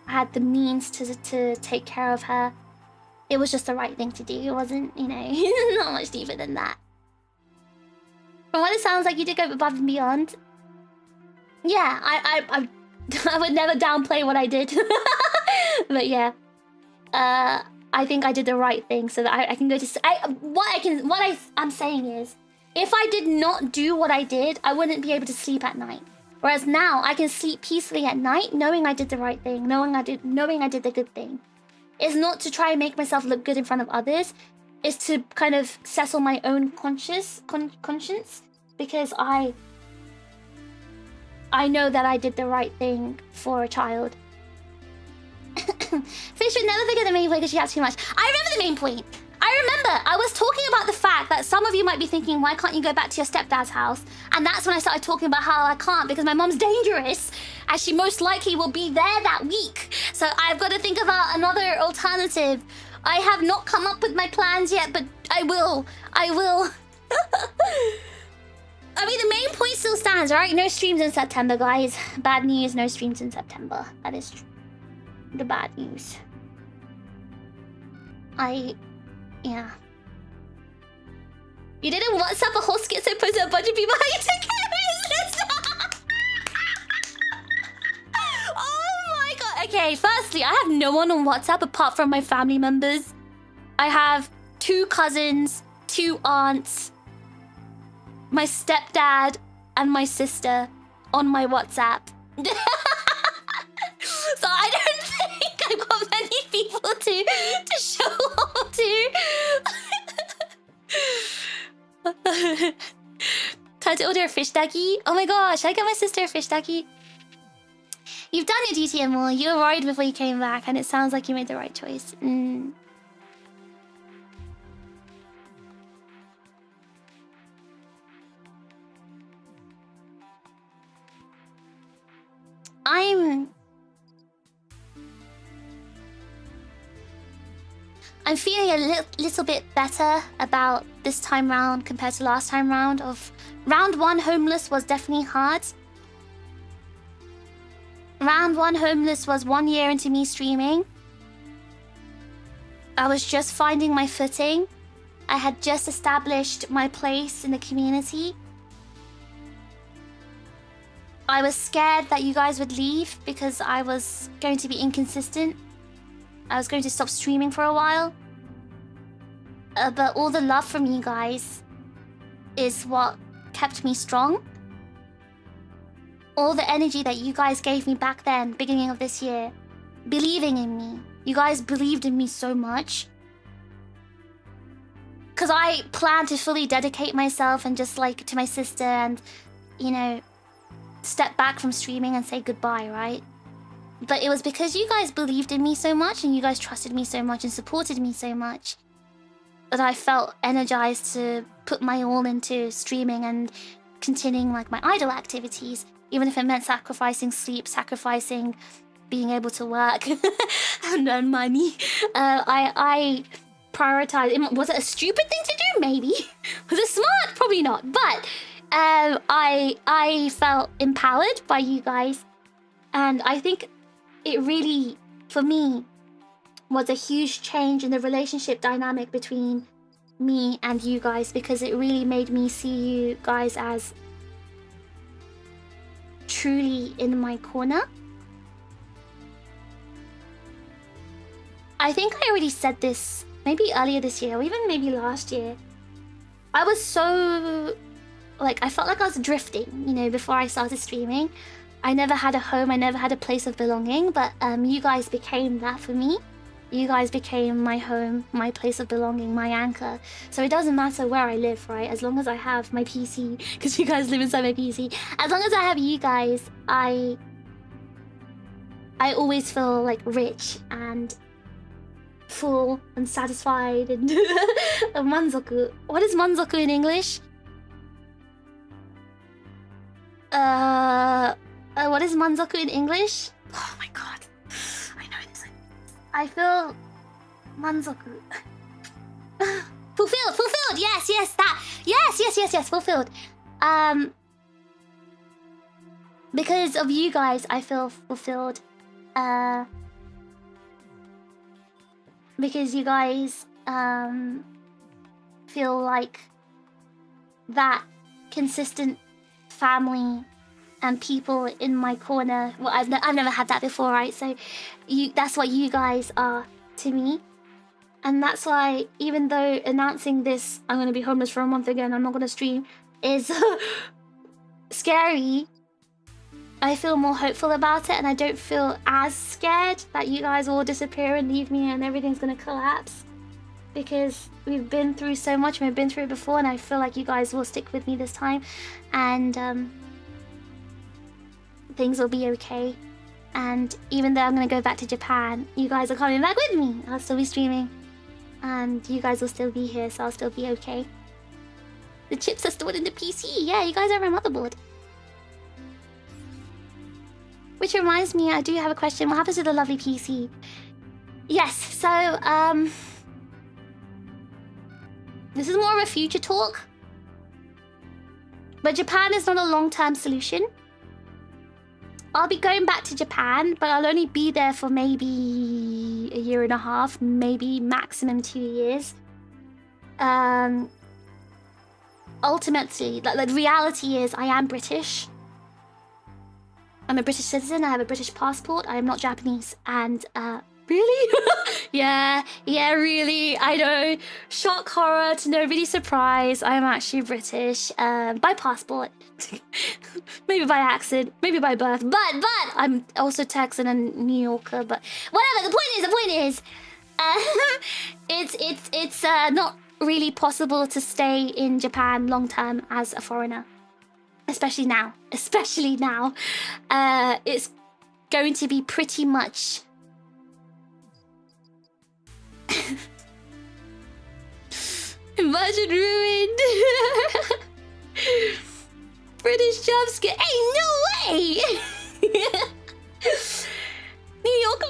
I had the means to take care of her. It was just the right thing to do. It wasn't, you know, not much deeper than that. From what it sounds like, you did go above and beyond. Yeah, I would never downplay what I did. But yeah, I think I did the right thing so that I can go to... I'm saying is, if I did not do what I did, I wouldn't be able to sleep at night. Whereas now, I can sleep peacefully at night knowing I did the right thing, knowing I did the good thing. It's not to try and make myself look good in front of others. It's to kind of settle my own conscience because I know that I did the right thing for a child. Fish would never forget the main point because she had too much. I remember the main point. I was talking about the fact that some of you might be thinking, why can't you go back to your stepdad's house? And that's when I started talking about how I can't because my mom's dangerous, as she most likely will be there that week. So I've got to think about another alternative. I have not come up with my plans yet, but I will. I mean, the main point still stands, right? No streams in September, guys. Bad news, no streams in September. That is the bad news. Yeah. You didn't WhatsApp a whole schizo post a bunch of people how you took care of his list. Oh my god. Okay, firstly, I have no one on WhatsApp apart from my family members. I have 2 cousins, 2 aunts, my stepdad, and my sister on my WhatsApp. So I don't think I've got many people to show off to. Time to order a fish ducky? Oh my gosh, I get my sister a fish ducky. You've done your duty, Emil. You were worried before you came back, and it sounds like you made the right choice. I'm feeling a little bit better about this time round compared to last time round. Round 1 homeless was definitely hard. Round 1 homeless was 1 year into me streaming. I was just finding my footing. I had just established my place in the community. I was scared that you guys would leave because I was going to be inconsistent. I was going to stop streaming for a while. But all the love from you guys is what kept me strong. All the energy that you guys gave me back then, beginning of this year, believing in me. You guys believed in me so much. Because I planned to fully dedicate myself and just like to my sister and, you know, step back from streaming and say goodbye, right? But it was because you guys believed in me so much and you guys trusted me so much and supported me so much that I felt energized to put my all into streaming and continuing like my idol activities, even if it meant sacrificing sleep, sacrificing being able to work and earn money. I prioritized. Was it a stupid thing to do? Maybe. Was it smart? Probably not. But I felt empowered by you guys, and I think it really, for me, was a huge change in the relationship dynamic between me and you guys, because it really made me see you guys as truly in my corner. I think I already said this maybe earlier this year or even maybe last year. I was so, like, I felt like I was drifting, you know, before I started streaming. I never had a home, I never had a place of belonging, but you guys became that for me. You guys became my home, my place of belonging, my anchor. So it doesn't matter where I live, right? As long as I have my PC, because you guys live inside my PC. As long as I have you guys, I always feel like rich and full and satisfied and manzoku. What is manzoku in English? What is manzoku in English? Oh my god. I know this. I feel manzoku. Fulfilled. Yes, that. Yes, fulfilled. Because of you guys, I feel fulfilled. Because you guys feel like that consistent family and people in my corner. Well, I've never had that before, right? So that's what you guys are to me. And that's why, even though announcing this, I'm going to be homeless for a month again, I'm not going to stream, is scary, I feel more hopeful about it, and I don't feel as scared that you guys will disappear and leave me and everything's gonna collapse. Because we've been through so much, and we've been through it before, and I feel like you guys will stick with me this time. And things will be okay. And even though I'm gonna go back to Japan, you guys are coming back with me. I'll still be streaming. And you guys will still be here, so I'll still be okay. The chips are stored in the PC. Yeah, you guys have my motherboard. Which reminds me, I do have a question. What happens to the lovely PC? Yes, so, this is more of a future talk. But Japan is not a long-term solution. I'll be going back to Japan, but I'll only be there for maybe a year and a half, maybe maximum 2 years. Ultimately, the reality is I am British. I'm a British citizen, I have a British passport, I am not Japanese, and, really? yeah, really, I know. Shock horror to nobody's surprise, I am actually British, by passport. Maybe by accent, maybe by birth, but I'm also Texan and New Yorker, but whatever, the point is, it's not really possible to stay in Japan long term as a foreigner. Especially now. It's going to be pretty much... Imagine ruined. British job scare. Hey, no way! New York,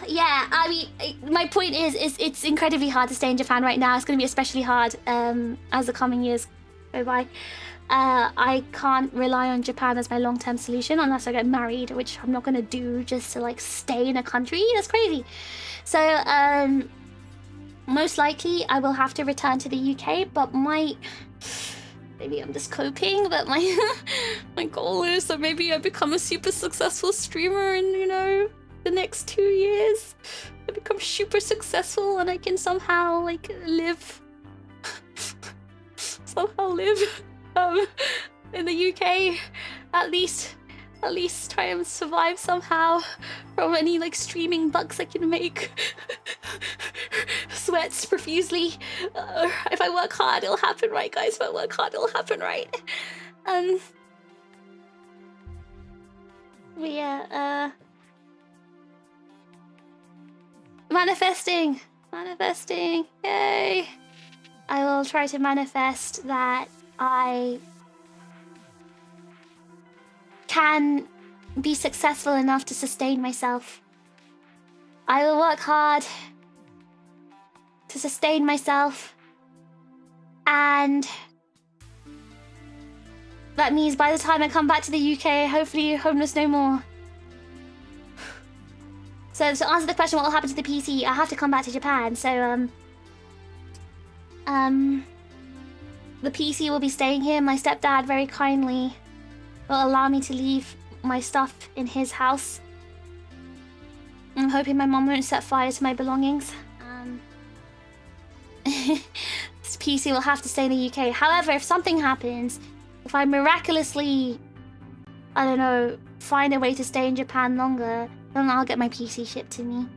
yeah, I mean, my point is it's incredibly hard to stay in Japan right now. It's going to be especially hard as the coming years go by. I can't rely on Japan as my long-term solution unless I get married, which I'm not gonna do just to like stay in a country. That's crazy. So most likely I will have to return to the UK, but maybe I'm just coping, but my my goal is that maybe I become a super successful streamer in, you know, the next 2 years. I become super successful and I can somehow like live in the UK, at least try and survive somehow from any like streaming bucks I can make. Sweats profusely. If I work hard, it'll happen, right, guys? If I work hard, it'll happen, right? But yeah, manifesting, yay! I will try to manifest that I can be successful enough to sustain myself. I will work hard to sustain myself, and that means by the time I come back to the UK, hopefully homeless no more. So to answer the question, what will happen to the PC? I have to come back to Japan, so the PC will be staying here. My stepdad very kindly will allow me to leave my stuff in his house. I'm hoping my mom won't set fire to my belongings. This PC will have to stay in the UK. However, if something happens, if I miraculously, I don't know, find a way to stay in Japan longer, then I'll get my PC shipped to me.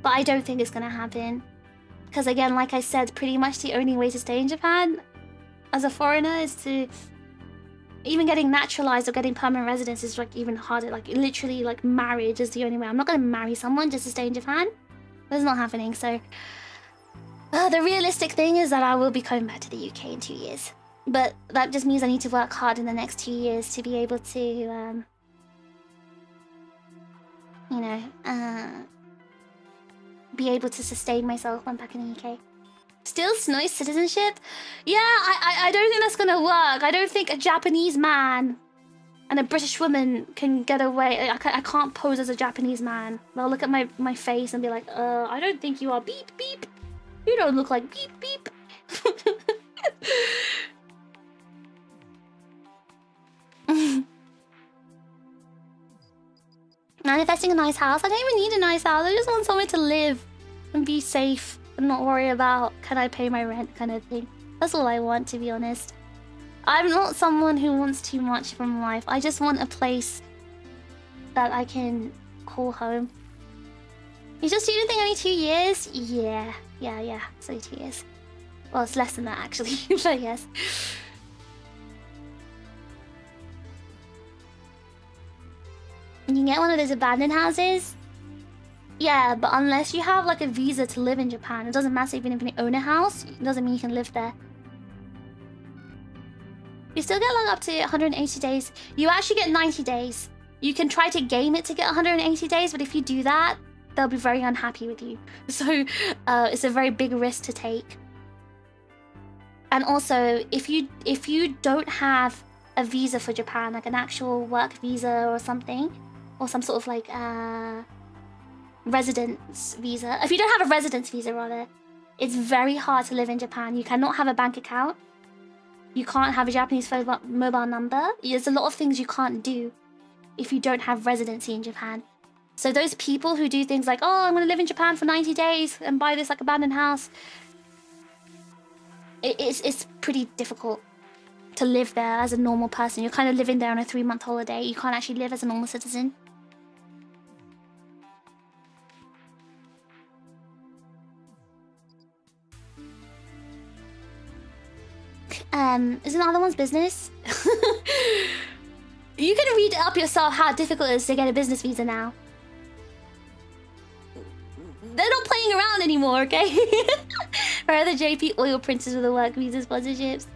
But I don't think it's gonna happen. Because again, like I said, pretty much the only way to stay in Japan as a foreigner is to... Even getting naturalized or getting permanent residence is like even harder. Like literally like marriage is the only way. I'm not gonna marry someone just to stay in Japan. That's not happening, so... the realistic thing is that I will be coming back to the UK in 2 years. But that just means I need to work hard in the next 2 years to be able to, you know, be able to sustain myself when back in the UK. Still no citizenship? Yeah, I don't think that's gonna work. I don't think a Japanese man and a British woman can get away. I can't pose as a Japanese man. They'll look at my face and be like, I don't think you are beep beep. You don't look like beep beep. Manifesting a nice house? I don't even need a nice house. I just want somewhere to live and be safe and not worry about can I pay my rent kind of thing. That's all I want, to be honest. I'm not someone who wants too much from life. I just want a place that I can call home. You just student thing only 2 years? Yeah. It's only 2 years. Well, it's less than that actually, but yes. You can get one of those abandoned houses. Yeah, but unless you have like a visa to live in Japan, it doesn't matter even if you own a house, it doesn't mean you can live there. You still get like up to 180 days. You actually get 90 days. You can try to game it to get 180 days, but if you do that, they'll be very unhappy with you. So it's a very big risk to take. And also, if you don't have a visa for Japan, like an actual work visa or something, or some sort of like residence visa. If you don't have a residence visa, rather, it's very hard to live in Japan. You cannot have a bank account. You can't have a Japanese mobile number. There's a lot of things you can't do if you don't have residency in Japan. So those people who do things like, oh, I'm going to live in Japan for 90 days and buy this like abandoned house, it's pretty difficult to live there as a normal person. You're kind of living there on a 3-month holiday. You can't actually live as a normal citizen. Isn't the other one's business? You can read up yourself how difficult it is to get a business visa now. They're not playing around anymore, okay? Where are the JP oil printers with the work visa sponsorships?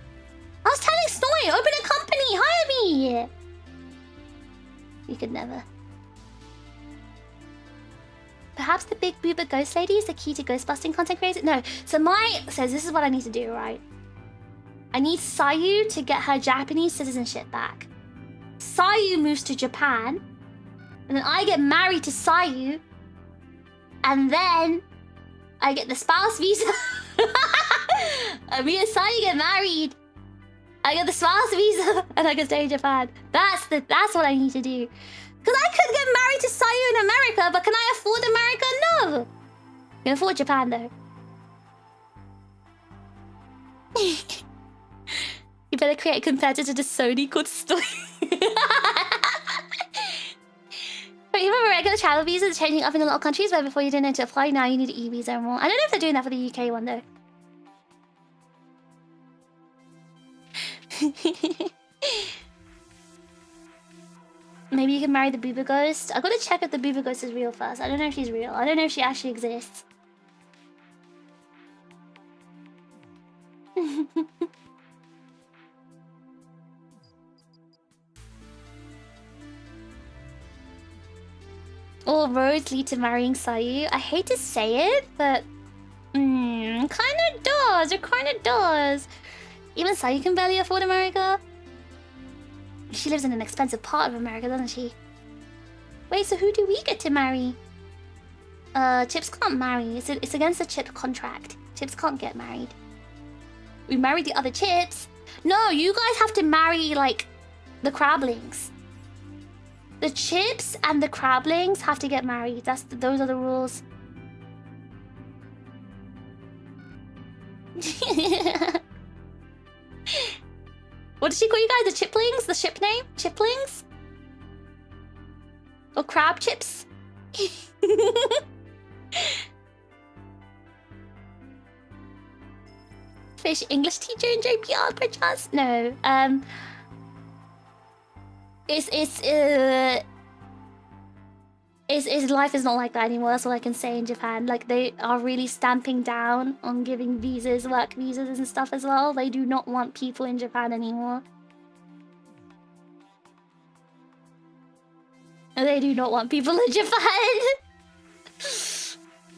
I was telling Snoy, open a company, hire me! You could never. Perhaps the big booba ghost lady is the key to ghost busting content creators? No, so Mai says this is what I need to do, right? I need Sayu to get her Japanese citizenship back. Sayu moves to Japan, and then I get married to Sayu, and then I get the spouse visa. Me and Sayu get married, I get the spouse visa and I can stay in Japan. That's what I need to do. Because I could get married to Sayu in America, but can I afford America? No. I can afford Japan though. You better create a competitor to Sony called Story. But you remember regular travel visas changing up in a lot of countries where before you didn't need to apply, now you need an e-visa or more. I don't know if they're doing that for the UK one though. Maybe you can marry the Booba Ghost. I gotta check if the Booba Ghost is real first. I don't know if she's real. I don't know if she actually exists. All roads lead to marrying Sayu. I hate to say it, but kinda does. It kinda does. Even Sayu can barely afford America. She lives in an expensive part of America, doesn't she? Wait, so who do we get to marry? Chips can't marry. It's against the Chip contract. Chips can't get married. We married the other Chips. No, you guys have to marry, like, the Crablings. The Chips and the Crablings have to get married. Those are the rules. What did she call you guys? The Chiplings? The ship name? Chiplings? Or Crab Chips? Fish English teacher in JPR, perchance? No. Life is not like that anymore. That's all I can say in Japan. Like, they are really stamping down on giving visas, work visas and stuff as well. They do not want people in Japan anymore. They do not want people in Japan.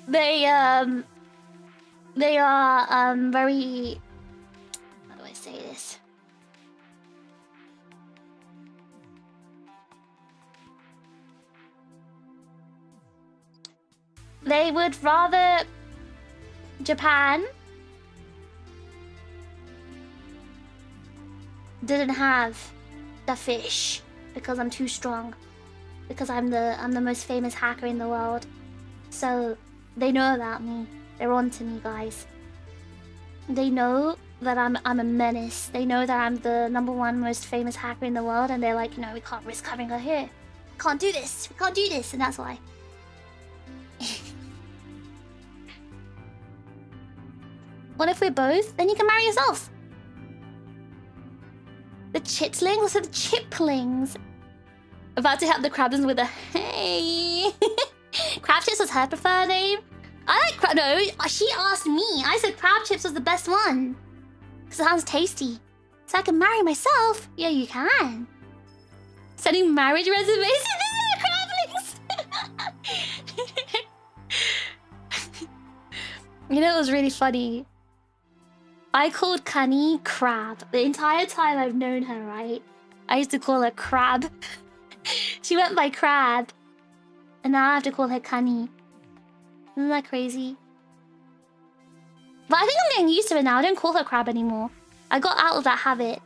They are very... How do I say this? They would rather Japan didn't have the fish because I'm too strong. Because I'm the most famous hacker in the world. So they know about me. They're on to me, guys. They know that I'm a menace. They know that I'm the #1 most famous hacker in the world, and they're like, you know, we can't risk having her here. We can't do this. We can't do this, and that's why. What if we're both? Then you can marry yourself. The Chitlings? What's the Chiplings? About to help the Crablings with a hey. Crab Chips was her preferred name. I like crab. No, she asked me. I said Crab Chips was the best one. Because it sounds tasty. So I can marry myself. Yeah, you can. Sending marriage reservations to the Crablings. You know, it was really funny. I called Kani Crab. The entire time I've known her, right? I used to call her Crab. She went by Crab. And now I have to call her Kani. Isn't that crazy? But I think I'm getting used to it now. I don't call her Crab anymore. I got out of that habit.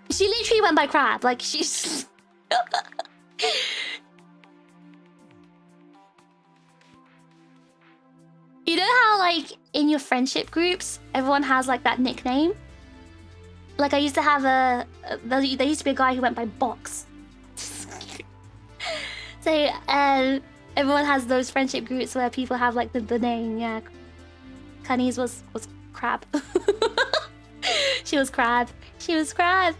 She literally went by Crab. Like, she's... You know how, like, in your friendship groups, everyone has, like, that nickname? Like, I used to have there used to be a guy who went by Box. So, everyone has those friendship groups where people have, like, the name, yeah. Kani's was Crab. She was Crab. She was Crab.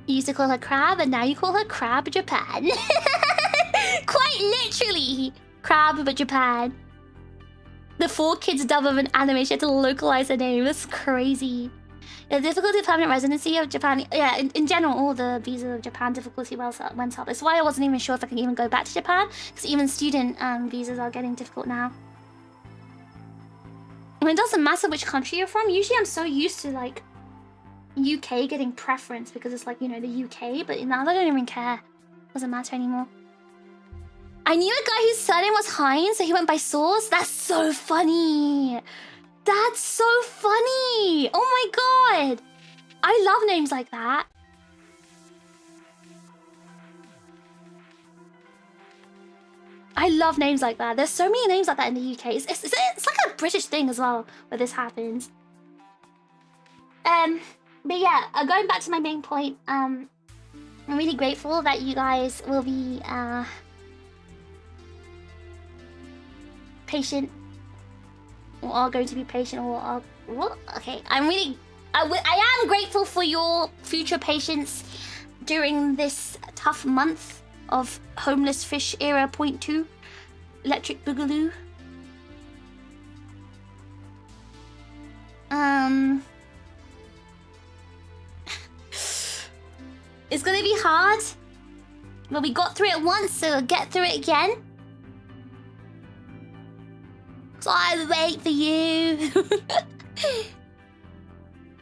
You used to call her Crab, and now you call her Crab Japan. Quite literally, Crab but Japan. The 4Kids dub of an anime, she had to localize her name. That's crazy. The difficulty of permanent residency of Japan. Yeah, in general, all the visa of Japan difficulty went up. That's why I wasn't even sure if I could even go back to Japan, because even student visas are getting difficult now. mean, it doesn't matter which country you're from. Usually I'm so used to like UK getting preference because it's like, you know, the UK, but now I don't even care. Doesn't matter anymore. I knew a guy whose surname was Hines, so he went by Sauce. That's so funny. That's so funny. Oh my god. I love names like that. I love names like that. There's so many names like that in the UK. It's like a British thing as well where this happens. But yeah, going back to my main point, I'm really grateful that you guys will be patient, or are going to be patient, or are what? Okay, I am grateful for your future patience during this tough month of Homeless Fish Era .2 Electric Boogaloo. It's gonna be hard, but we got through it once, so we'll get through it again. So I wait for you.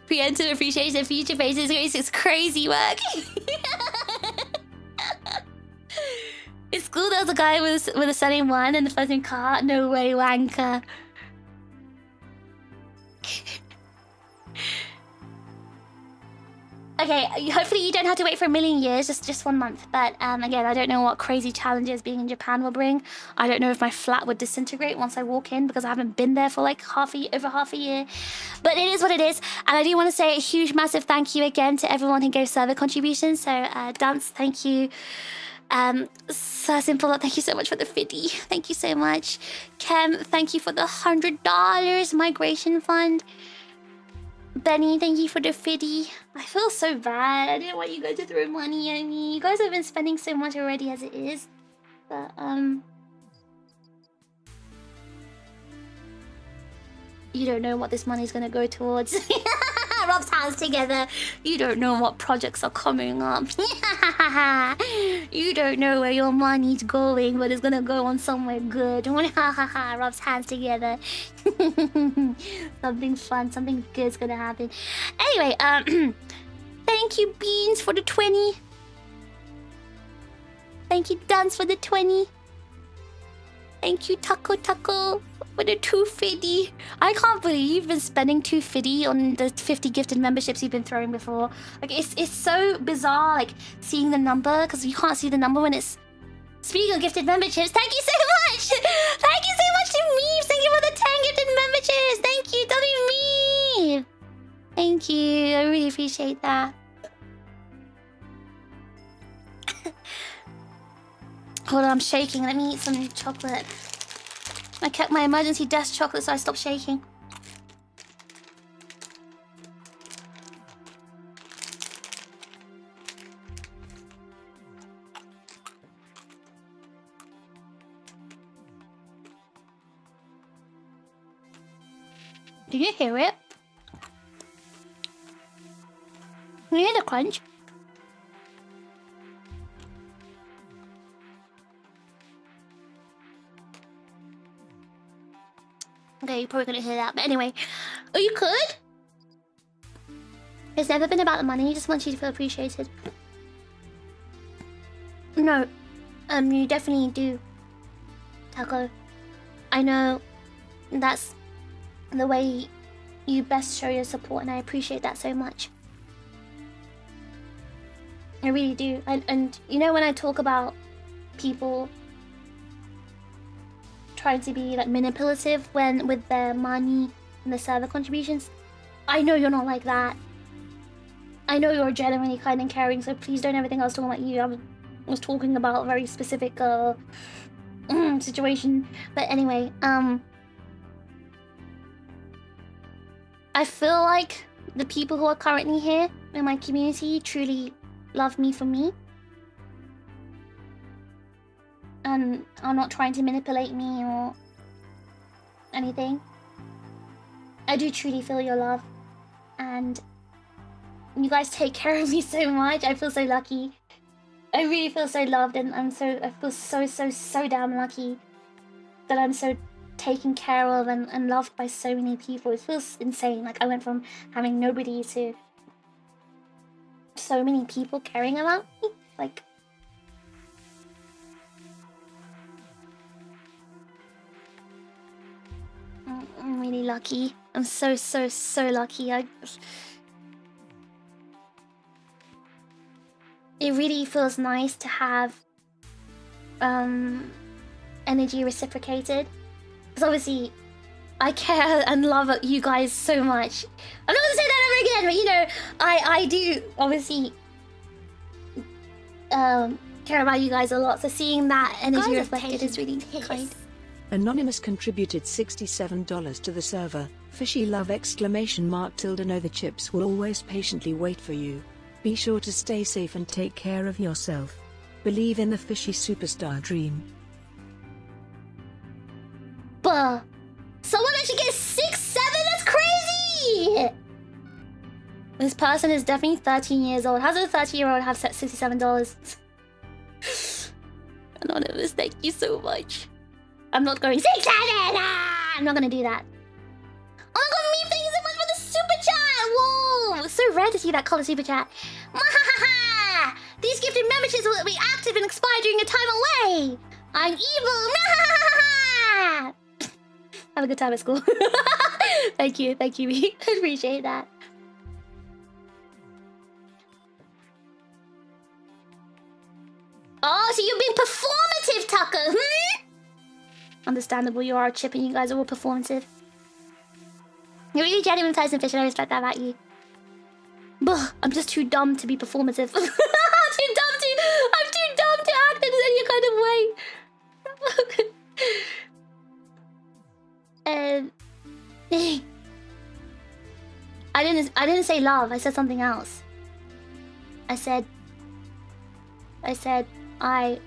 Preemptive appreciation, future faces, it's crazy work. It's cool there was a guy with a surname one and the first name car. No way, wanker. Okay, hopefully you don't have to wait for a million years, just 1 month. But again, I don't know what crazy challenges being in Japan will bring. I don't know if my flat would disintegrate once I walk in because I haven't been there for like over half a year. But it is what it is. And I do want to say a huge, massive thank you again to everyone who gave server contributions. So Dance, thank you. So Simple, thank you so much for the 50. Thank you so much. Kem, thank you for the $100 migration fund. Benny, thank you for the 50. I feel so bad. I didn't want you guys to throw money at me. You guys have been spending so much already as it is. But, you don't know what this money is gonna go towards. Rob's hands together. You don't know what projects are coming up. You don't know where your money's going, but it's gonna go on somewhere good. Rob's hands together. Something fun, something good's gonna happen. Anyway, thank you, Beans, for the 20. Thank you, Dance, for the 20. Thank you, Taco for the 250. I can't believe you've been spending 250 on the 50 gifted memberships you've been throwing before. Like, it's so bizarre, like, seeing the number, because you can't see the number when it's... Speaking of gifted memberships, thank you so much! Thank you so much to Meeves! Thank you for the 10 gifted memberships! Thank you, W. Meeves! Thank you, I really appreciate that. Hold on, I'm shaking. Let me eat some chocolate. I kept my emergency desk chocolate so I stopped shaking. Do you hear it? Can you hear the crunch? Okay, you're probably gonna hear that, but anyway. Oh, you could? It's never been about the money, I just want you to feel appreciated. No, you definitely do, Taco. I know that's the way you best show your support, and I appreciate that so much. I really do. And you know, when I talk about people trying to be like manipulative with their money and the server contributions, I know you're not like that. I know you're genuinely kind and caring, so please don't ever think I was talking about you. I was talking about a very specific situation. But anyway, I feel like the people who are currently here in my community truly love me for me. And are not trying to manipulate me or anything. I do truly feel your love. And you guys take care of me so much. I feel so lucky. I really feel so loved, and I feel so damn lucky that I'm so taken care of and loved by so many people. It feels insane. Like I went from having nobody to so many people caring about me. Like I'm really lucky. I'm so lucky. It really feels nice to have energy reciprocated. Because obviously I care and love you guys so much. I'm not gonna say that ever again, but you know, I do obviously care about you guys a lot. So seeing that energy reflected is really kind. Anonymous contributed $67 to the server. Fishy love exclamation mark tilde know the chips will always patiently wait for you. Be sure to stay safe and take care of yourself. Believe in the fishy superstar dream. Buh. Someone actually gets 6-7? That's crazy! This person is definitely 13 years old. How does a 13-year-old have $67? Anonymous, thank you so much. I'm not going 6-7! Ah! I'm not gonna do that. Oh my god, me, thank you so much for the super chat! Whoa! It's so rare to see that color super chat. Mwahaha! These gifted memberships will be active and expire during a time away! I'm evil! Mwahaha! Have a good time at school. Thank you, me. I appreciate that. Oh, so you're being performative, Tucker, hmm? Understandable, you are a chip and you guys are all performative. You're really genuine, Tyson Fish, and I respect that about you. But I'm just too dumb to be performative. I'm too dumb to act in any kind of way. And I didn't say love, I said something else. I said I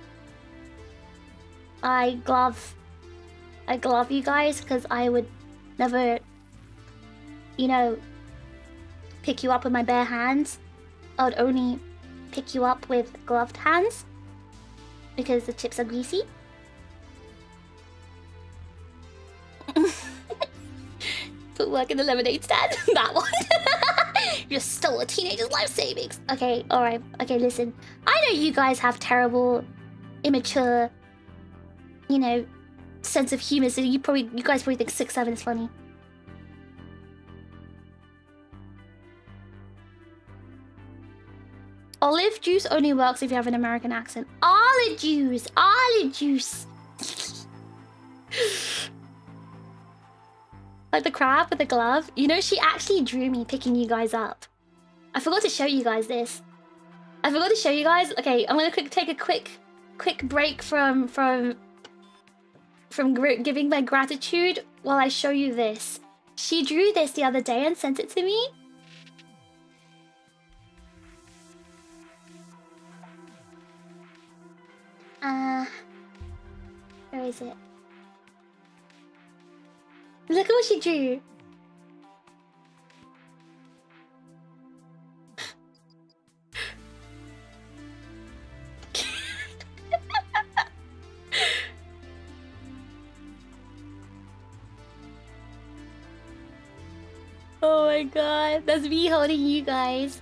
glove you guys because I would never, you know, pick you up with my bare hands. I would only pick you up with gloved hands because the chips are greasy. Put work in the lemonade stand. That one. You stole a teenager's life savings. Okay, alright. Okay, listen. I know you guys have terrible, immature, you know, sense of humor, so you guys probably think 6-7 is funny. Olive juice only works if you have an American accent. Olive juice! Olive juice! Like the crab with the glove. You know, she actually drew me picking you guys up. I forgot to show you guys this. I forgot to show you guys. Okay, I'm gonna take a quick break from giving my gratitude while I show you this. She drew this the other day and sent it to me. Where is it? Look at what she drew. Oh my god, that's me holding you guys.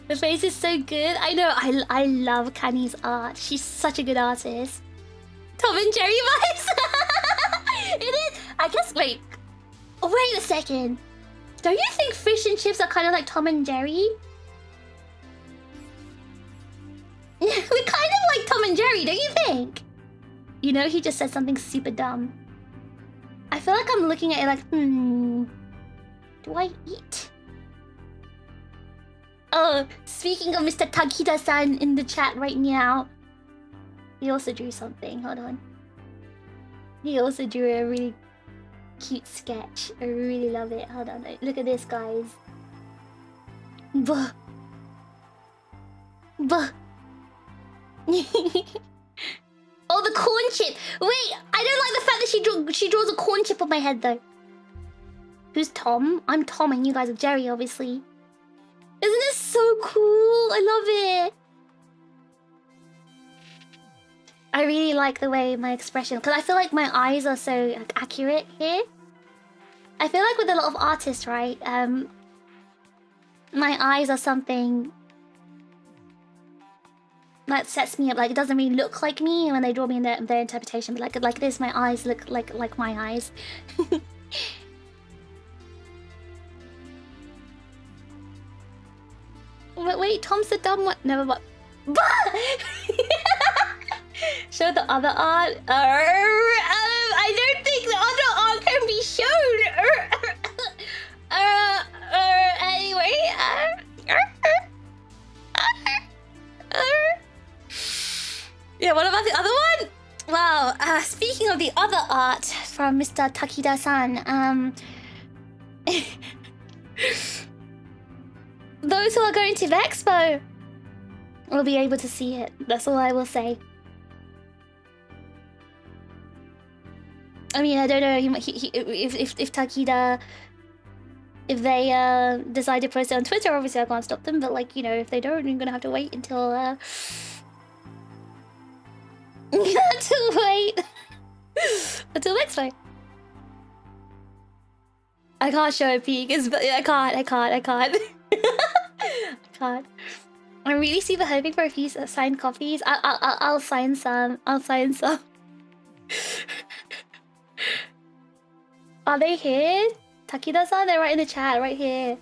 The face is so good. I know, I love Kani's art. She's such a good artist. Tom and Jerry vibes. It is. I guess, wait a second. Don't you think fish and chips are kind of like Tom and Jerry? We're kind of like Tom and Jerry, don't you think? You know, he just said something super dumb. I feel like I'm looking at it like, do I eat? Oh, speaking of Mr. Takita-san in the chat right now, he also drew something. Hold on. He also drew a really cute sketch. I really love it. Hold on. Look at this, guys. Buh. Buh. Oh, the corn chip. Wait, I don't like the fact that she draws a corn chip on my head, though. Who's Tom? I'm Tom and you guys are Jerry, obviously. Isn't this so cool? I love it. I really like the way my expression, because I feel like my eyes are so like, accurate here. I feel like with a lot of artists, right? My eyes are something that sets me up. Like it doesn't really look like me when they draw me in their interpretation, but like this, my eyes look like my eyes. Wait, Tom's the dumb one. Never mind. Show the other art. I don't think the other art can be shown. Anyway. Yeah, what about the other one? Wow. Speaking of the other art from Mr. Takida-san, those who are going to the expo will be able to see it. That's all I will say. I mean, I don't know if Takida, if they decide to post it on Twitter, obviously I can't stop them. But like, you know, if they don't, you're gonna have to wait until until next time. I can't show a peek. I can't. I can't. I'm really super hoping for a few signed copies. I'll sign some. Are they here? Takida-san, they're right in the chat, right here.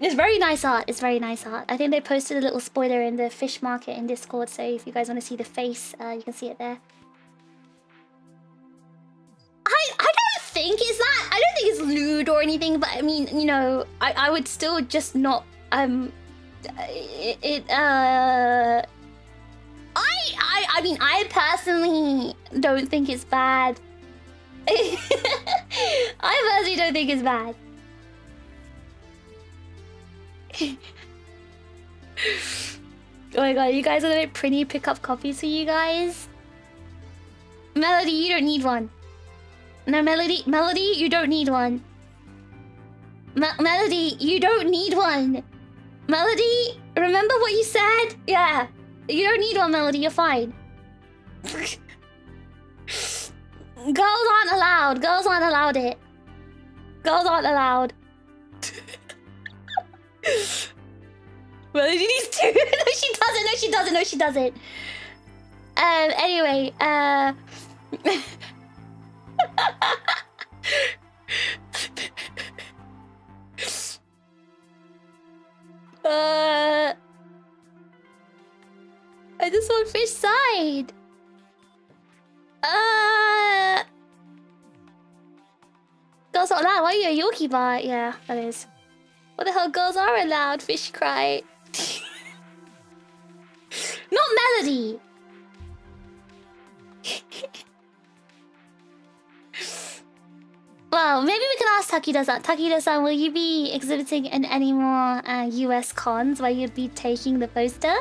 It's very nice art. I think they posted a little spoiler in the fish market in Discord, so if you guys want to see the face, you can see it there. I don't think it's lewd or anything, but I mean, you know, I would still just not I mean, I personally don't think it's bad. I personally don't think it's bad. Oh my god, you guys are gonna make Prinny pick up copies for you guys? Melody, you don't need one. No, Melody, you don't need one. Melody, you don't need one. Melody, remember what you said? Yeah, you don't need one, Melody, you're fine. Girls aren't allowed. Girls aren't allowed it. Girls aren't allowed. Melody needs two. No, she doesn't. No, she doesn't. No, she doesn't. Anyway, I just want fish side. Girls are allowed. Why are you a Yoki bot? Yeah, that is. What the hell? Girls are allowed. Fish cry. Not Melody. Well, maybe we can ask Takida-san. Takida-san, will you be exhibiting in any more US cons where you'd be taking the poster?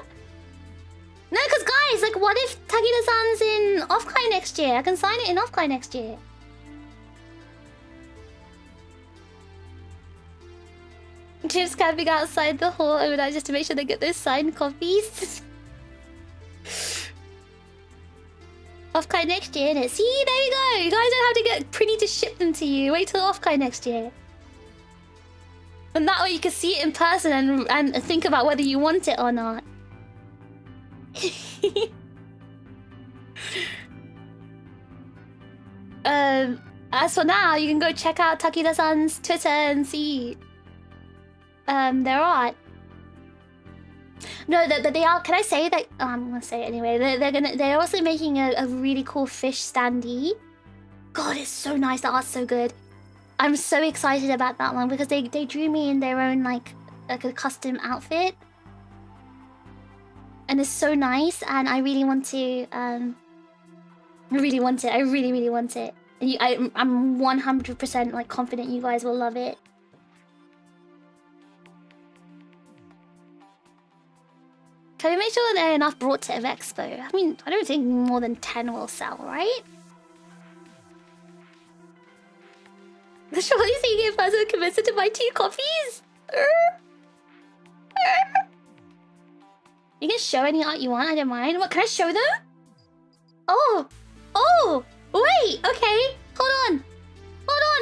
No, because guys, like, what if Takida-san's in Offkai next year? I can sign it in Offkai next year. Chips camping outside the hall overnight just to make sure they get those signed copies. Offkai next year, innit? See, there you go. You guys don't have to get Prinny to ship them to you. Wait till Offkai next year. And that way you can see it in person and think about whether you want it or not. As for now, you can go check out Takida-san's Twitter and see their art. No, they are. Can I say that? Oh, I'm gonna say it anyway. They're also making a really cool fish standee. God, it's so nice. The art's so good. I'm so excited about that one because they drew me in their own like a custom outfit, and it's so nice. And I really want to. I really want it. I really want it. And I'm 100% like confident you guys will love it. Can we make sure that there are enough brought to Expo? I mean, I don't think more than 10 will sell, right? Surely seeing if I was committed to buy 2 copies? show any art you want. I don't mind. What can I show them? Oh, oh, wait. Okay, hold on. Hold on.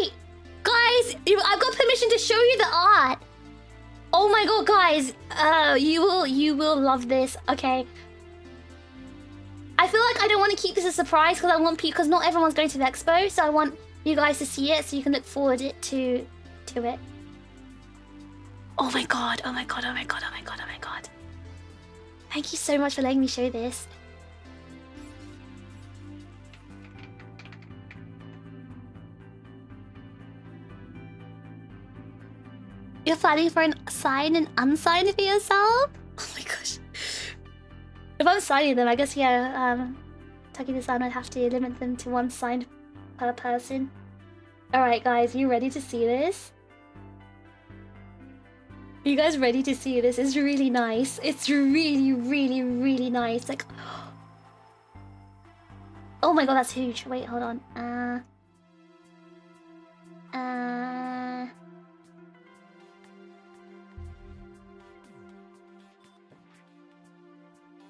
Wait. Guys, I've got permission to show you the art. Oh my god, guys. You will love this. Okay. I feel like I don't want to keep this a surprise because I want people, because not everyone's going to the expo, so I want you guys to see it so you can look forward to it. Oh my god. Thank you so much for letting me show this. You're planning for an sign and unsigned for yourself? Oh my gosh. If I'm signing them, I guess, yeah, Taki-san would have to limit them to one sign per person. Alright, guys, you ready to see this? You guys ready to see this? It's really nice. It's really nice. Like, oh my god, that's huge. Wait, hold on.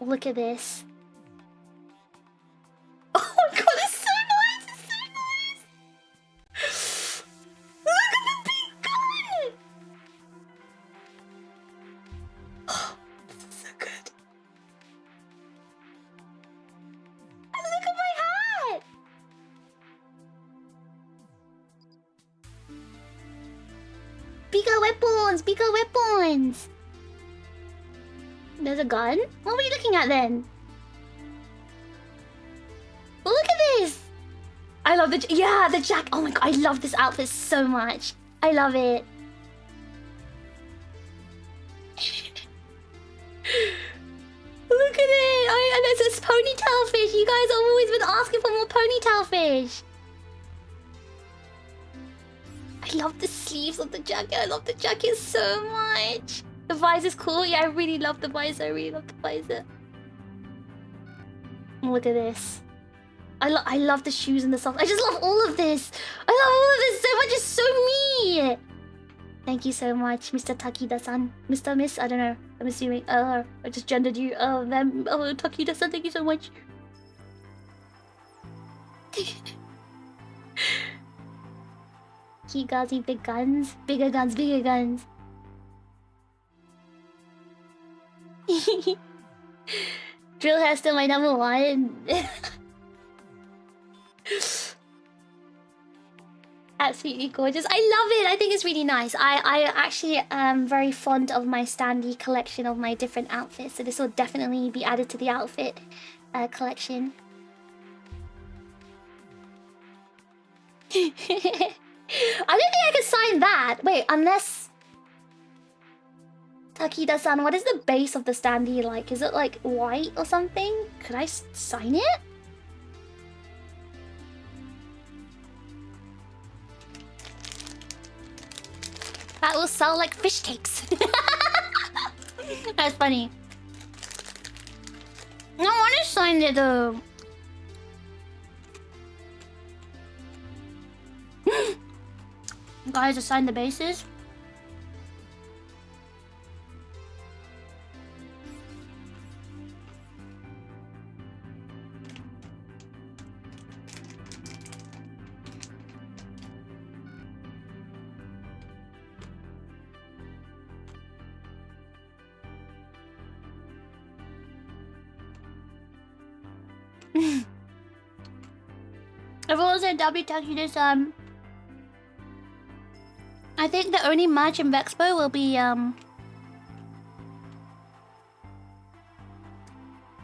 Look at this. Oh my god, it's so nice! It's so nice! Look at the pink gun! Oh, this is so good. And look at my hat! Bigger weapons! Bigger weapons! There's a gun? What were you looking at then? Look at this! I love the jacket. Oh my god, I love this outfit so much. I love it. Look at it! And there's this ponytail fish. You guys have always been asking for more ponytail fish. I love the sleeves of the jacket. I love the jacket so much. The visor's cool. Yeah, I really love the visor. Look at this. I love the shoes and the socks. I just love all of this. I love all of this so much. It's so me. Thank you so much, Mr. Takida-san. Mr. Miss, I don't know. I'm assuming. I just gendered you. Takida-san, thank you so much. Kigazi, big guns. Bigger guns, bigger guns. Drill hair still my number one. Absolutely gorgeous. I love it. I think it's really nice. I actually am very fond of my standee collection of my different outfits, so this will definitely be added to the outfit collection. I don't think I can sign that. Wait, unless... Takida-san, what is the base of the standee like? Is it like white or something? Could I sign it? That will sell like fish cakes. That's funny. I want to sign it though. Guys, to sign the bases. Everyone's in WTAC. I think the only match in Vexpo will be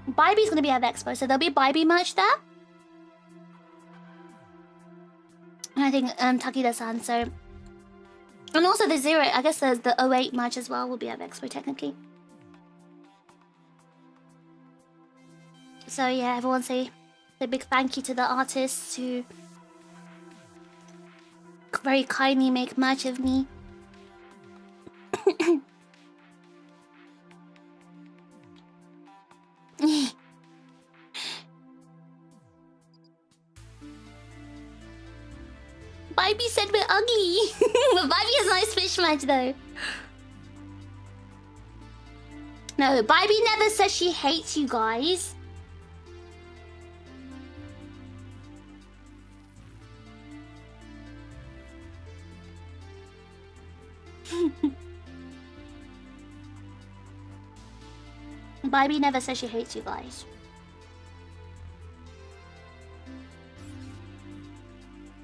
Baibi's gonna be at Vexpo, so there'll be Baibi merch there. And I think Takida-san, so, and also the Zero, I guess there's the 08 match as well will be at Vexpo technically. So yeah, everyone say a big thank you to the artists who very kindly make merch of me. Baibi said we're ugly. But Baibi has a nice fish match though. No, Barbie never says she hates you guys. Barbie never says she hates you guys.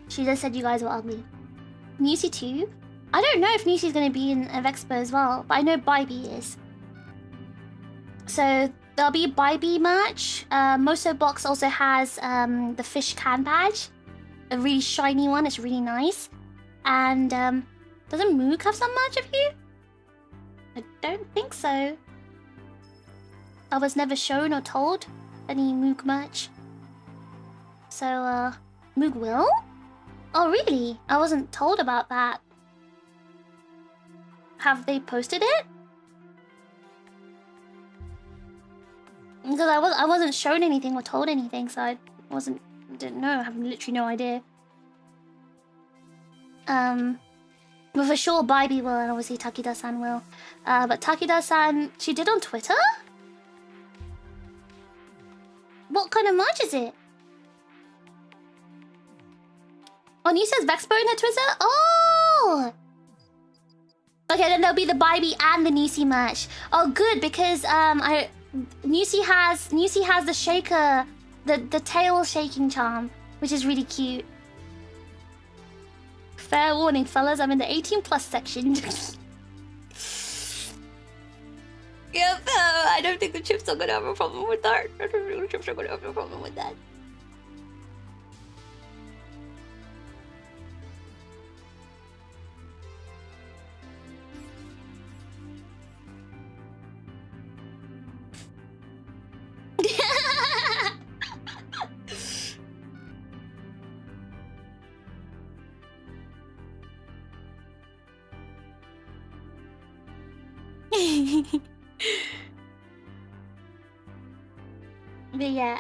She just said you guys were ugly. Newsy too? I don't know if Newsy's gonna be in Vexpo as well, but I know Barbie is. So there'll be Barbie merch. Moso Box also has the fish can badge. A really shiny one, it's really nice. And doesn't Moog have some merch of you? I don't think so. I was never shown or told any Moog merch. So Moog will? Oh really? I wasn't told about that. Have they posted it? Because I wasn't shown anything or told anything, so I didn't know. I have literally no idea. But for sure Barbie will, and obviously Takida-san will. But Takida-san, she did on Twitter? What kind of merch is it? Oh, you says Vexpo in her Twitter? Oh! Okay, then there'll be the Barbie and the Nisi merch. Oh, good, because Nisi has the shaker, the tail shaking charm, which is really cute. Fair warning, fellas, I'm in the 18+ section. Yep, I don't think the chips are gonna have a problem with that. I don't think the chips are gonna have a problem with that. But yeah,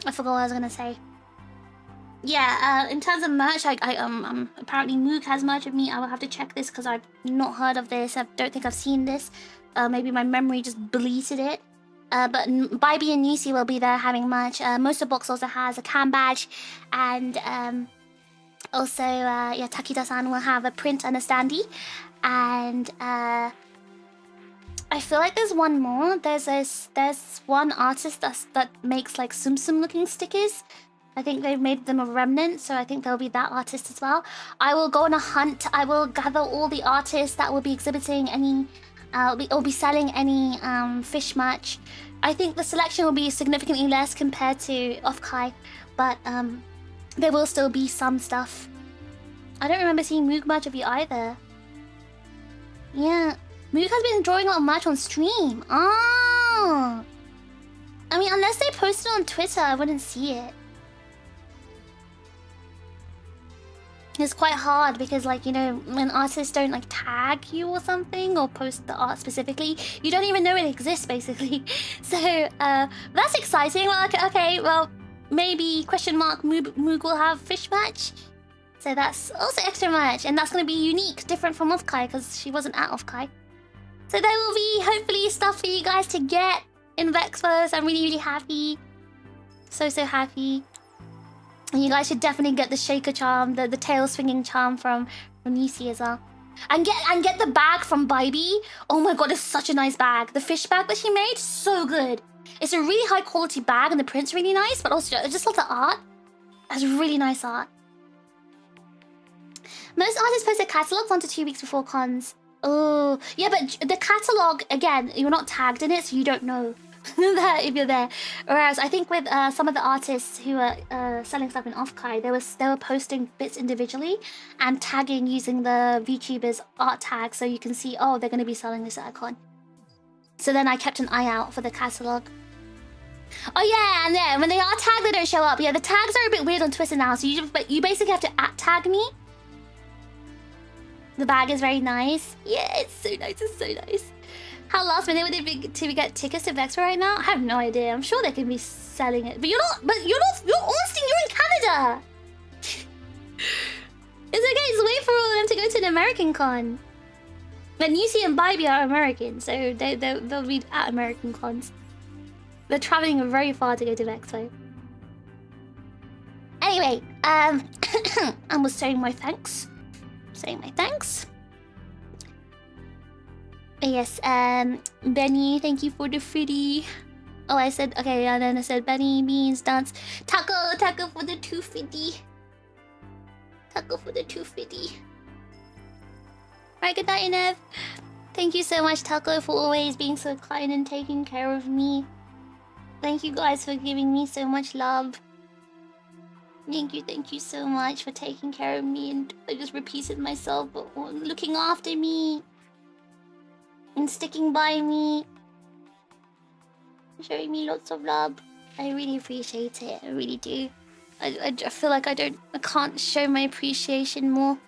I forgot what I was gonna say. Yeah, in terms of merch, apparently Moog has merch of me. I will have to check this because I've not heard of this. I don't think I've seen this. Maybe my memory just deleted it. But Barbie and Nisi will be there having merch. Moso Box also has a cam badge, and also yeah, Takida-san will have a print and a standee, and I feel like there's one more. There's one artist that makes like Tsum Tsum looking stickers. I think they've made them a remnant, so I think there'll be that artist as well. I will go on a hunt. I will gather all the artists that will be exhibiting any, or be selling any fish merch. I think the selection will be significantly less compared to Offkai, but there will still be some stuff. I don't remember seeing Moog merch of you either. Yeah, Moog has been drawing a lot of merch on stream. Oh, I mean, unless they posted it on Twitter, I wouldn't see it. It's quite hard because, like, you know, when artists don't like tag you or something or post the art specifically, you don't even know it exists, basically. So that's exciting. Well, okay, well, maybe question mark Moog will have fish merch. So that's also extra merch, and that's going to be unique, different from Offkai because she wasn't at Offkai. So there will be hopefully stuff for you guys to get in Vexpo. So I'm really, really happy. So happy. And you guys should definitely get the shaker charm, the tail swinging charm from Nisi as well. And get the bag from Barbie. Oh my god, it's such a nice bag. The fish bag that she made, so good. It's a really high quality bag and the print's really nice, but also just love the art. It's really nice art. Most artists post their catalogs 1 to 2 weeks before cons. Oh, yeah, but the catalog, again, you're not tagged in it, so you don't know that if you're there. Whereas I think with some of the artists who are selling stuff in Offkai, they were posting bits individually and tagging using the VTubers art tag, so you can see, oh, they're going to be selling this at a con. So then I kept an eye out for the catalog. Oh yeah, and then when they are tagged, they don't show up. Yeah, the tags are a bit weird on Twitter now, so you basically have to @tag me. The bag is very nice. Yeah, it's so nice. It's so nice. How last minute would they be to get tickets to Vexpo right now? I have no idea. I'm sure they can be selling it, but you're Austin. You're in Canada. It's okay, just wait for all of them to go to an American con. And Yusi and Bybee are American, so they'll be at American cons. They're traveling very far to go to Vexo. Anyway, I was saying my thanks. Yes, Benny, thank you for the fitty. Oh, I said, okay, and then I said Benny, Beans, Dance. Taco for the 250. Taco for the 250. Alright, good night, Nev. Thank you so much, Taco, for always being so kind and taking care of me. Thank you guys for giving me so much love. Thank you so much for taking care of me, and I just repeated myself, but looking after me and sticking by me, showing me lots of love. I really appreciate it. I really do. I feel like I can't show my appreciation more.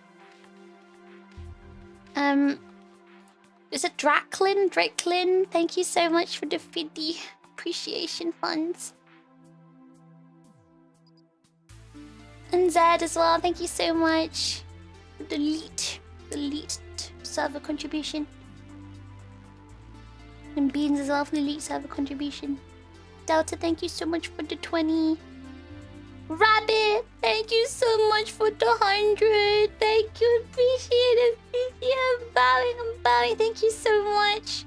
Is it Draklin? Thank you so much for the 50 appreciation funds. And Zed as well, thank you so much for the elite server contribution. And Beans as well for the elite server contribution. Delta, thank you so much for the 20. Rabbit, thank you so much for the 100. Thank you, appreciate it. I'm bowing. Thank you so much.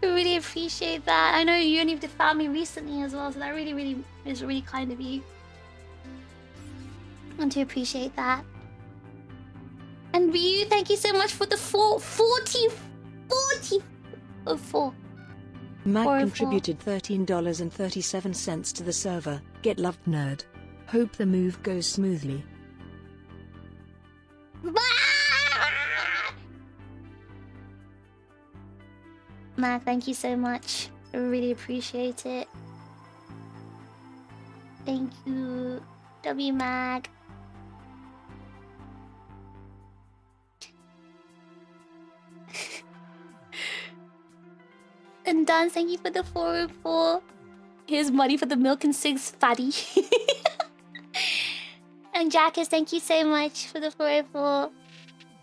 I really appreciate that. I know you only found me recently as well, so that really is really kind of you. I want to appreciate that. And Ryu, thank you so much for the 40 of 4. Mag contributed $13.37 to the server. Get loved, nerd. Hope the move goes smoothly. Mag, thank you so much. I really appreciate it. Thank you, W Mag. And Dan, thank you for the 404. Here's money for the milk and cigs, fatty. And Jackus, thank you so much for the 404.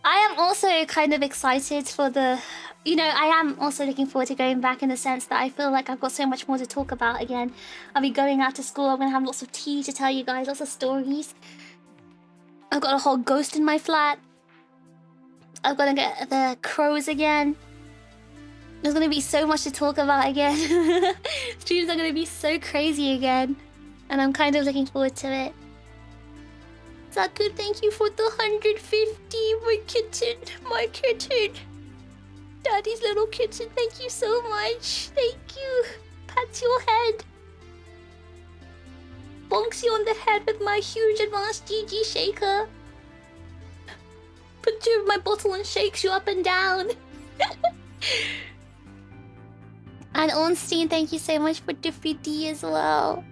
I am also kind of excited for the... You know, I am also looking forward to going back in the sense that I feel like I've got so much more to talk about again. I'll be going out to school, I'm going to have lots of tea to tell you guys, lots of stories. I've got a whole ghost in my flat. I'm going to get the crows again. There's going to be so much to talk about again. Streams are going to be so crazy again. And I'm kind of looking forward to it. Zaku, thank you for the 150. My kitten. Daddy's little kitten, thank you so much. Thank you. Pat your head. Bonks you on the head with my huge advanced GG shaker. Puts you in my bottle and shakes you up and down. And Ornstein, thank you so much for the 50 as well.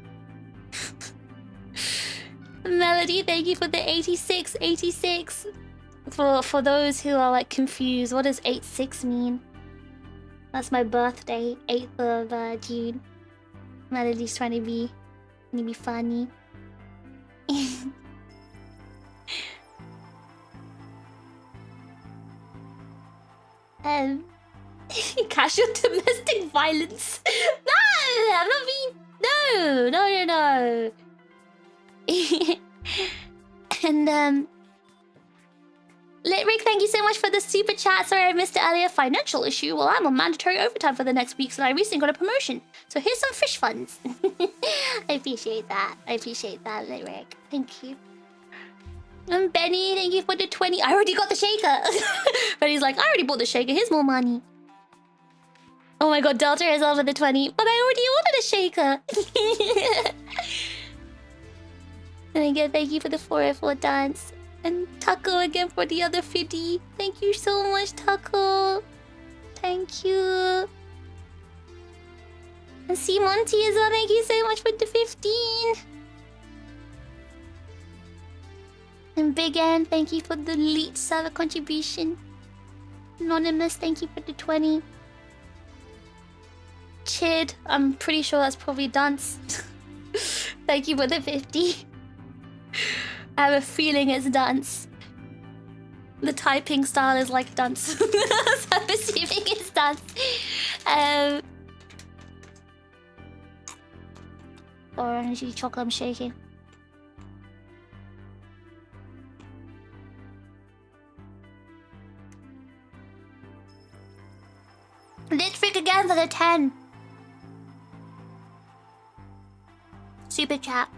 Melody, thank you for the 86. For those who are like confused, what does 86 mean? That's my birthday, 8th of June. Melody's trying to be funny. Casual domestic violence. No, I'm not being... No. And Litrick, thank you so much for the super chat. Sorry I missed it earlier. Financial issue. Well, I'm on mandatory overtime for the next week, so I recently got a promotion. So here's some fish funds. I appreciate that, Litrick. Thank you. And Benny, thank you for the 20. I already got the shaker. Benny's like, I already bought the shaker. Here's more money. Oh my god, Delta is over the 20. But I already ordered a shaker. And again, thank you for the 404 dance. And Taco again for the other 50. Thank you so much, Taco. Thank you. And C Monty as well, thank you so much for the 15. And Big N, thank you for the elite server contribution. Anonymous, thank you for the 20. Chid, I'm pretty sure that's probably Dance. Thank you for the 50. I have a feeling it's Dance. The typing style is like dance. So I'm assuming it's dance. Orange chocolate, I'm shaking. Let's freak again for the 10. Super chat.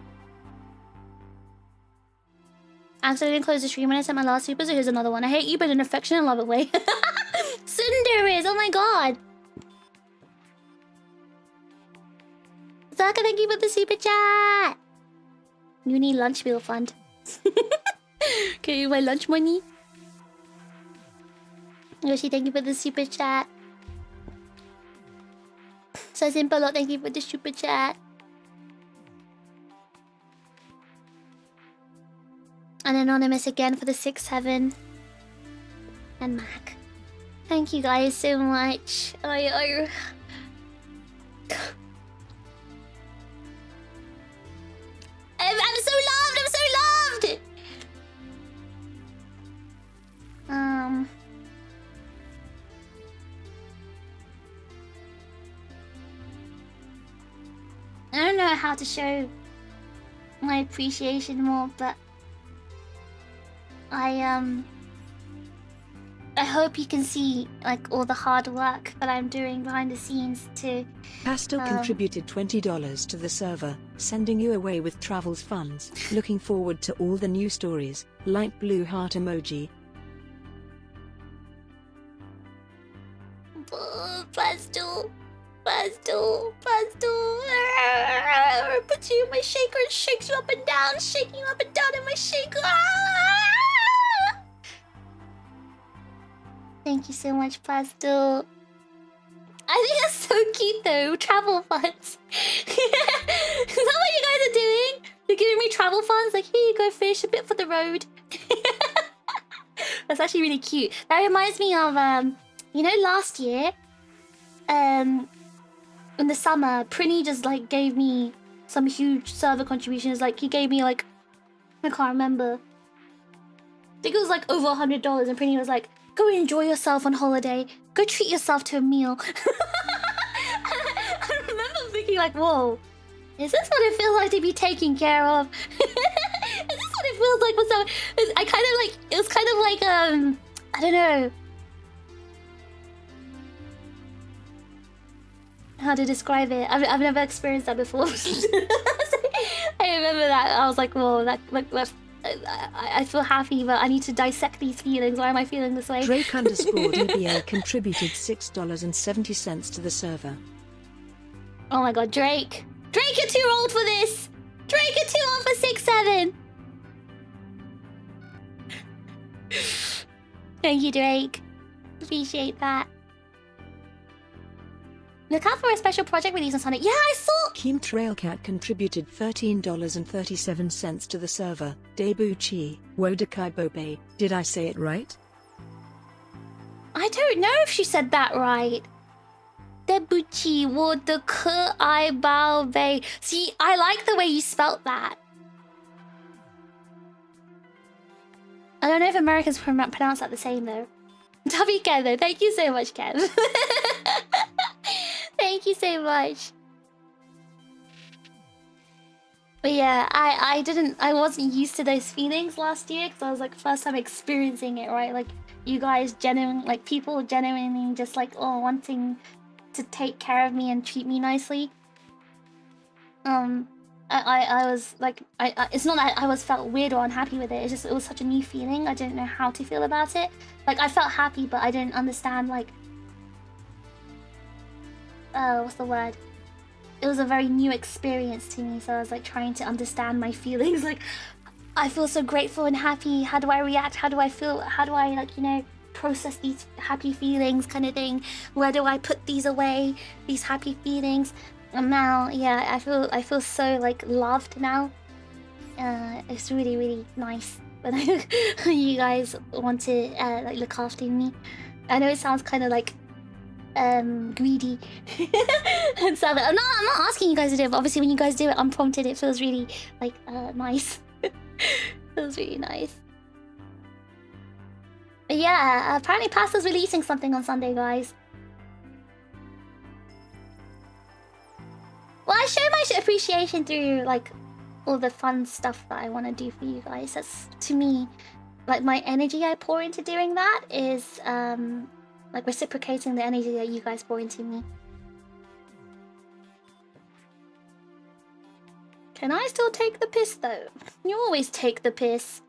Accidentally closed the stream when I sent my last super, so here's another one. I hate you, but in an affectionate and loving way. Sundar is, oh my god. Zaka, thank you for the super chat. You need lunch meal fund. Okay, my lunch money. Yoshi, thank you for the super chat. So simple, thank you for the super chat. And Anonymous again for the 6-7. And Mac. Thank you guys so much. I'm so loved! I'm so loved! I don't know how to show my appreciation more, but I hope you can see like all the hard work that I'm doing behind the scenes to Pastel contributed $20 to the server, sending you away with travels funds. Looking forward to all the new stories. Light blue heart emoji. Pastel. Puts you in my shaker and shakes you up and down, shaking you up and down in my shaker. Thank you so much, Pastel. I think that's so cute though, travel funds. Is that what you guys are doing? You're giving me travel funds? Like, here you go, fish, a bit for the road. That's actually really cute. That reminds me of, you know, last year, in the summer, Prinny just like gave me some huge server contributions. Like, he gave me like, I can't remember. I think it was like over $100, and Prinny was like, go enjoy yourself on holiday. Go treat yourself to a meal. I remember thinking like, whoa, is this what it feels like to be taken care of? Is this what it feels like for someone? I kind of like, it was kind of like, I don't know how to describe it. I've never experienced that before. I remember that. I was like, whoa, that's I feel happy, but I need to dissect these feelings. Why am I feeling this way? Drake _ DBA contributed $6.70 to the server. Oh my god, Drake. Drake, you're too old for this! Drake, you're too old for 6-7! Thank you, Drake. Appreciate that. Look out for a special project release on Sunday. Yeah, I saw... Keem Trailcat contributed $13.37 to the server. Debuchi, Wodakai Bobe. Did I say it right? I don't know if she said that right. Debuchi Wodakai Bobe. See, I like the way you spelt that. I don't know if Americans pronounce that the same though. W Ken though. Thank you so much, Ken. Thank you so much. But yeah, I wasn't used to those feelings last year because I was like first time experiencing it, right? Like you guys like people genuinely just like wanting to take care of me and treat me nicely. I was like it's not that I was felt weird or unhappy with it. It's just it was such a new feeling. I didn't know how to feel about it. Like I felt happy, but I didn't understand like what's the word? It was a very new experience to me, so I was like trying to understand my feelings. Like, I feel so grateful and happy. How do I react? How do I feel? How do I like, you know, process these happy feelings kind of thing? Where do I put these away? These happy feelings. And now, yeah, I feel so like loved now. It's really, really nice when you guys want to like look after me. I know it sounds kind of like greedy and stuff. I'm not asking you guys to do it, but obviously when you guys do it unprompted, it feels really like nice. Feels really nice. But yeah, apparently Pasta's releasing something on Sunday, guys. Well, I show my appreciation through, like, all the fun stuff that I want to do for you guys. That's, to me, like, my energy I pour into doing that is, like, reciprocating the energy that you guys pour into me. Can I still take the piss, though? You always take the piss.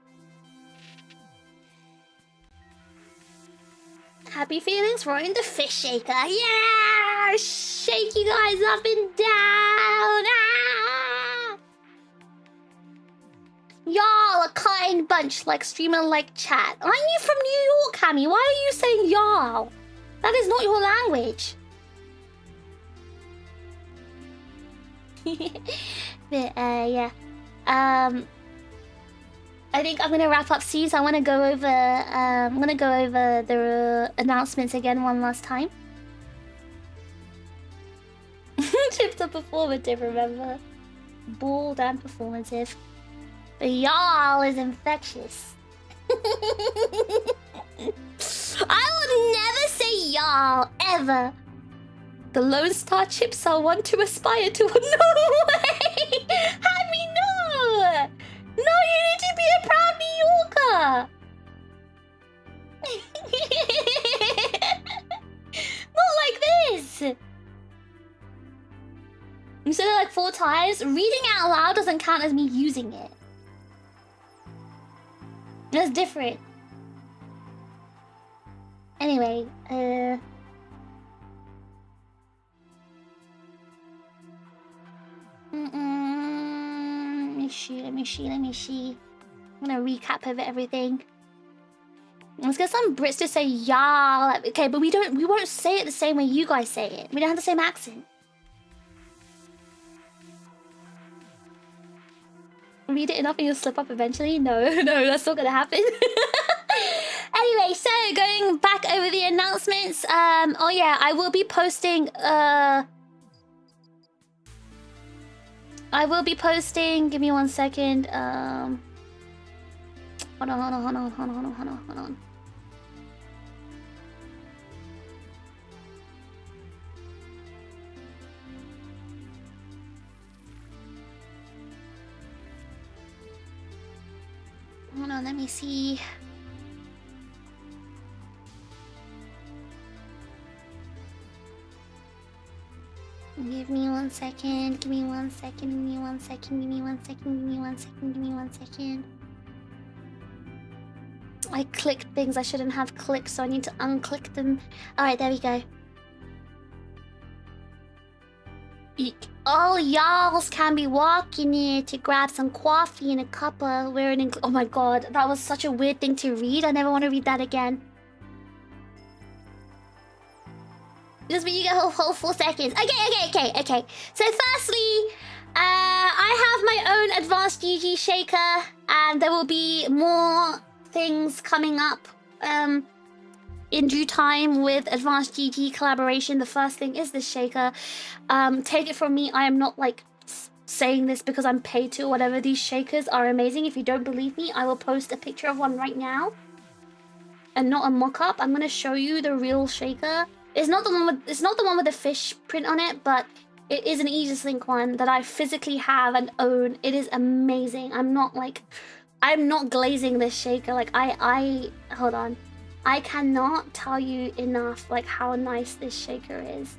Happy feelings for in the fish shaker. Yeah! Shake you guys up and down. Ah! Y'all a kind bunch, like streamer like chat. Aren't you from New York, Hammy? Why are you saying y'all? That is not your language. But yeah. I think I'm gonna wrap up soon, so I wanna go over the announcements again one last time. Chips are performative, remember? Bold and performative. But y'all is infectious. I will never say y'all, ever. The Lone Star chips are one to aspire to. No way! Happy no! No, you need to be a proud New Yorker! Not like this! You said it like 4 times. Reading out loud doesn't count as me using it. That's different. Anyway, let me see. I'm gonna recap over everything. Let's get some Brits to say y'all. Okay, but we won't say it the same way you guys say it. We don't have the same accent. Read it enough and you'll slip up eventually? No, that's not gonna happen. Anyway, so going back over the announcements. Oh yeah, I will be posting give me 1 second. Hold on. Hold on, let me see. Give me 1 second. I clicked things I shouldn't have clicked, so I need to unclick them. Alright, there we go. Eek. All y'alls can be walking here to grab some coffee and a cuppa. Oh my god, that was such a weird thing to read. I never want to read that again. Just when you get whole 4 seconds. Okay. So firstly, I have my own advanced GG shaker, and there will be more things coming up in due time with advanced GG collaboration. The first thing is this shaker. Take it from me, I am not like saying this because I'm paid to or whatever. These shakers are amazing. If you don't believe me, I will post a picture of one right now, and not a mock-up. I'm gonna show you the real shaker. It's not the one with the fish print on it, but it is an Aegis-Link one that I physically have and own. It is amazing. I'm not glazing this shaker. Like hold on. I cannot tell you enough like how nice this shaker is.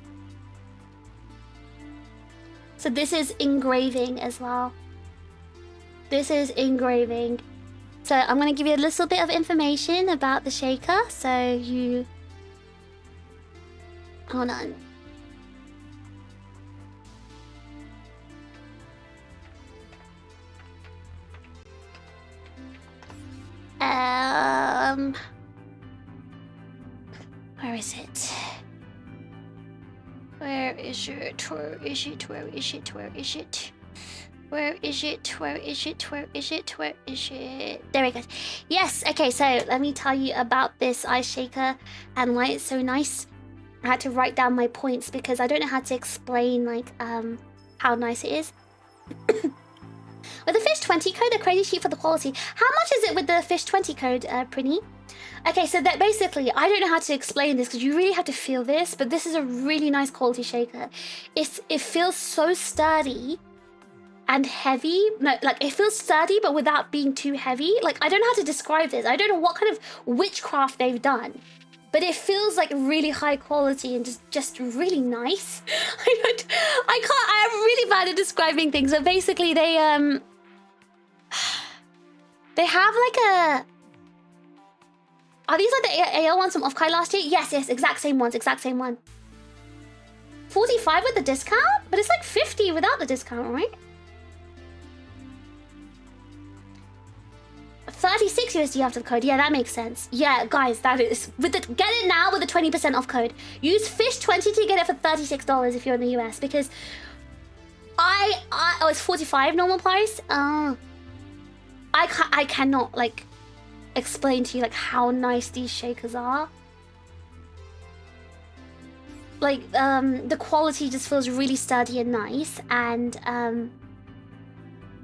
So this is engraving as well. This is engraving. So I'm gonna give you a little bit of information about the shaker, so you... Hold on. Where is it? Where is it? There it goes. Yes, okay, so let me tell you about this ice shaker and why it's so nice. I had to write down my points because I don't know how to explain like how nice it is. With the Fish 20 code, a crazy sheet for the quality. How much is it with the Fish 20 code, Prinny? Okay, so that basically, I don't know how to explain this because you really have to feel this, but this is a really nice quality shaker. It feels so sturdy and heavy. No, like it feels sturdy, but without being too heavy. Like, I don't know how to describe this. I don't know what kind of witchcraft they've done, but it feels like really high quality and just really nice. I'm really bad at describing things, but basically they have like a... Are these like the AL ones from Off-Kai last year? Yes, exact same ones, exact same one. 45 with the discount? But it's like 50 without the discount, right? 36 USD after the code. Yeah, that makes sense. Yeah, guys, that is... Get it now with the 20% off code. Use FISH20 to get it for $36 if you're in the US, because oh, it's 45 normal price? I cannot, like... explain to you like how nice these shakers are. Like the quality just feels really sturdy and nice. And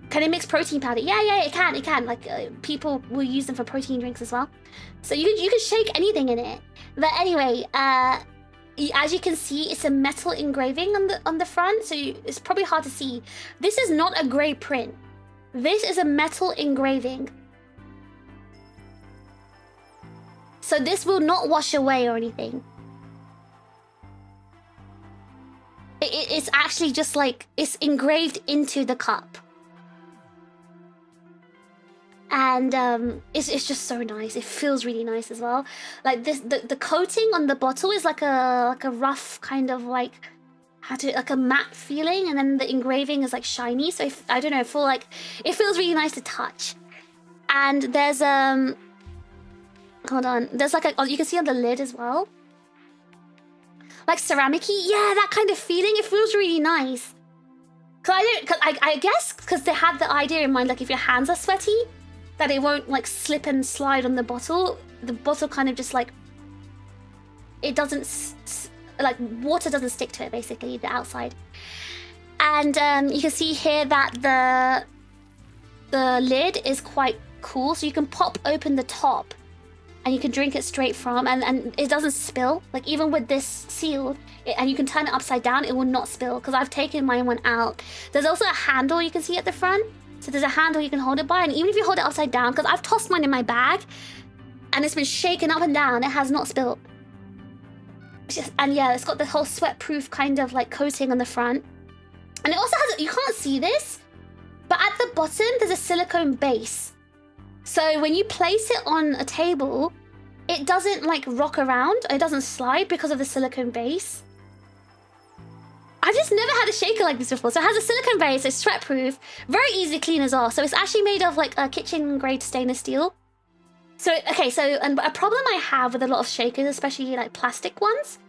can it mix protein powder? Yeah, it can. Like people will use them for protein drinks as well, so you can shake anything in it. But anyway, as you can see, it's a metal engraving on the front, so it's probably hard to see. This is not a gray print. This is a metal engraving. So this will not wash away or anything. It's actually just like, it's engraved into the cup. And it's just so nice. It feels really nice as well. Like this, the coating on the bottle is like a rough kind of like, like a matte feeling, and then the engraving is like shiny. So I don't know, I feel like it feels really nice to touch. And there's hold on. There's like you can see on the lid as well. Like ceramic-y. Yeah, that kind of feeling. It feels really nice. I guess because they had the idea in mind, like if your hands are sweaty, that it won't like slip and slide on the bottle. The bottle kind of just like, it doesn't, like water doesn't stick to it basically, the outside. And you can see here that the lid is quite cool. So you can pop open the top and you can drink it straight from, and it doesn't spill. Like even with this sealed, and you can turn it upside down, it will not spill, because I've taken my one out. There's also a handle you can see at the front. So there's a handle you can hold it by, and even if you hold it upside down, because I've tossed mine in my bag, and it's been shaken up and down, it has not spilled. And yeah, it's got the whole sweat-proof kind of like coating on the front. And it also has, you can't see this, but at the bottom, there's a silicone base. So when you place it on a table, it doesn't like rock around. It doesn't slide because of the silicone base. I just never had a shaker like this before. So it has a silicone base, it's sweat-proof, very easy to clean as well. So it's actually made of like a kitchen-grade stainless steel. So, okay, so and a problem I have with a lot of shakers, especially like plastic ones,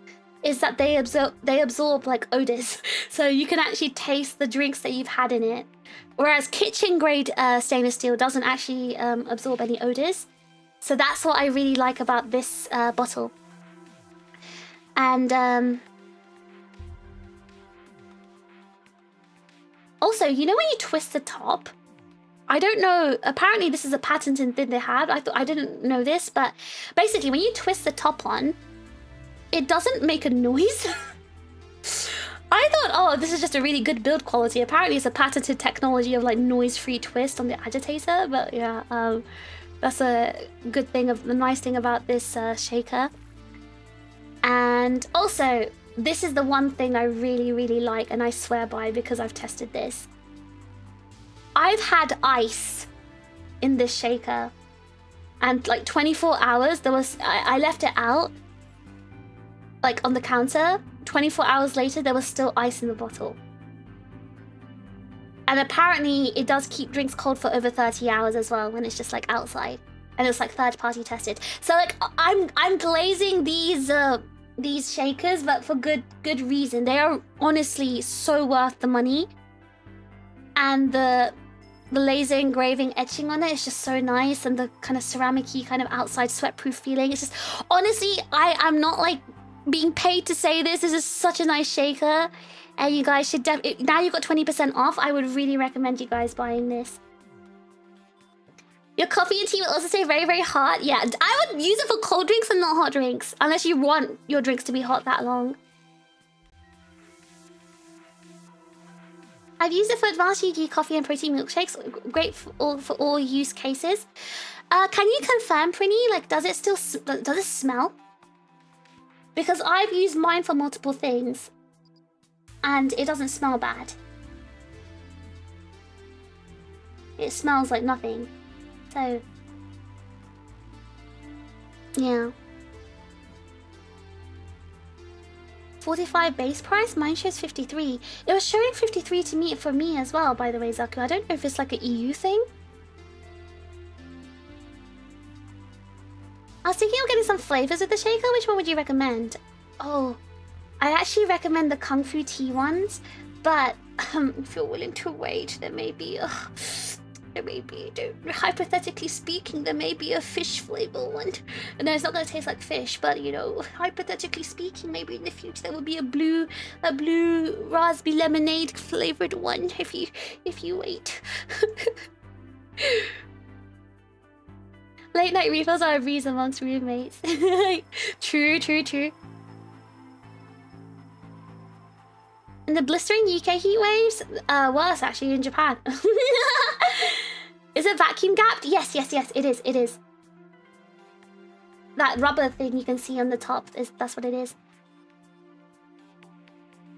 is that they absorb like odors. So you can actually taste the drinks that you've had in it. Whereas kitchen-grade stainless steel doesn't actually absorb any odors. So that's what I really like about this bottle. And also, you know when you twist the top? I don't know, apparently this is a patented thing they have. I didn't know this, but basically when you twist the top on, it doesn't make a noise. I thought, oh, this is just a really good build quality. Apparently it's a patented technology of like noise-free twist on the agitator, but yeah, that's a good thing, the nice thing about this shaker. And also, this is the one thing I really, really like and I swear by because I've tested this. I've had ice in this shaker, and like 24 hours, I left it out like on the counter. 24 hours later, there was still ice in the bottle. And apparently it does keep drinks cold for over 30 hours as well when it's just like outside. And it's like third-party tested. So like I'm glazing these shakers, but for good reason. They are honestly so worth the money. And the laser engraving etching on it is just so nice, and the kind of ceramic-y kind of outside sweat-proof feeling. It's just, honestly, I'm not like being paid to say this. This is such a nice shaker, and you guys should now you've got 20% off. I would really recommend you guys buying this. Your coffee and tea will also stay very, very hot. Yeah, I would use it for cold drinks and not hot drinks. Unless you want your drinks to be hot that long. I've used it for advanced UG coffee and protein milkshakes. Great for all use cases. Can you confirm, Prinny? Like, does it smell? Because I've used mine for multiple things. And it doesn't smell bad. It smells like nothing. So, yeah. 45 base price? Mine shows 53. It was showing 53 to me for me as well, by the way, Zaku. I don't know if it's like an EU thing. I was thinking of getting some flavors with the shaker. Which one would you recommend? Oh, I actually recommend the Kung Fu tea ones, but if you're willing to wait, there may be hypothetically speaking, there may be a fish flavor one. No, it's not gonna taste like fish, but you know, hypothetically speaking, maybe in the future there will be a blue raspberry lemonade flavored one if you wait. Late night refills are a breeze amongst roommates. True. And the blistering UK heat waves, worse actually in Japan. Is it vacuum gapped? Yes, it is. That rubber thing you can see on the top, that's what it is.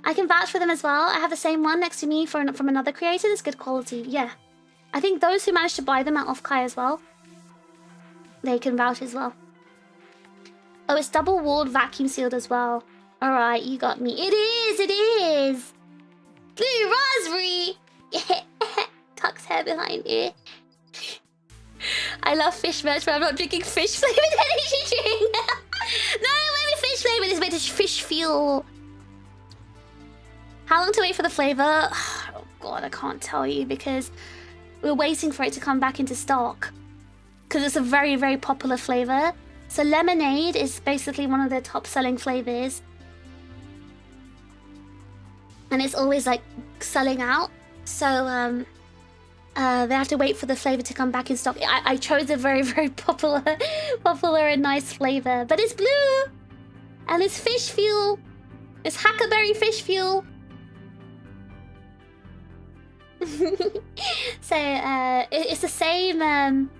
I can vouch for them as well. I have the same one next to me from another creator. It's good quality, yeah. I think those who managed to buy them at Offkai as well, they can vouch as well. Oh, it's double-walled, vacuum sealed as well. Alright, you got me. It is! Blue raspberry! Tuck's hair behind it. I love fish merch, but I'm not drinking fish-flavored energy drink. No, maybe fish-flavored is better fish feel. How long to wait for the flavor? Oh god, I can't tell you because we're waiting for it to come back into stock. Because it's a very, very popular flavor. So lemonade is basically one of their top-selling flavors. And it's always like selling out. So they have to wait for the flavor to come back in stock. I chose a very, very popular and nice flavor. But it's blue! And it's fish fuel. It's hackberry fish fuel. So it's the same.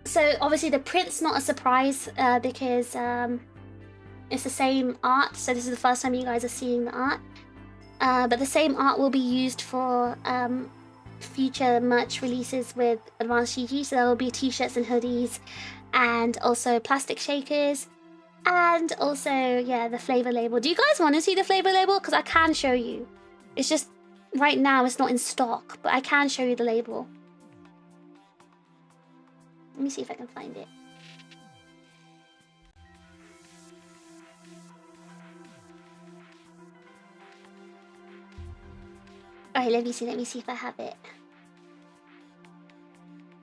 So obviously the print's not a surprise because it's the same art. So this is the first time you guys are seeing the art. But the same art will be used for future merch releases with Advanced GG. So there will be t-shirts and hoodies and also plastic shakers. And also, yeah, the flavor label. Do you guys want to see the flavor label? Because I can show you. It's just, right now it's not in stock, but I can show you the label. Let me see if I can find it. Alright, let me see if I have it.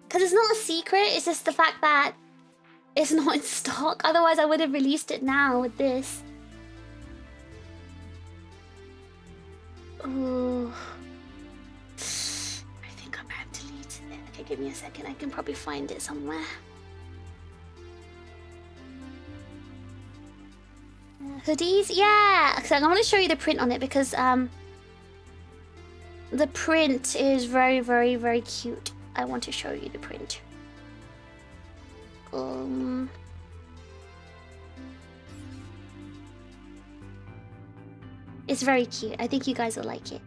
Because it's not a secret, it's just the fact that it's not in stock. Otherwise, I would have released it now with this. Ooh. I think I might have deleted it. Okay, give me a second. I can probably find it somewhere. Hoodies? Yeah! So I'm going to show you the print on it because the print is very, very, very cute. I want to show you the print. It's very cute. I think you guys will like it.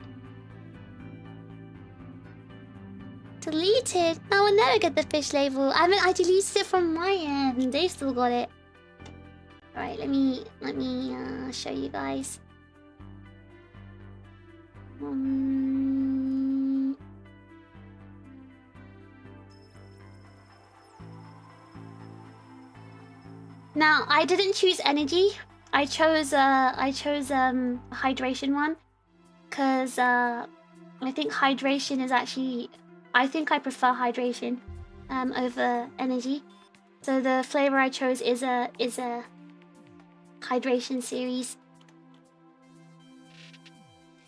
Deleted? I will never get the fish label. I mean, I deleted it from my end. They still got it. Alright, let me show you guys. Now, I didn't choose energy. I chose hydration one because I think hydration is actually, I think I prefer hydration over energy. So the flavor I chose is a hydration series.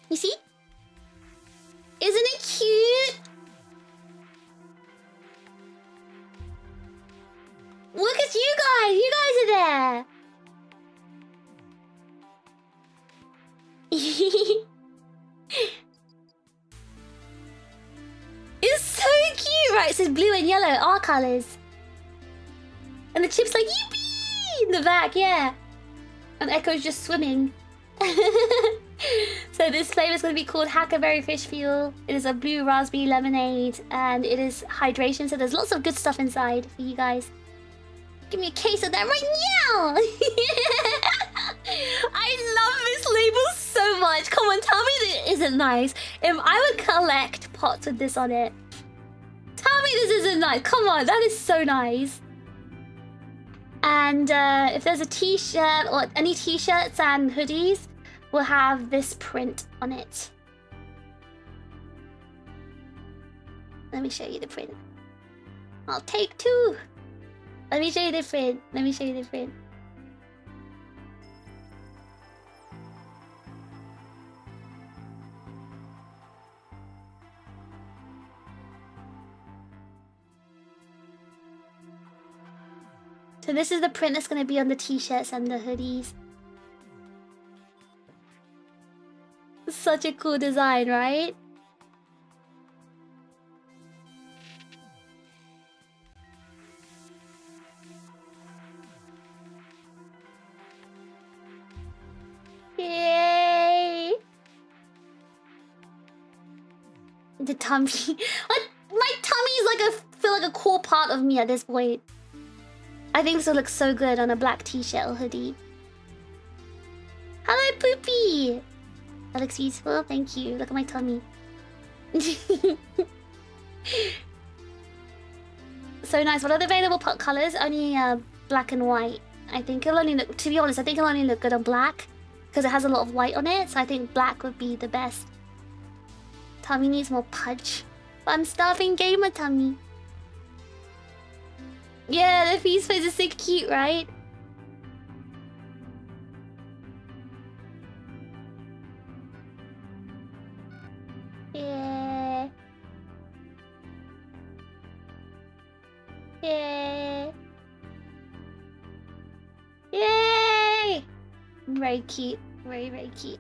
You see? Isn't it cute? It's so cute, right? It says blue and yellow, our colors. And the chip's like, yippee! In the back, yeah. And Echo's just swimming. So this flavor is going to be called Hackberry Fish Fuel. It is a blue raspberry lemonade, and it is hydration, so there's lots of good stuff inside for you guys. Give me a case of that right now! I love this label so much. Come on, tell me that it isn't nice. If I would collect pots with this on it. Tell me this isn't nice. Come on, that is so nice. And if there's a t-shirt or any t-shirts and hoodies, we'll have this print on it. Let me show you the print. I'll take 2. Let me show you the print. Let me show you the print. So this is the print that's going to be on the t-shirts and the hoodies. Such a cool design, right? Yay! The tummy. What? My tummy is like feel like a core part of me at this point. I think this will look so good on a black t-shirt or hoodie. Hello, Poopy! That looks beautiful, thank you. Look at my tummy. So nice. What are the available pot colors? Only black and white. I think it'll only look, to be honest, I think it'll only look good on black because it has a lot of white on it, so I think black would be the best. Tummy needs more punch. But I'm starving gamer tummy. Yeah, the face face is so cute, right? Yeah. Yeah. Yay! Very cute. Very, very cute.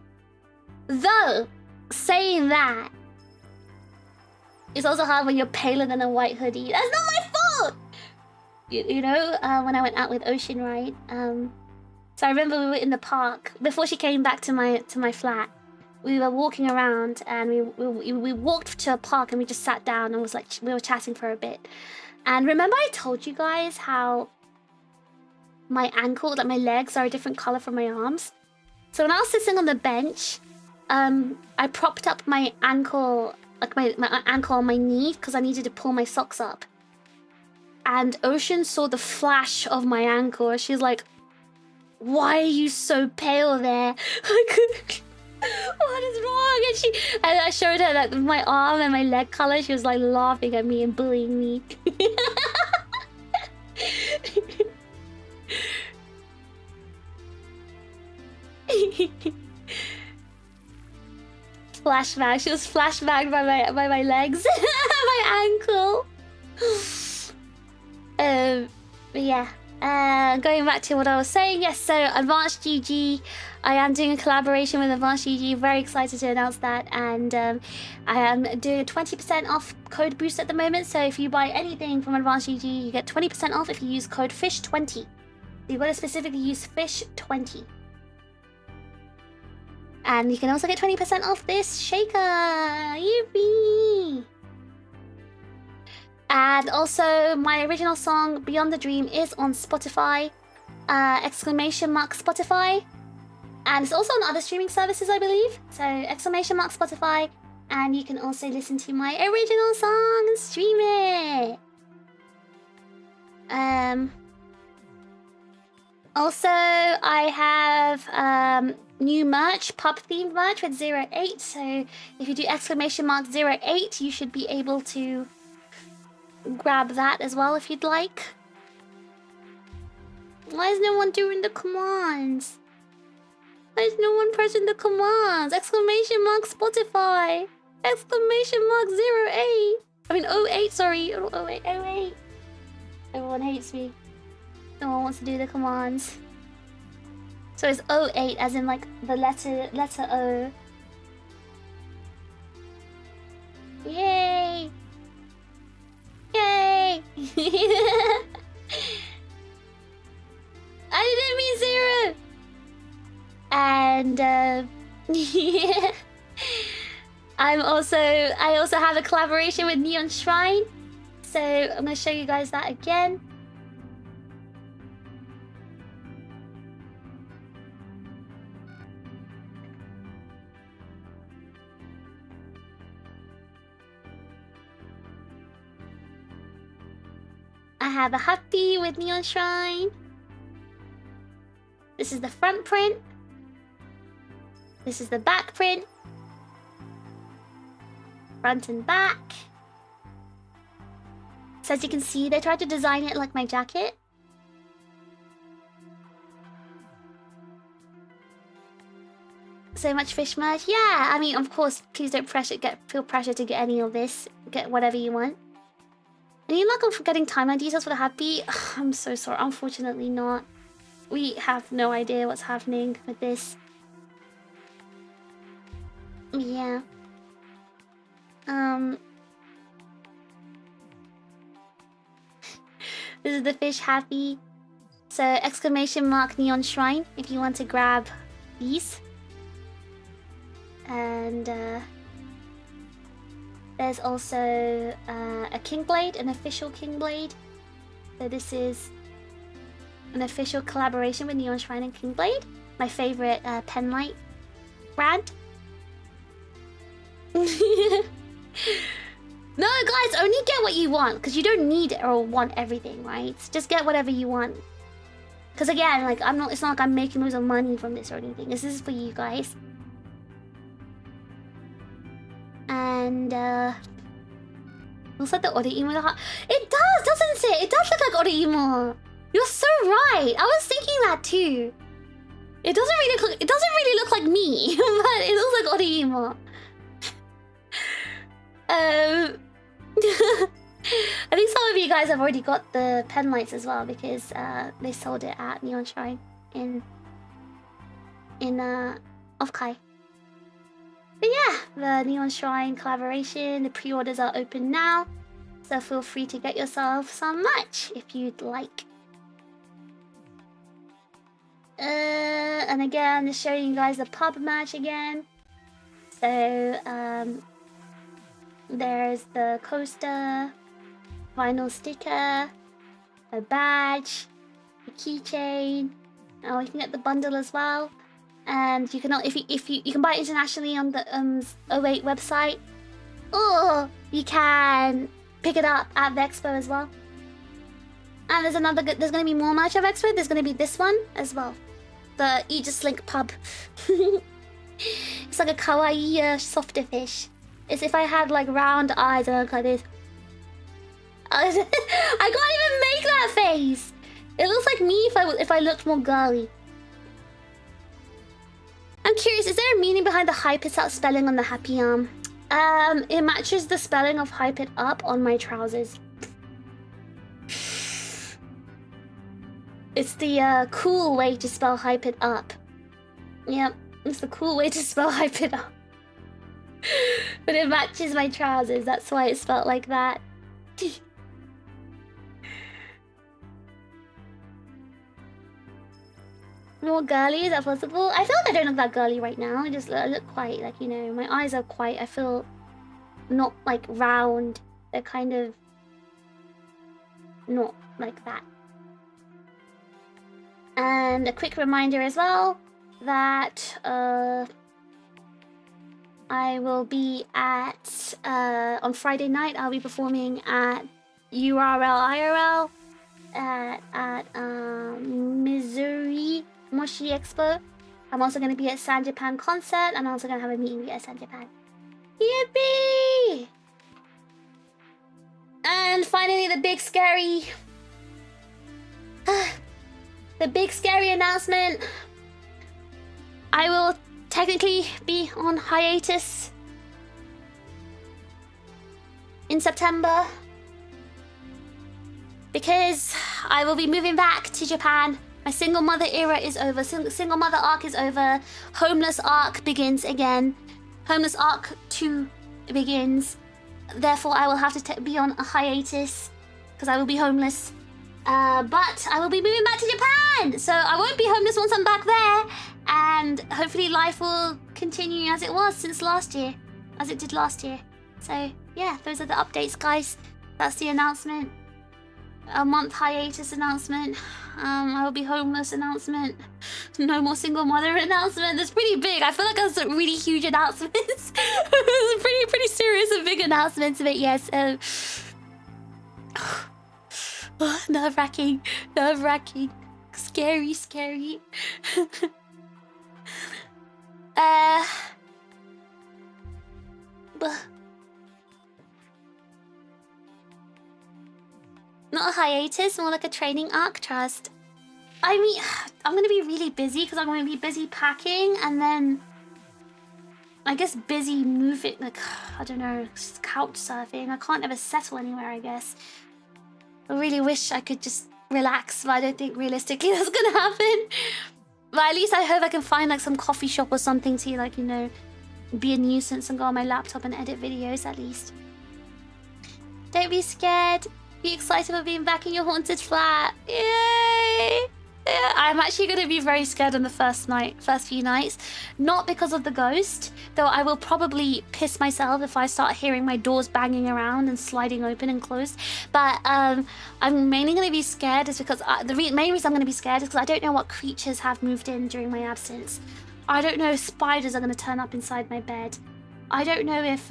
Though, saying that, it's also hard when you're paler than a white hoodie. That's not my fault! You know, when I went out with Ocean, right? So I remember we were in the park before she came back to my flat. We were walking around and we walked to a park and we just sat down and was like, we were chatting for a bit. And remember I told you guys how my ankle, like my legs are a different color from my arms? So when I was sitting on the bench, I propped up my ankle, like my ankle on my knee because I needed to pull my socks up. And Ocean saw the flash of my ankle. She's like, why are you so pale there? What is wrong? And I showed her like my arm and my leg color. She was like laughing at me and bullying me. Flashback. She was flashbacked by my legs, my ankle. But yeah. Going back to what I was saying, yes, so Advanced GG, I am doing a collaboration with Advanced GG, very excited to announce that, and I am doing a 20% off code boost at the moment, so if you buy anything from Advanced GG, you get 20% off if you use code FISH20. So you've got to specifically use FISH20. And you can also get 20% off this shaker, yippee! And also, my original song, Beyond the Dream, is on Spotify, !Spotify. And it's also on other streaming services, I believe. So, !Spotify. And you can also listen to my original song and stream it. Also, I have new merch, pub-themed merch with 08. So, if you do !08, you should be able to grab that as well if you'd like. Why is no one doing the commands? Why is no one pressing the commands? !Spotify! !08! I mean 08, sorry. 08. Everyone hates me. No one wants to do the commands. So it's 08 as in like the letter O. I also have a collaboration with Neon Shrine. So I'm gonna show you guys that again. I have a happy with Neon Shrine. This is the front print. This is the back print. Front and back. So as you can see, they tried to design it like my jacket. So much fish merch. Yeah, I mean, of course, please don't feel pressure to get any of this. Get whatever you want. Any luck on getting timeline details for the happy? I'm so sorry. Unfortunately not. We have no idea what's happening with this. Yeah. This is the fish happy. So exclamation mark Neon Shrine if you want to grab these. And there's also a king blade, an official king blade. So this is an official collaboration with Neon Shrine and King Blade, my favorite pen light brand. No, guys, only get what you want, because you don't need or want everything, right? Just get whatever you want. Because again, like it's not like I'm making loads of money from this or anything. This is for you guys. And looks like the Oreimo. It does, doesn't it? It does look like Oreimo. You're so right. I was thinking that too. It doesn't really look like me, but it looks like Oreimo. I think some of you guys have already got the pen lights as well because they sold it at Neon Shrine in Offkai. But yeah, the Neon Shrine collaboration, the pre-orders are open now, so feel free to get yourself some merch if you'd like. And again, just showing you guys the pub merch again. So there's the coaster, vinyl sticker, a badge, a keychain. Oh, you can get the bundle as well. And you can if you can buy it internationally on the 08 website. Or you can pick it up at the expo as well. And there's gonna be more merch at expo. There's gonna be this one as well, the Aegis-Link pub. It's like a kawaii softer fish. It's if I had like round eyes and look like this. I can't even make that face. It looks like me if I looked more girly. I'm curious, is there a meaning behind the hype it up spelling on the happy arm? It matches the spelling of hype it up on my trousers. It's the cool way to spell hype it up. Yep, it's the cool way to spell hype it up. But it matches my trousers, that's why it's spelled like that. More girly, is that possible? I feel like I don't look that girly right now. I look quite, like, you know, my eyes are quite, I feel not like round. They're kind of not like that. And a quick reminder as well that I will be at on Friday night. I'll be performing at IRL at Missouri Moshi Expo. I'm also going to be at San Japan concert. I'm also going to have a meeting at San Japan. Yippee! And finally, the big scary announcement. I will technically be on hiatus in September because I will be moving back to Japan. My single mother era is over. Single mother arc is over. Homeless arc begins again. Homeless arc 2 begins. Therefore, I will have to be on a hiatus because I will be homeless. But I will be moving back to Japan, so I won't be homeless once I'm back there. And hopefully life will continue as it was since last year. as it did last year. So yeah, those are the updates, guys. That's the announcement. A month hiatus announcement. I will be homeless announcement. No more single mother announcement. That's pretty big. I feel like that's a really huge announcements. It's pretty serious and big announcements. But yes, nerve-wracking, scary. Not a hiatus, more like a training arc, trust. I mean, I'm gonna be really busy because I'm gonna be busy packing and then I guess busy moving, like, I don't know, couch surfing. I can't ever settle anywhere, I guess. I really wish I could just relax, but I don't think realistically that's gonna happen. But at least I hope I can find like some coffee shop or something to, like, you know, be a nuisance and go on my laptop and edit videos at least. Don't be scared. Be excited about being back in your haunted flat. Yay! Yeah, I'm actually going to be very scared on the first few nights. Not because of the ghost, though I will probably piss myself if I start hearing my doors banging around and sliding open and closed. But I'm mainly going to be scared is because the main reason I'm going to be scared is because I don't know what creatures have moved in during my absence. I don't know if spiders are going to turn up inside my bed. I don't know if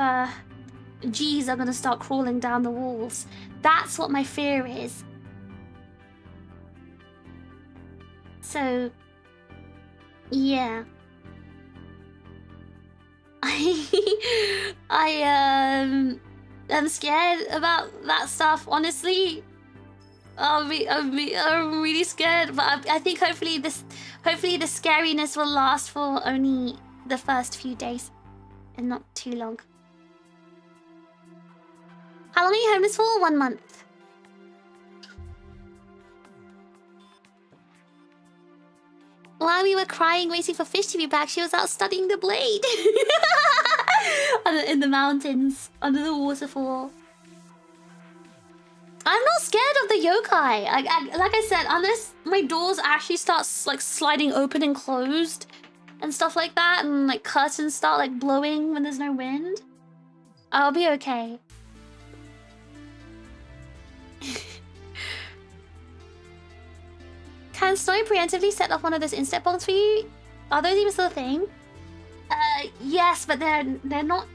G's are going to start crawling down the walls. That's what my fear is. So, yeah. I'm scared about that stuff, honestly. I'm really scared, but I think hopefully the scariness will last for only the first few days and not too long. How long are you homeless for? 1 month. While we were crying, waiting for Fish to be back, she was out studying the blade. In the mountains, under the waterfall. I'm not scared of the yokai. Like I said, unless my doors actually start like sliding open and closed and stuff like that, and like curtains start like blowing when there's no wind, I'll be okay. Can Snow preemptively set off one of those insect bombs for you? Are those even still a thing? Yes, but they're not.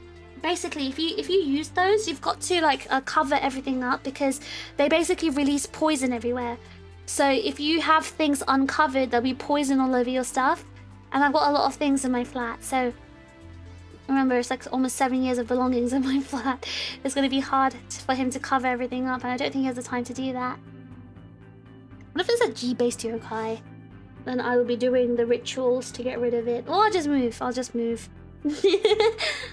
Basically, if you use those, you've got to like cover everything up because they basically release poison everywhere. So if you have things uncovered, there'll be poison all over your stuff. And I've got a lot of things in my flat, so remember, it's like almost 7 years of belongings in my flat. It's going to be hard for him to cover everything up, and I don't think he has the time to do that. What if it's a G-based yokai? Then I will be doing the rituals to get rid of it. Or I'll just move. I'll just move.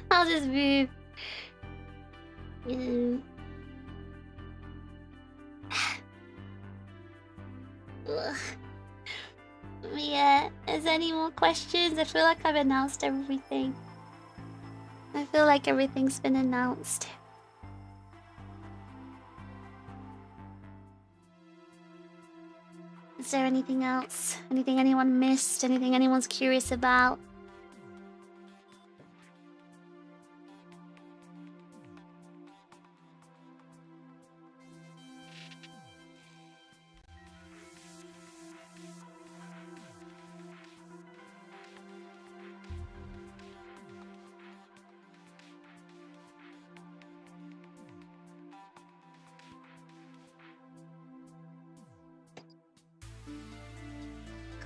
I'll just move. Yeah, is there any more questions? I feel like I've announced everything. I feel like everything's been announced. Is there anything else? Anything anyone missed? Anything anyone's curious about?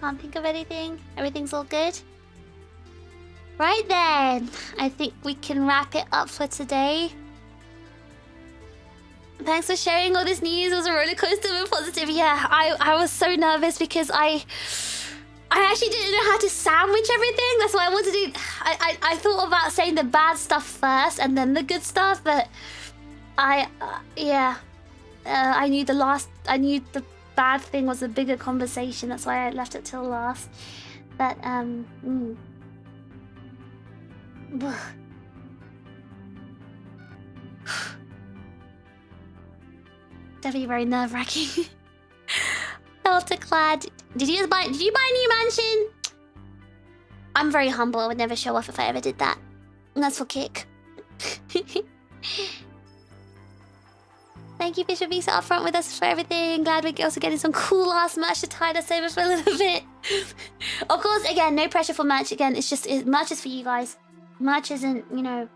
Can't think of anything. Everything's all good. Right then, I think we can wrap it up for today. Thanks for sharing all this news. It was a roller coaster of positive. Yeah, I was so nervous because I actually didn't know how to sandwich everything. That's why I wanted to do. I thought about saying the bad stuff first and then the good stuff, but I knew the bad thing was a bigger conversation. That's why I left it till last. But definitely very nerve-wracking. Delta-clad. Did you buy a new mansion? I'm very humble. I would never show off if I ever did that. And that's for kick. Thank you, Fish, for being so upfront with us for everything. Glad we're also getting some cool ass merch to tide us over for a little bit. Of course, again, no pressure for merch. Again, it's just merch is for you guys. Merch isn't, you know,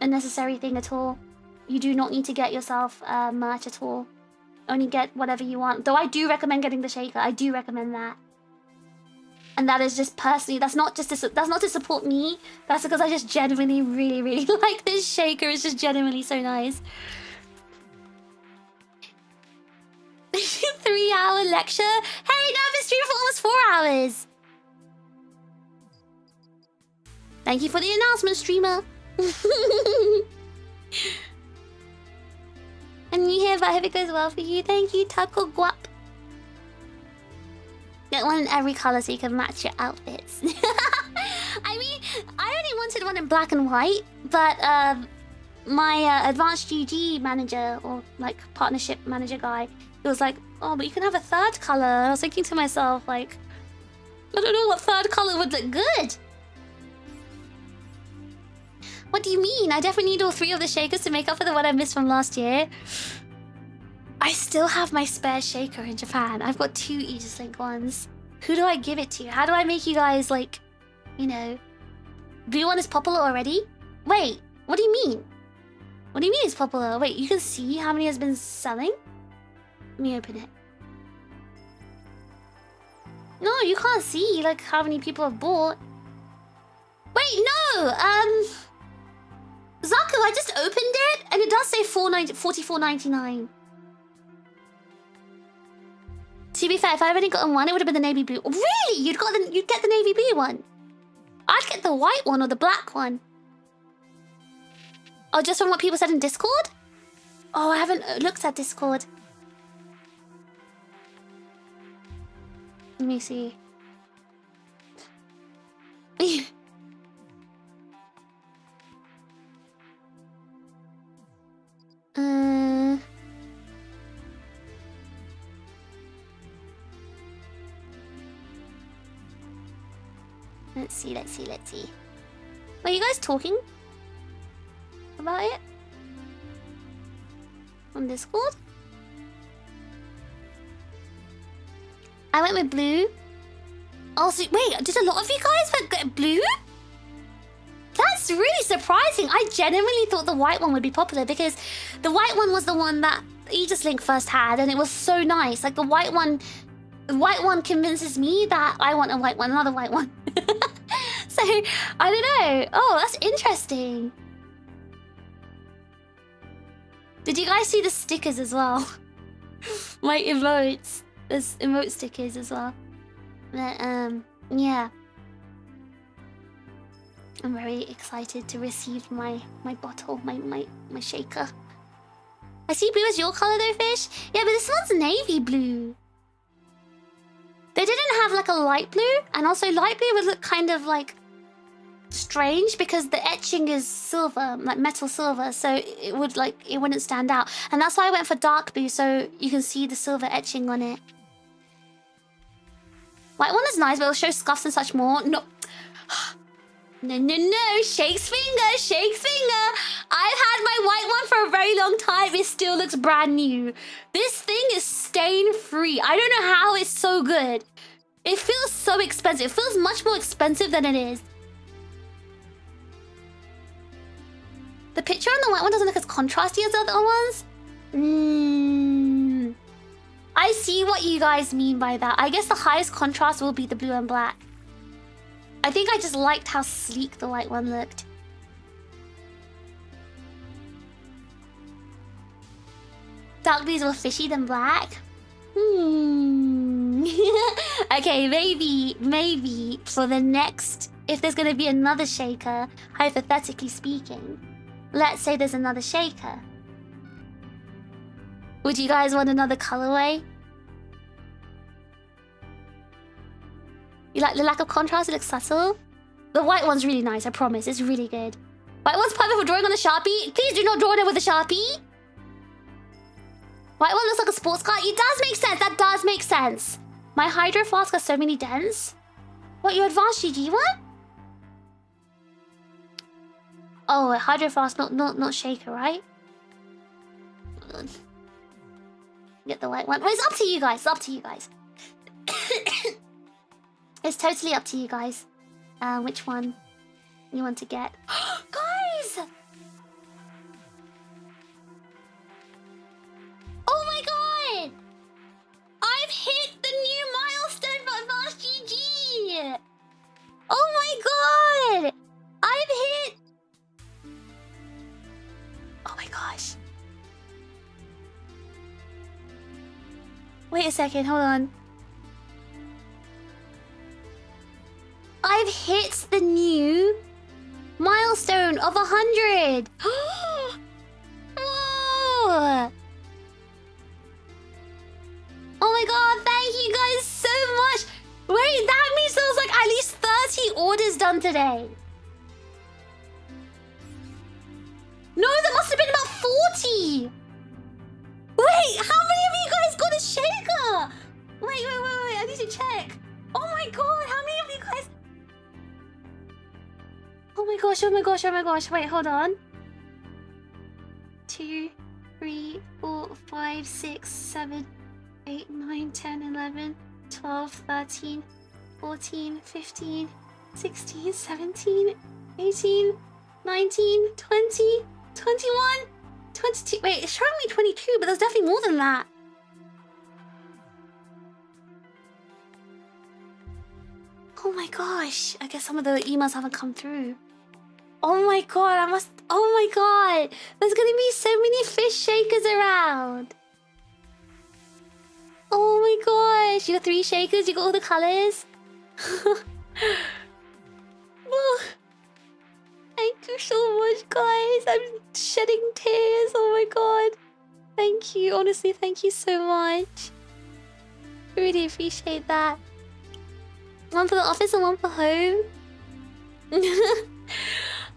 a necessary thing at all. You do not need to get yourself merch at all. Only get whatever you want. Though I do recommend getting the shaker. I do recommend that. And that is just personally, that's not to support me. That's because I just genuinely really, really like this shaker. It's just genuinely so nice. 3-hour lecture? Hey, no, I've been streaming for almost 4 hours. Thank you for the announcement, streamer. And you hear, but I hope it goes well for you. Thank you, Taco Guap. Get one in every color so you can match your outfits. I mean, I only wanted one in black and white, but my advanced GG manager, or like partnership manager guy, he was like, oh, but you can have a third color. I was thinking to myself, like, I don't know what third color would look good. What do you mean? I definitely need all 3 of the shakers to make up for the one I missed from last year. I still have my spare shaker in Japan. I've got 2 Aegis-Link ones. Who do I give it to? How do I make you guys, like, you know... Blue one is popular already? Wait, what do you mean? What do you mean it's popular? Wait, you can see how many has been selling? Let me open it. No, you can't see, like, how many people have bought. Wait, no! Zaku, I just opened it, and it does say $44.99. To be fair, if I only gotten one, it would have been the navy blue. Really? You'd get the navy blue one. I'd get the white one or the black one. Oh, just from what people said in Discord? Oh, I haven't looked at Discord. Let me see. Let's see. Were you guys talking about it on Discord? I went with blue. Also, wait, did a lot of you guys get blue? That's really surprising. I genuinely thought the white one would be popular because the white one was the one that Aegis-Link first had, and it was so nice. Like the white one convinces me that I want a white one, another white one. So, I don't know. Oh, that's interesting. Did you guys see the stickers as well? My emotes. There's emote stickers as well. But, yeah. I'm very excited to receive my bottle, my shaker. I see blue as your color though, Fish. Yeah, but this one's navy blue. They didn't have like a light blue, and also light blue would look kind of like strange because the etching is silver, like metal silver, so it wouldn't stand out. And that's why I went for dark blue, so you can see the silver etching on it. White one is nice, but it'll show scuffs and such more. No. No, Shake's finger. I've had my white one for a very long time. It still looks brand new. This thing is stain-free. I don't know how it's so good. It feels so expensive. It feels much more expensive than it is. The picture on the white one doesn't look as contrasty as the other ones. I see what you guys mean by that. I guess the highest contrast will be the blue and black. I think I just liked how sleek the white one looked. Dark blues more fishy than black? Okay, maybe for the next... If there's going to be another shaker, hypothetically speaking, let's say there's another shaker. Would you guys want another colorway? You like the lack of contrast? It looks subtle. The white one's really nice, I promise. It's really good. White one's perfect for drawing on a Sharpie. Please do not draw on it with a Sharpie. White one looks like a sports car. It does make sense. That does make sense. My Hydro Flask has so many dents. What, your advanced GG one? Oh, hydrofrost, not shaker, right? Get the white one. Well, it's up to you guys. It's up to you guys. It's totally up to you guys. Which one you want to get? Guys! Oh my god! I've hit the new milestone for Advanced GG! Oh my god! I've hit... Oh my gosh. Wait a second, hold on. I've hit the new milestone of 100! Oh! Oh my god, thank you guys so much! Wait, that means there was like at least 30 orders done today. No, there must have been about 40! Wait, how many of you guys got a shaker? Wait, I need to check. Oh my god, how many of you guys... Oh my gosh, oh my gosh, oh my gosh. Wait, hold on. 2, 3, 4, 5, 6, 7, 8, 9, 10, 11, 12, 13, 14, 15, 16, 17, 18, 19, 20, 21, 22. Wait, it's showing me 22, but there's definitely more than that. Oh my gosh. I guess some of the emails haven't come through. Oh my god, oh my god. There's gonna be so many fish shakers around. Oh my gosh. You got 3 shakers, you got all the colors. Oh, thank you so much, guys. I'm shedding tears. Oh my god. Thank you. Honestly, thank you so much. Really appreciate that. One for the office and one for home.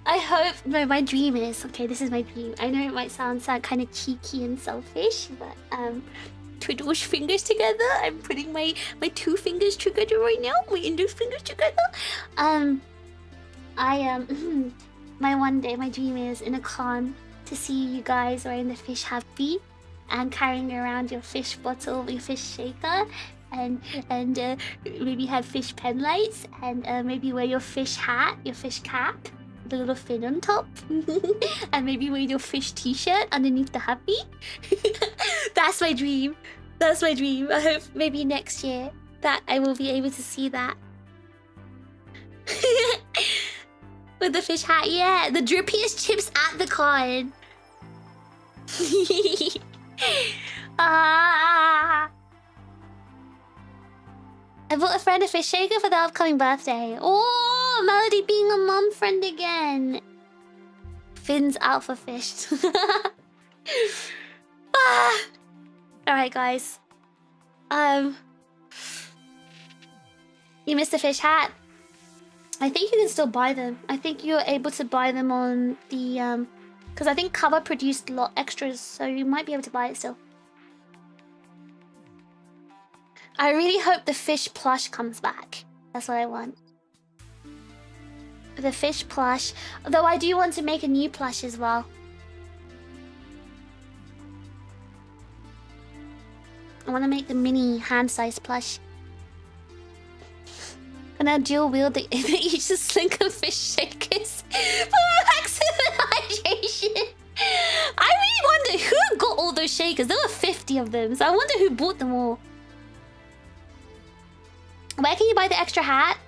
I hope... No, my dream is... Okay, this is my dream. I know it might sound kind of cheeky and selfish, but... Twiddle fingers together. I'm putting my 2 fingers together right now. My index fingers together. My one day, my dream is in a con to see you guys wearing the fish happy and carrying around your fish bottle, your fish shaker, and maybe have fish pen lights, and maybe wear your fish hat, your fish cap, the little fin on top, and maybe wear your fish t-shirt underneath the happy. That's my dream. That's my dream. I hope maybe next year that I will be able to see that. With the fish hat, yeah. The drippiest chips at the con. I bought a friend a fish shaker for the upcoming birthday. Oh, Melody being a mom friend again. Fins out for fish. Alright, guys. You missed a fish hat. I think you can still buy them. I think you're able to buy them on the... Because I think Cover produced a lot extras, so you might be able to buy it still. I really hope the fish plush comes back. That's what I want. The fish plush. Though I do want to make a new plush as well. I want to make the mini hand-sized plush. And now dual wield the Aegis-Link and fish shakers for maximum hydration. I really wonder who got all those shakers. There were 50 of them, so I wonder who bought them all. Where can you buy the extra hat?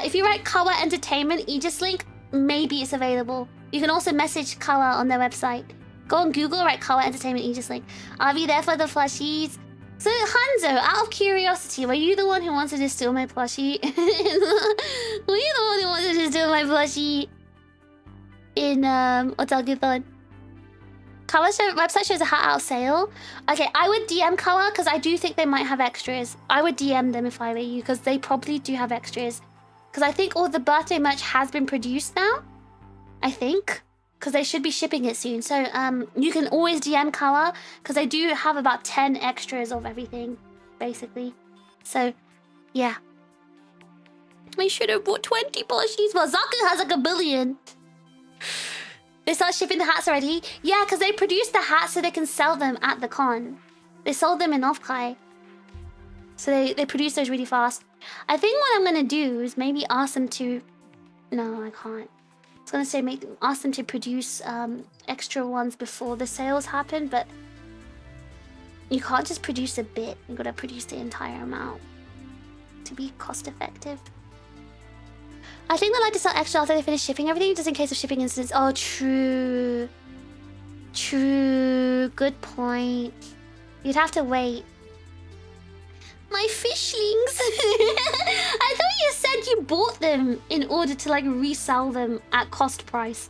If you write Kawa Entertainment Aegis-Link, maybe it's available. You can also message Kawa on their website. Go on Google, write Kawa Entertainment Aegis-Link. I'll be there for the plushies. So Hanzo, out of curiosity, were you the one who wanted to steal my plushie? Were you the one who wanted to steal my plushie in Otakuthon? Kawa's website shows a hat out sale. Okay, I would DM Kawa because I do think they might have extras. I would DM them if I were you because they probably do have extras. Because I think all the birthday merch has been produced now. I think. Because they should be shipping it soon. So you can always DM Kawa because they do have about 10 extras of everything, basically. So, yeah. I should have bought 20 plushies. Well, Zaku has like a billion. They start shipping the hats already? Yeah, because they produced the hats so they can sell them at the con. They sold them in Offkai. So they produce those really fast. I think what I'm gonna do is maybe ask them to... No, I can't. I was gonna say ask them to produce extra ones before the sales happen, but you can't just produce a bit. You gotta produce the entire amount to be cost effective. I think they like to sell extra after they finish shipping everything, just in case of shipping incidents. Oh, true. True. Good point. You'd have to wait. My fishlings. I thought you said you bought them in order to like resell them at cost price.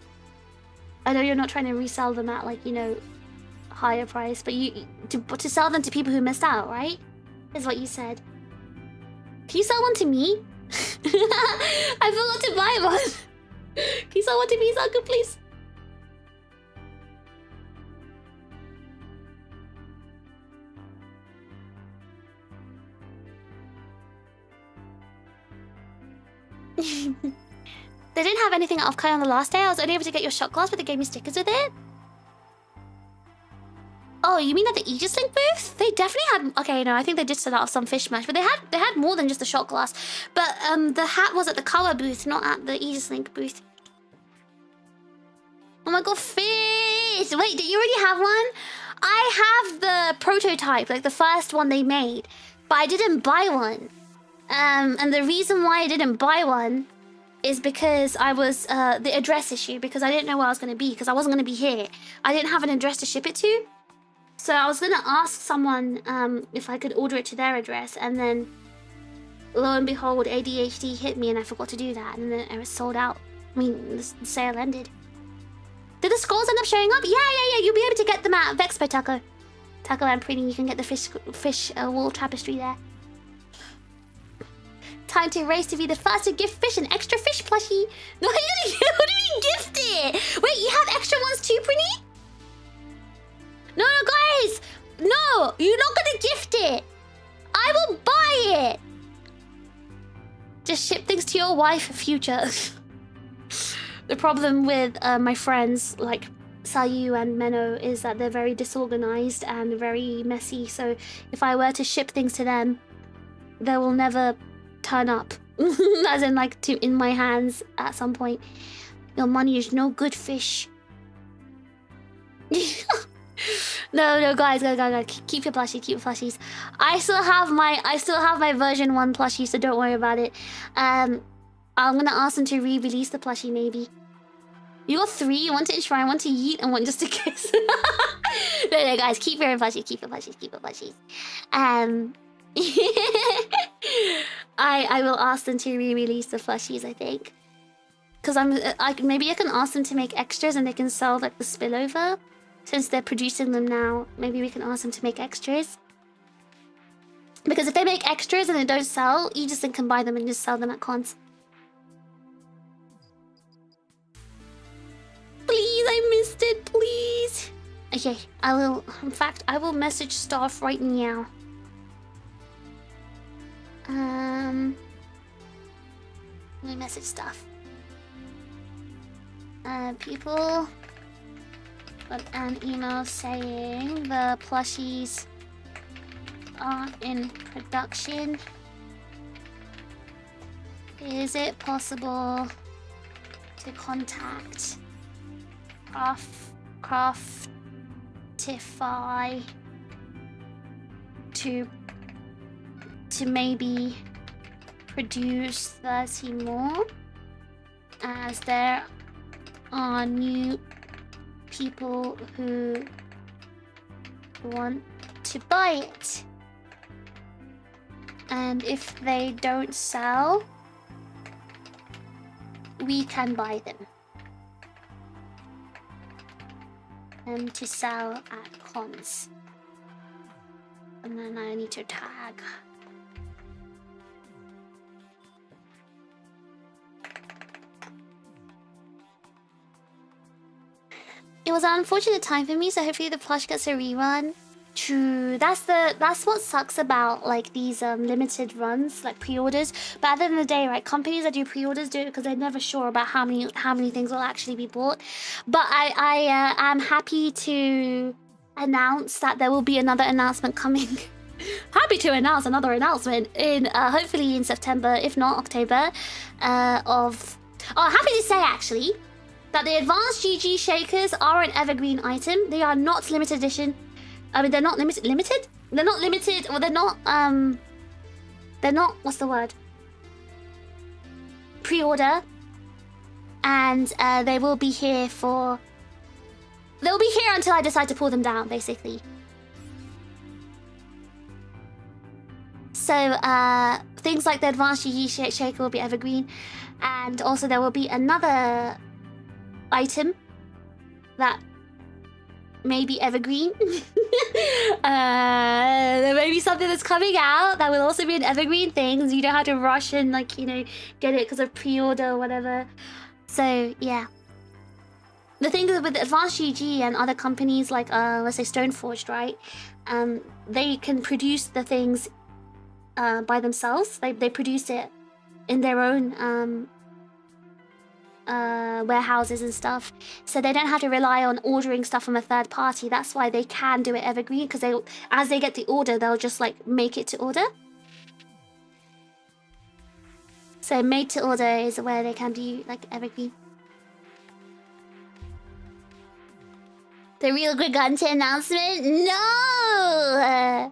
I know you're not trying to resell them at like, you know, higher price, but you to sell them to people who missed out, right? Is what you said. Can you sell one to me? I forgot to buy one. Can you sell one to me, Saku, please? They didn't have anything off Kai on the last day. I was only able to get your shot glass, but they gave me stickers with it. Oh, you mean at the Aegis-Link booth? They definitely had... Okay, no, I think they did set out some fish mash, but they had more than just a shot glass. But the hat was at the Kawa booth, not at the Aegis-Link booth. Oh my god, fish! Wait, did you already have one? I have the prototype, like the first one they made, but I didn't buy one. And the reason why I didn't buy one is because I was the address issue, because I didn't know where I was going to be, because I wasn't going to be here. I didn't have an address to ship it to. So I was going to ask someone if I could order it to their address, and then lo and behold, ADHD hit me and I forgot to do that, and then it was sold out. I mean, the sale ended. Did the scrolls end up showing up? Yeah, you'll be able to get them at Vexpo, Taco. Taco and Pretty, you can get the fish wool tapestry there. Time to race to be the first to gift fish an extra fish plushie. No, who did you gift it? Wait, you have extra ones too, Pretty? No, guys! No! You're not gonna gift it! I will buy it! Just ship things to your wife for future. The problem with my friends, like Sayu and Menno, is that they're very disorganized and very messy. So if I were to ship things to them, they will never turn up. As in, like, in my hands at some point. Your money is no good, fish. No, guys, keep your plushies, I still have my version 1 plushie, so don't worry about it. I'm gonna ask them to re-release the plushie, maybe. You got 3, one to enshrine, one to yeet, and one just to kiss. No, guys, keep your plushies. I will ask them to re-release the plushies, I think. Because maybe I can ask them to make extras and they can sell like the spillover. Since they're producing them now, maybe we can ask them to make extras. Because if they make extras and they don't sell, you just can buy them and just sell them at cons. Please, I missed it, please. Okay, I will message staff right now. Let me message staff. People got an email saying the plushies are in production. Is it possible to contact Craftify to maybe produce 30 more, as there are new people who want to buy it, and if they don't sell, we can buy them and to sell at cons. And then I need to tag. It was an unfortunate time for me, so hopefully the plush gets a rerun. True. That's what sucks about like these limited runs, like pre-orders. But at the end of the day, right, companies that do pre-orders do it because they're never sure about how many things will actually be bought. But I am happy to announce that there will be another announcement coming. Happy to announce another announcement in hopefully in September, if not October, happy to say actually that the advanced GG shakers are an evergreen item. They are not limited edition. I mean, they're not limited. They're not limited, or they're not. What's the word? Pre-order, and they will be here for. They'll be here until I decide to pull them down, basically. So things like the advanced GG shaker will be evergreen, and also there will be another item that may be evergreen. There may be something that's coming out that will also be an evergreen thing, so you don't have to rush and like, you know, get it because of pre-order or whatever. So yeah, the thing is with advanced GG and other companies like let's say Stoneforged, right, they can produce the things by themselves. They produce it in their own warehouses and stuff, so they don't have to rely on ordering stuff from a third party. That's why they can do it evergreen, because as they get the order, they'll just like make it to order. So made to order is where they can do like evergreen. The real Gigante announcement? No!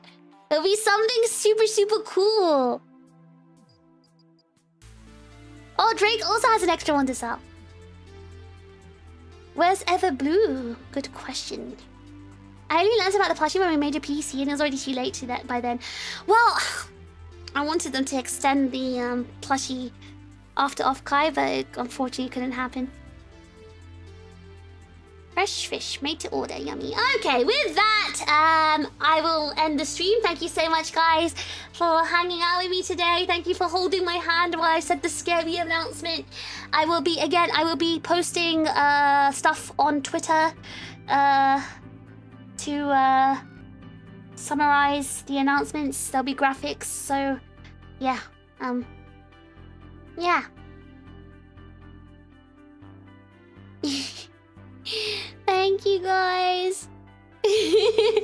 It'll be something super cool. Oh, Drake also has an extra one to sell. Where's Everblue? Good question. I only learned about the plushie when we made a PC, and it was already too late to that by then. Well, I wanted them to extend the plushie after Offkai, but it unfortunately couldn't happen. Fresh fish, made to order, yummy. Okay, with that, I will end the stream. Thank you so much, guys, for hanging out with me today. Thank you for holding my hand while I said the scary announcement. I will be posting stuff on Twitter to summarize the announcements. There'll be graphics, so yeah, yeah. Thank you, guys. There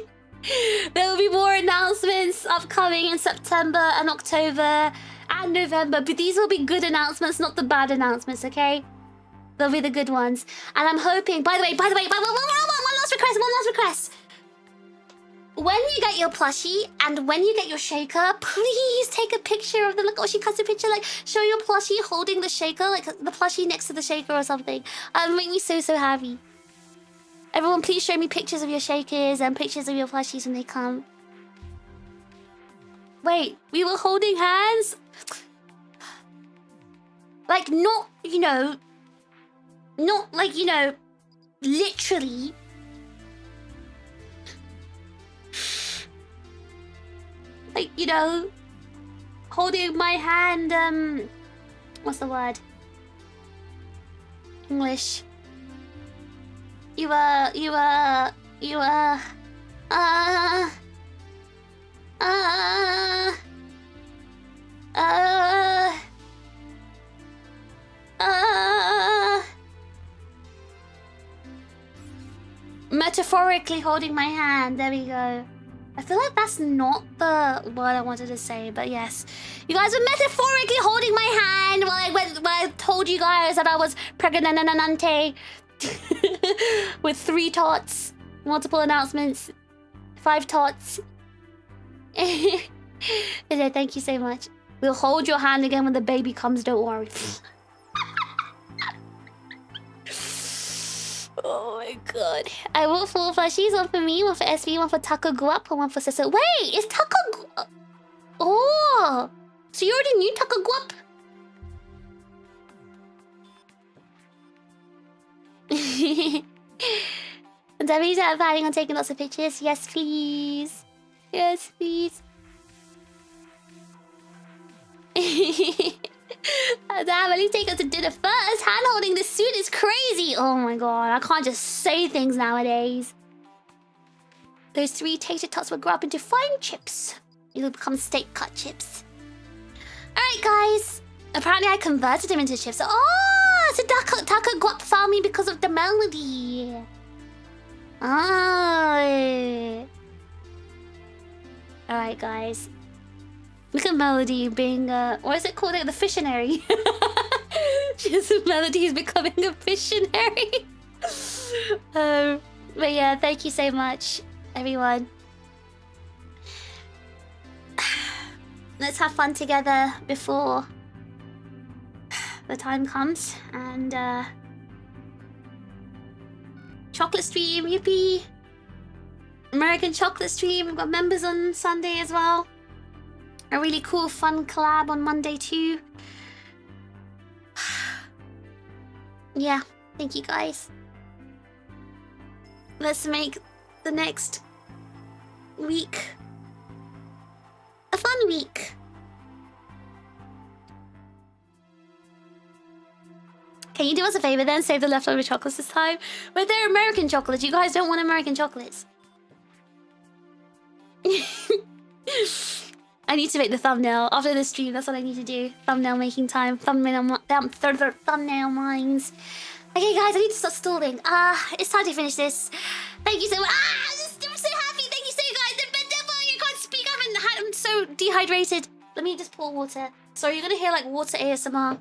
will be more announcements upcoming in September and October and November, but these will be good announcements, not the bad announcements, okay? They'll be the good ones. And I'm hoping, by the way, one last request. When you get your plushie and when you get your shaker, please take a picture of them. Look, she cuts a picture, like, show your plushie holding the shaker, like the plushie next to the shaker or something. Make me so happy. Everyone, please show me pictures of your shakers and pictures of your plushies when they come. Wait, we were holding hands? Like, not, you know... Not, like, you know... Literally. Like, you know... Holding my hand, what's the word? English. You were, metaphorically holding my hand. There we go. I feel like that's not the word I wanted to say, but yes. You guys were metaphorically holding my hand while I told you guys that I was pregnant. With 3 tots, multiple announcements, 5 tots. Okay, thank you so much. We'll hold your hand again when the baby comes, don't worry. Oh my god. I want 4 plushies, 1 for me, 1 for SV, 1 for Taco Guap, and 1 for Sister. Wait, is Taco Guap? Oh, so you already knew Taco Guap? Debbie's planning on taking lots of pictures. Yes, please. Yes, please. Damn, at least take us to dinner first. Hand holding this suit is crazy. Oh my god, I can't just say things nowadays. Those 3 tater tots will grow up into fine chips. You'll become steak cut chips. Alright, guys. Apparently I converted him into chips. Oh, so Taka got found me because of the melody. Oh. Alright, guys. Look at Melody being what is it called? The fissionary. Just Melody is becoming a fissionary. But yeah, thank you so much, everyone. Let's have fun together before the time comes. And chocolate stream, yippee! American chocolate stream. We've got members on Sunday as well. A really cool, fun collab on Monday too. Yeah, thank you guys. Let's make the next week a fun week. Can you do us a favor then? Save the leftover chocolates this time. But they're American chocolates. You guys don't want American chocolates. I need to make the thumbnail after the stream. That's what I need to do. Thumbnail making time. Thumbnail minds. Okay, guys, I need to start stalling. It's time to finish this. Thank you so much. I'm so happy. Thank you so much, guys. I can't speak. I'm so dehydrated. Let me just pour water. Sorry, you're gonna hear like water ASMR.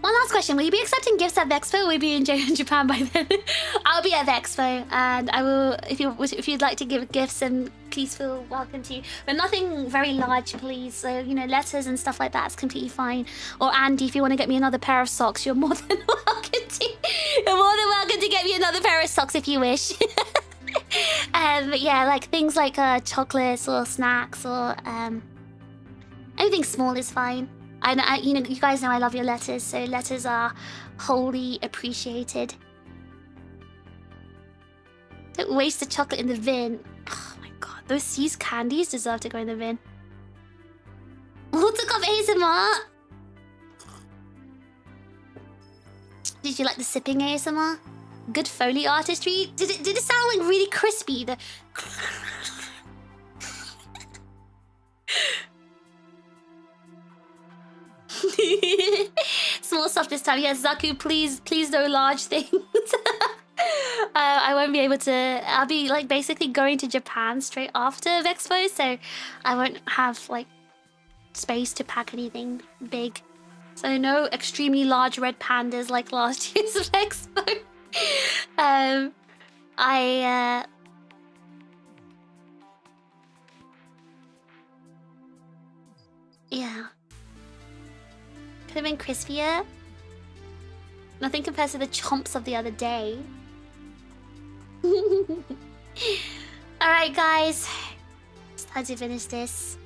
One last question. Will you be accepting gifts at the expo or will you be in Japan by then? I'll be at the expo and I will, if you'd like to give gifts, then please feel welcome to. But nothing very large, please. So, you know, letters and stuff like that's completely fine. Or Andy, if you want to get me another pair of socks, you're more than welcome to. You're more than welcome to get me another pair of socks if you wish. But yeah, like things like chocolates or snacks or anything small is fine. You know, you guys know I love your letters, so letters are wholly appreciated. Don't waste the chocolate in the bin. Oh my god, those C's candies deserve to go in the bin. Who took off ASMR? Did you like the sipping ASMR? Good Foley artistry? Did it sound like really crispy? The small stuff this time. Yes, Zaku, please no large things. I won't be able to. I'll be like basically going to Japan straight after Expo, so I won't have like space to pack anything big. So no extremely large red pandas like last year's Expo. Yeah. Could have been crispier. Nothing compares to the chomps of the other day. Alright, guys. It's time to finish this.